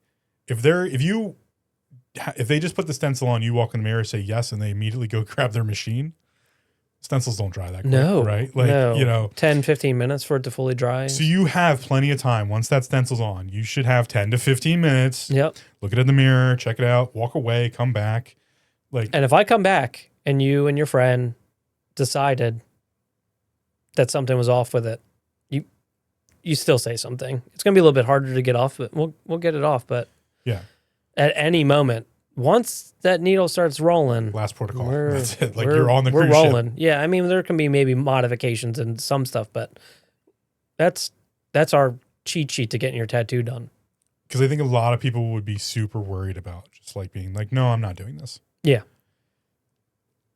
if they just put the stencil on, you walk in the mirror, say yes, and they immediately go grab their machine, stencils don't dry that quick, right? Like, 10, 15 minutes for it to fully dry. So you have plenty of time. Once that stencil's on, you should have 10 to 15 minutes. Yep. Look at it in the mirror, check it out, walk away, come back. And if I come back and you and your friend decided that something was off with it, you still say something. It's going to be a little bit harder to get off, but we'll get it off. But yeah, at any moment, once that needle starts rolling, last port of call. That's it. Like you're on the cruise rolling. ship. Yeah, I mean there can be maybe modifications and some stuff, but that's our cheat sheet to getting your tattoo done. Because I think a lot of people would be super worried about just like being like, no, I'm not doing this. Yeah.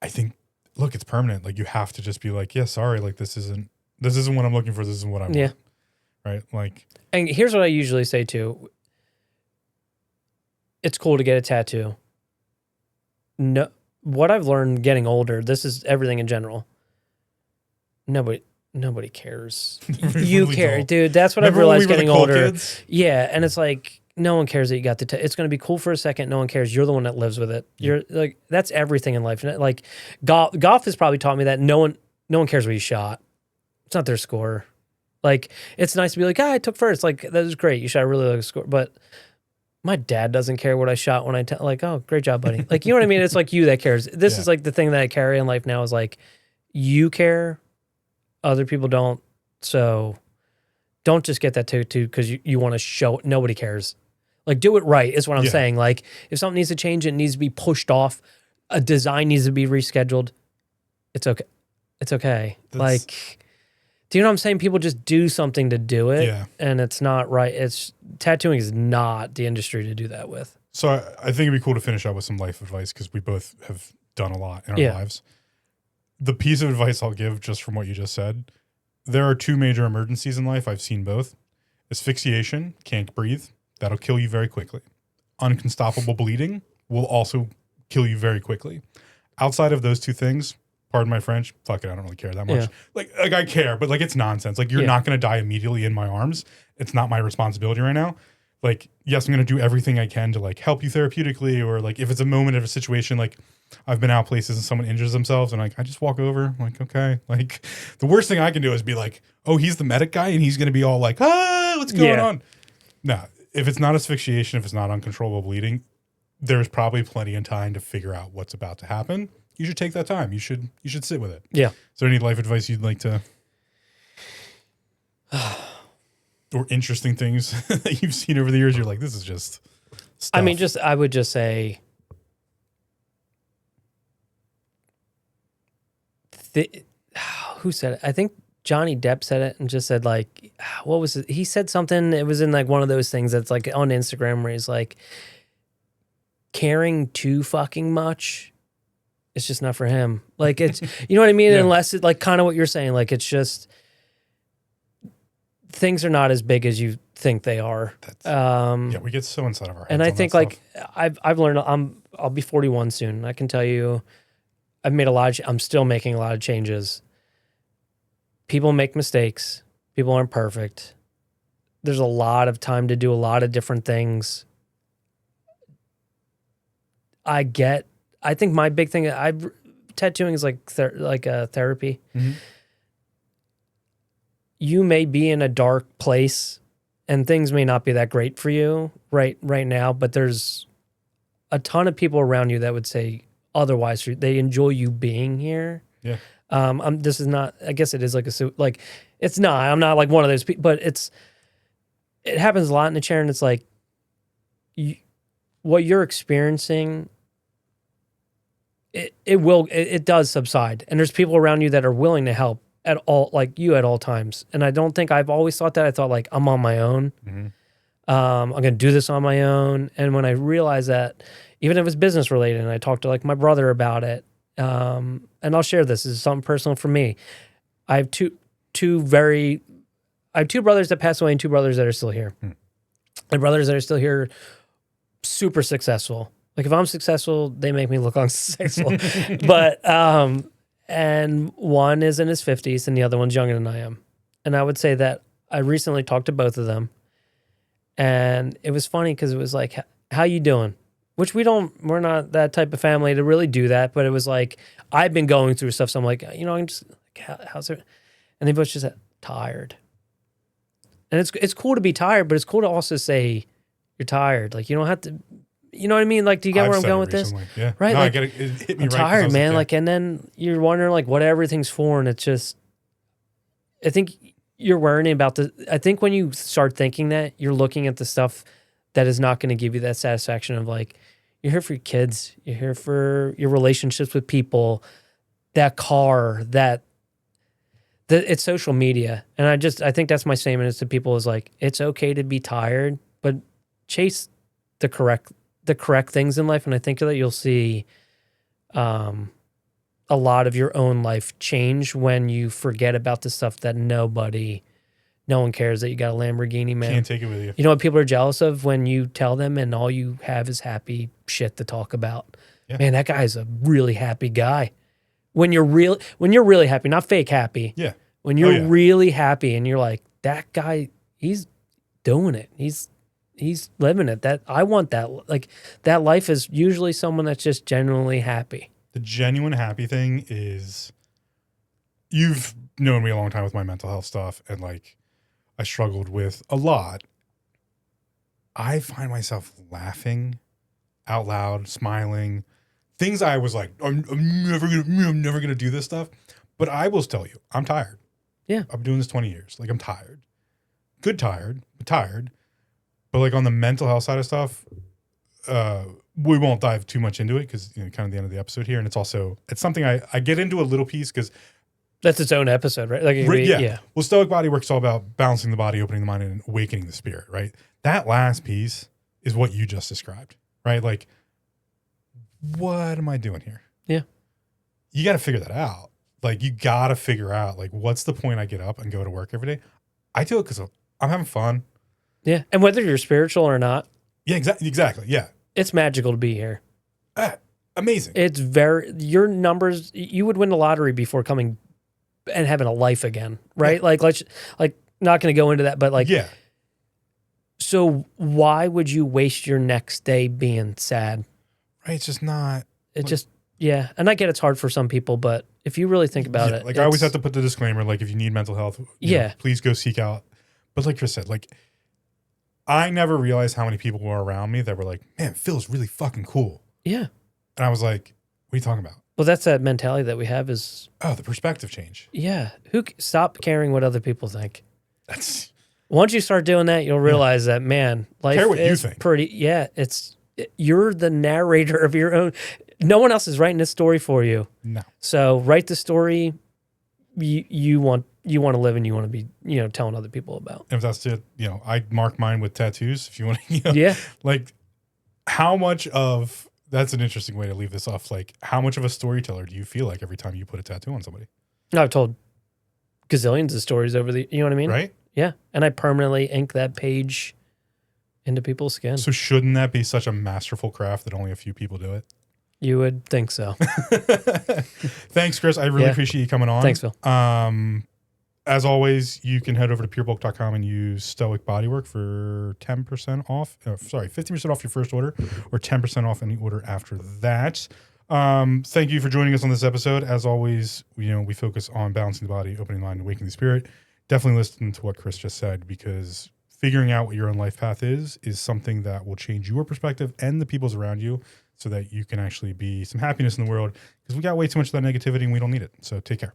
I think, look, it's permanent. Like you have to just be like, yeah, sorry, like this isn't what I'm looking for. This isn't what I want. Yeah. Right. Like, and here's what I usually say too. It's cool to get a tattoo. No, what I've learned getting older, this is everything in general. Nobody cares. You really care, dude. That's what I've realized getting older. Kids? Yeah, and it's like no one cares that you got the it's going to be cool for a second. No one cares. You're the one that lives with it. You're like that's everything in life. Like golf has probably taught me that no one cares what you shot. It's not their score. Like it's nice to be like, I took first. Like that was great. You shot really like a score, but my dad doesn't care what I shot when I like, oh, great job, buddy. Like, you know what I mean? It's like you that cares. This is like the thing that I carry in life now is like, you care, other people don't. So don't just get that tattoo because you want to show it. Nobody cares. Like, do it right is what I'm saying. Like, if something needs to change, it needs to be pushed off. A design needs to be rescheduled. It's okay. It's okay. Like, do you know what I'm saying? People just do something to do it, and it's not right. Tattooing is not the industry to do that with. So I think it'd be cool to finish up with some life advice because we both have done a lot in our Yeah. lives. The piece of advice I'll give just from what you just said, there are two major emergencies in life. I've seen both. Asphyxiation, can't breathe. That'll kill you very quickly. Unstoppable bleeding will also kill you very quickly. Outside of those two things, pardon my French, fuck it, I don't really care that much. Yeah. Like I care, but like it's nonsense. Like you're not going to die immediately in my arms. It's not my responsibility right now. Like, yes, I'm going to do everything I can to like help you therapeutically, or like if it's a moment of a situation, like I've been out places and someone injures themselves and like I just walk over, I'm like, okay. Like the worst thing I can do is be like, oh, he's the medic guy and he's going to be all like, what's going on? No, if it's not asphyxiation, if it's not uncontrollable bleeding, there's probably plenty of time to figure out what's about to happen. You should take that time. You should sit with it. Yeah. Is there any life advice you'd like to, or interesting things that you've seen over the years? You're like, this is just stuff. I mean, I would just say, who said it? I think Johnny Depp said it and just said like, what was it? He said something. It was in like one of those things that's like on Instagram where he's like, caring too fucking much, it's just not for him. Like it's, you know what I mean? Yeah. Unless it like kind of what you're saying, like it's just things are not as big as you think they are. Yeah, we get so inside of our heads. And I on think that like stuff. I've learned I'll be 41 soon. I can tell you, I've made I'm still making a lot of changes. People make mistakes. People aren't perfect. There's a lot of time to do a lot of different things. I think my big thing, tattooing is like therapy. Mm-hmm. You may be in a dark place and things may not be that great for you right now, but there's a ton of people around you that would say otherwise. They enjoy you being here. Yeah. This is not, I guess it is like it's not, I'm not like one of those people, but it happens a lot in the chair, and it's like, what you're experiencing, it does subside, and there's people around you that are willing to help at all times. And I don't think I've always thought that. I thought like I'm on my own. Mm-hmm. I'm gonna do this on my own. And when I realized that, even if it's business related, and I talked to like my brother about it, and I'll share this is something personal for me. I have two brothers that passed away and two brothers that are still here. My brothers that are still here, super successful. Like if I'm successful, they make me look unsuccessful. But and one is in his 50s and the other one's younger than I am. And I would say that I recently talked to both of them, and it was funny because it was like, how you doing? Which we're not that type of family to really do that, but it was like, I've been going through stuff, so I'm like, I'm just like, how's it? And they both just said, tired. And it's cool to be tired, but it's cool to also say you're tired. Like you don't have to, you know what I mean? Like, do you get where I'm going with this? Yeah. Right. No, like, it hit me I'm right. tired, man. Like, and then you're wondering like what everything's for. And it's just, I think you're worrying about I think when you start thinking that, you're looking at the stuff that is not going to give you that satisfaction of like, you're here for your kids. You're here for your relationships with people, that car, it's social media. And I think that's my statement is to people is like, it's okay to be tired, but chase the correct things in life. And I think that you'll see a lot of your own life change when you forget about the stuff that no one cares that you got a Lamborghini, man. Can't take it with you. You know what people are jealous of when you tell them and all you have is happy shit to talk about. Yeah. Man, that guy's a really happy guy. When you're really happy, not fake happy. Yeah. When you're really happy and you're like, that guy, he's doing it. He's living it. That I want that. Like that life is usually someone that's just genuinely happy. The genuine happy thing is, you've known me a long time with my mental health stuff, and like I struggled with a lot. I find myself laughing out loud, smiling. Things I was like, I'm never gonna do this stuff. But I will tell you, I'm tired. Yeah. I've been doing this 20 years. Like I'm tired. Good tired, but tired. But like on the mental health side of stuff, we won't dive too much into it because kind of the end of the episode here. And it's something I get into a little piece because that's its own episode, right? Like yeah. Well, Stoic Bodywork is all about balancing the body, opening the mind, and awakening the spirit, right? That last piece is what you just described, right? Like, what am I doing here? Yeah. You got to figure that out. Like, you got to figure out, like, what's the point I get up and go to work every day? I do it because I'm having fun. Yeah. And whether you're spiritual or not. Yeah, exactly. Yeah. It's magical to be here. Amazing. It's your numbers, you would win the lottery before coming and having a life again, right? Yeah. Like, not going to go into that, but like, yeah. So why would you waste your next day being sad? Right. It's just not. Yeah. And I get it's hard for some people, but if you really think about it. Like, I always have to put the disclaimer, like, if you need mental health, you know, please go seek out. But like Chris said, like, I never realized how many people were around me that were like, man, Phil's really fucking cool. Yeah. And I was like, what are you talking about? Well, that's that mentality that we have is. Oh, the perspective change. Yeah. Stop caring what other people think. Once you start doing that, you'll realize that, man, life care what is you think. You're the narrator of your own. No one else is writing this story for you. No. So write the story you want to live and you want to be, telling other people about. If that's it, I mark mine with tattoos. If you want to, yeah. Like, how much of, that's an interesting way to leave this off. Like, how much of a storyteller do you feel like every time you put a tattoo on somebody? I've told gazillions of stories over you know what I mean? Right? Yeah. And I permanently ink that page into people's skin. So shouldn't that be such a masterful craft that only a few people do it? You would think so. Thanks, Chris. I really appreciate you coming on. Thanks, Phil. As always, you can head over to purebulk.com and use Stoic Bodywork for 10% off. 50% off your first order or 10% off any order after that. Thank you for joining us on this episode. As always, we focus on balancing the body, opening the mind, and awakening the spirit. Definitely listen to what Chris just said, because figuring out what your own life path is something that will change your perspective and the people's around you, so that you can actually be some happiness in the world, because we got way too much of that negativity and we don't need it. So take care.